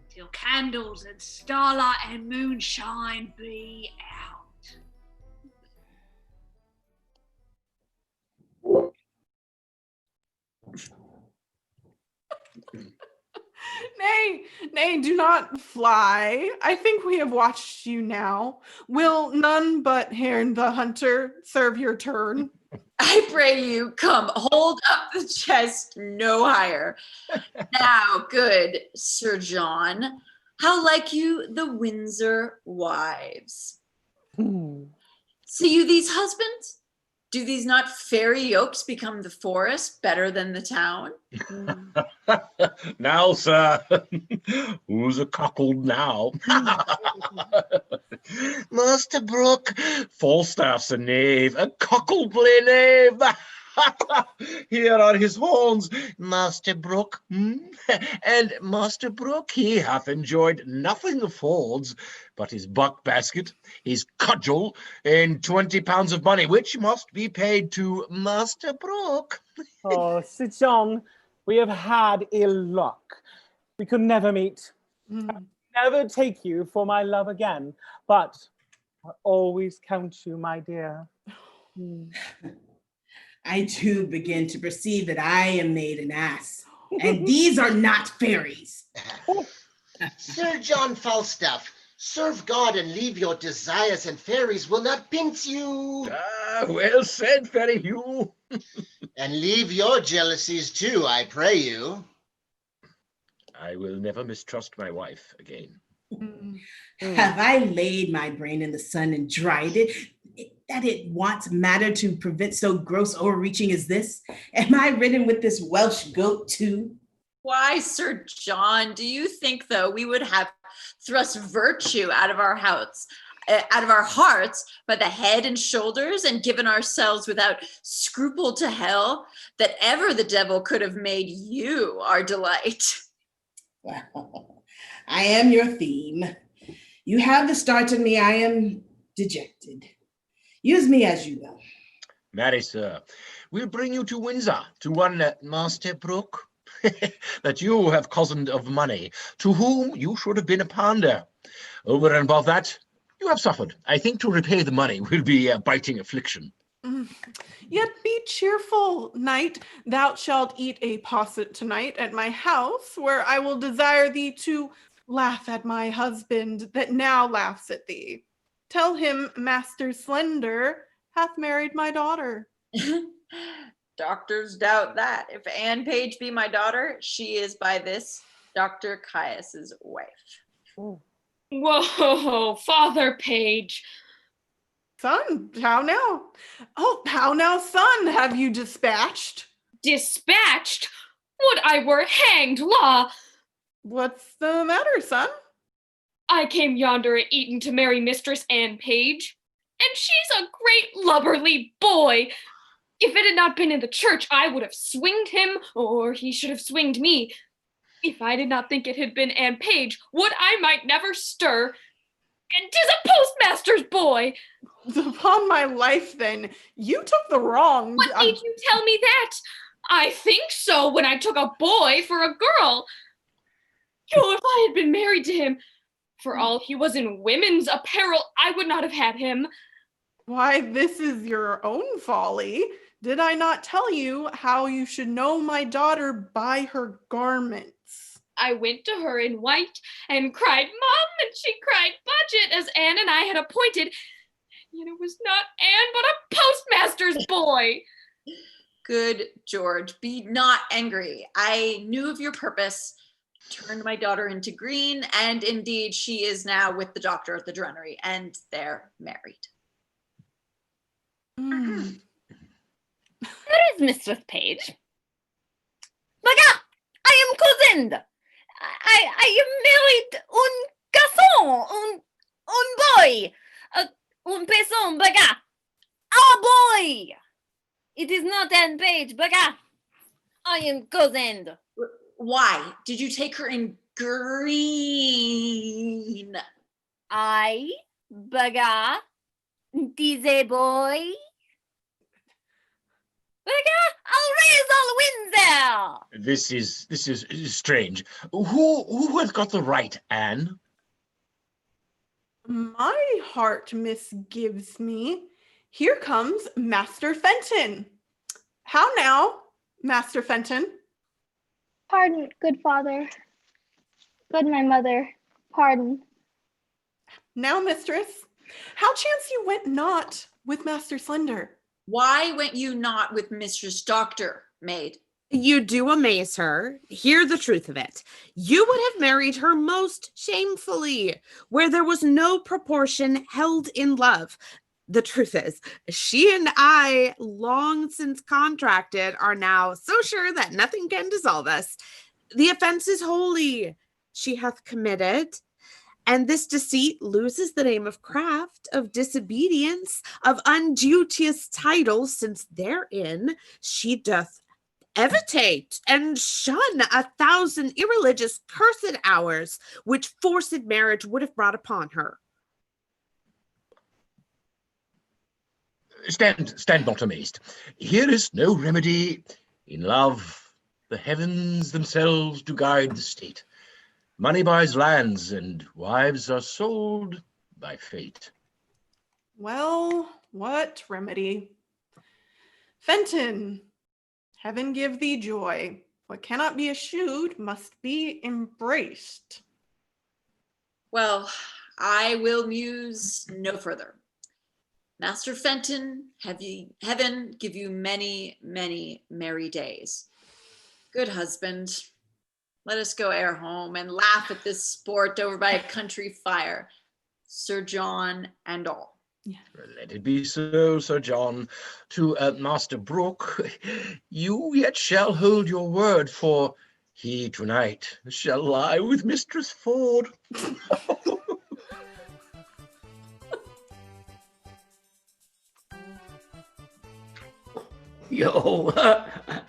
till candles and starlight and moonshine be out. Nay, do not fly. I think we have watched you now. Will none but Haran the Hunter serve your turn? I pray you, come, hold up the chest no higher. Now, good Sir John, how like you the Windsor wives? See you these husbands? Do these not fairy yokes become the forest better than the town? Now, sir, who's a cuckold now? Master Brooke, Falstaff's a knave, a cuckoldly knave. Here are his horns, Master Brooke. And Master Brooke, he hath enjoyed nothing of Ford's but his buck basket, his cudgel, and 20 pounds of money, which must be paid to Master Brooke. Oh, Sir John, we have had ill luck. We could never meet. I'll never take you for my love again, but I'll always count you, my dear. I too begin to perceive that I am made an ass, and these are not fairies. Sir John Falstaff, serve God and leave your desires, and fairies will not pinch you. Ah, well said, Fairy Hugh. And leave your jealousies too, I pray you. I will never mistrust my wife again. Have I laid my brain in the sun and dried it, that it wants matter to prevent so gross overreaching as this? Am I ridden with this Welsh goat too? Why, Sir John, do you think, though, we would have thrust virtue out of our hearts by the head and shoulders, and given ourselves without scruple to hell, that ever the devil could have made you our delight? Well, I am your theme. You have the start of me. I am dejected. Use me as you will. Marry, sir, we'll bring you to Windsor, to one Master Brooke, that you have cozened of money, to whom you should have been a pounder. Over and above that, you have suffered. I think to repay the money will be a biting affliction. Yet be cheerful, knight. Thou shalt eat a posset tonight at my house, where I will desire thee to laugh at my husband that now laughs at thee. Tell him Master Slender hath married my daughter. Doctors doubt that. If Anne Page be my daughter, she is by this Dr. Caius's wife. Whoa, Father Page. Son, how now? Oh, how now, son, have you dispatched? Dispatched? Would I were hanged, law! What's the matter, son? I came yonder at Eton to marry Mistress Anne Page, and she's a great lubberly boy. If it had not been in the church, I would have swinged him, or he should have swinged me. If I did not think it had been Anne Page, would I might never stir. And 'tis a postmaster's boy. Upon my life, then, you took the wrong. What made you tell me that? I think so when I took a boy for a girl. Oh, if I had been married to him, for all he was in women's apparel, I would not have had him. Why, this is your own folly. Did I not tell you how you should know my daughter by her garments? I went to her in white and cried, Mom, and she cried, Budget, as Anne and I had appointed. Yet it was not Anne, but a postmaster's boy. Good, George. Be not angry. I knew of your purpose, turned my daughter into green, and indeed she is now with the doctor at the Drennery, and they're married. Where is Mistress Page? Baga! I am cousined! I am married un garçon, un boy, un person, baga! Our boy! It is not Anne Page, baga! I am cousined. Why? Did you take her in green? I, baga, tis a boy. I'll raise all Windsor. This is strange. Who has got the right, Anne? My heart misgives me. Here comes Master Fenton. How now, Master Fenton? Pardon, good father. Good my mother. Pardon. Now, mistress, how chance you went not with Master Slender? Why went you not with Mistress Doctor, maid? You do amaze her. Hear the truth of it. You would have married her most shamefully, where there was no proportion held in love. The truth is, she and I, long since contracted, are now so sure that nothing can dissolve us. The offense is holy. She hath committed, and this deceit loses the name of craft, of disobedience, of unduteous title, since therein she doth evitate and shun 1,000 irreligious cursed hours, which forced marriage would have brought upon her. Stand not amazed. Here is no remedy. In love, the heavens themselves do guide the state. Money buys lands, and wives are sold by fate. Well, what remedy? Fenton, heaven give thee joy. What cannot be eschewed must be embraced. Well, I will muse no further. Master Fenton, heaven give you many, many merry days. Good husband, let us go ere home and laugh at this sport over by a country fire, Sir John and all. Yeah. Let it be so, Sir John. To Master Brooke, you yet shall hold your word, for he tonight shall lie with Mistress Ford. Yo,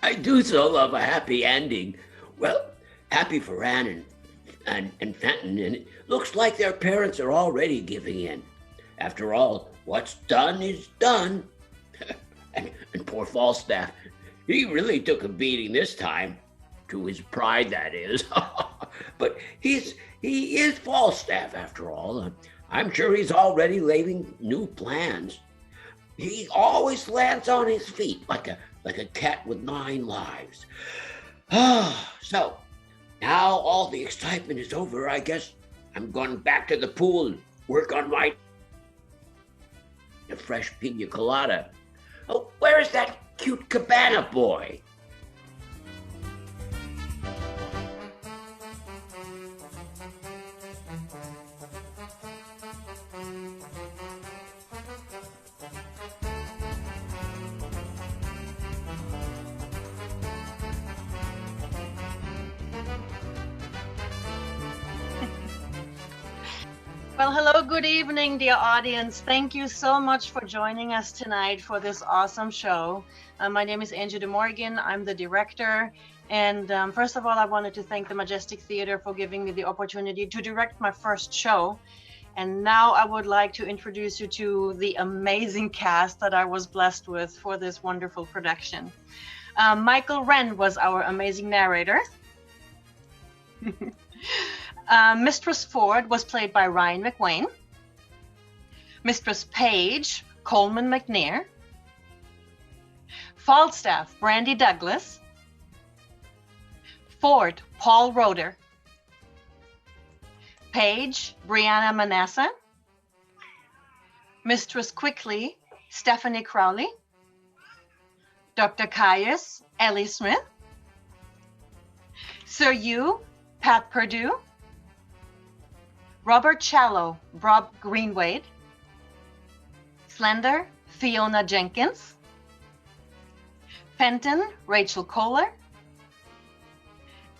I do so love a happy ending. Well, happy for Anne and Fenton, and it looks like their parents are already giving in. After all, what's done is done. and poor Falstaff, he really took a beating this time, to his pride, that is. But he is Falstaff after all. I'm sure he's already laying new plans. He always lands on his feet like a cat with 9 lives. So, now all the excitement is over, I guess I'm going back to the pool and work on my fresh pina colada. Oh, where is that cute cabana boy? Well, hello, good evening, dear audience. Thank you so much for joining us tonight for this awesome show. My name is Angeliki de Morgan. I'm the director. And first of all, I wanted to thank the Majestic Theatre for giving me the opportunity to direct my first show. And now I would like to introduce you to the amazing cast that I was blessed with for this wonderful production. Michael Wren was our amazing narrator. Mistress Ford was played by Ryan McWayne. Mistress Page, Coleman McNair. Falstaff, Brandy Douglas. Ford, Paul Roeder. Page, Brianna Manasseh. Mistress Quickly, Stephanie Crowley. Dr. Caius, Ellie Smith. Sir Hugh, Pat Perdue. Robert Challow, Rob Greenwade. Slender, Fiona Jenkins. Fenton, Rachel Kohler.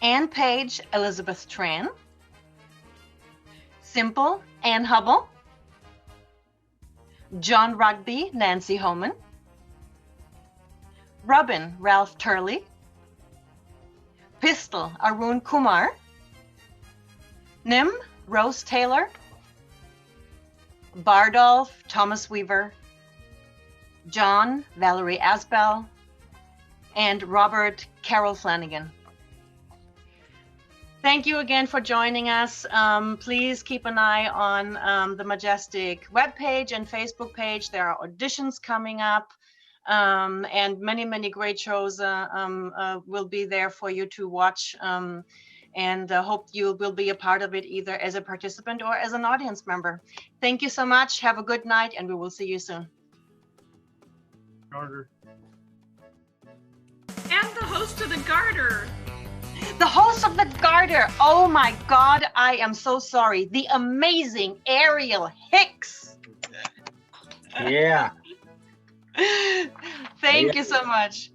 Anne Page, Elizabeth Tran. Simple, Anne Hubble. John Rugby, Nancy Homan. Robin, Ralph Turley. Pistol, Arun Kumar. Nim, Rose Taylor. Bardolph, Thomas Weaver. John, Valerie Asbell. And Robert, Carol Flanagan. Thank you again for joining us. Please keep an eye on the Majestic webpage and Facebook page. There are auditions coming up, and many, many great shows will be there for you to watch. And hope you will be a part of it either as a participant or as an audience member. Thank you so much. Have a good night, and we will see you soon. Garter. And the host of the Garter. The host of the Garter. Oh my God, I am so sorry. The amazing Ariel Hicks. Yeah. Thank you so much.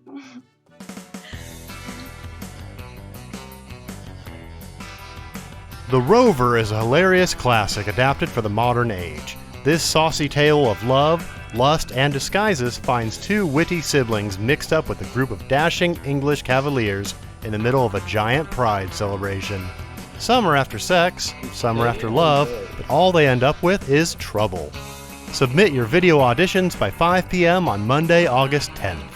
The Rover is a hilarious classic adapted for the modern age. This saucy tale of love, lust, and disguises finds two witty siblings mixed up with a group of dashing English cavaliers in the middle of a giant pride celebration. Some are after sex, some are after love, but all they end up with is trouble. Submit your video auditions by 5 p.m. on Monday, August 10th.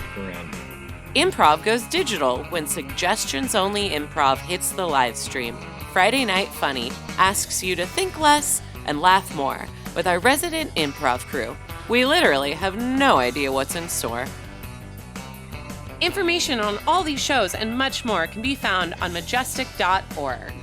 Improv goes digital when Suggestions Only Improv hits the live stream. Friday Night Funny asks you to think less and laugh more with our resident improv crew. We literally have no idea what's in store. Information on all these shows and much more can be found on majestic.org.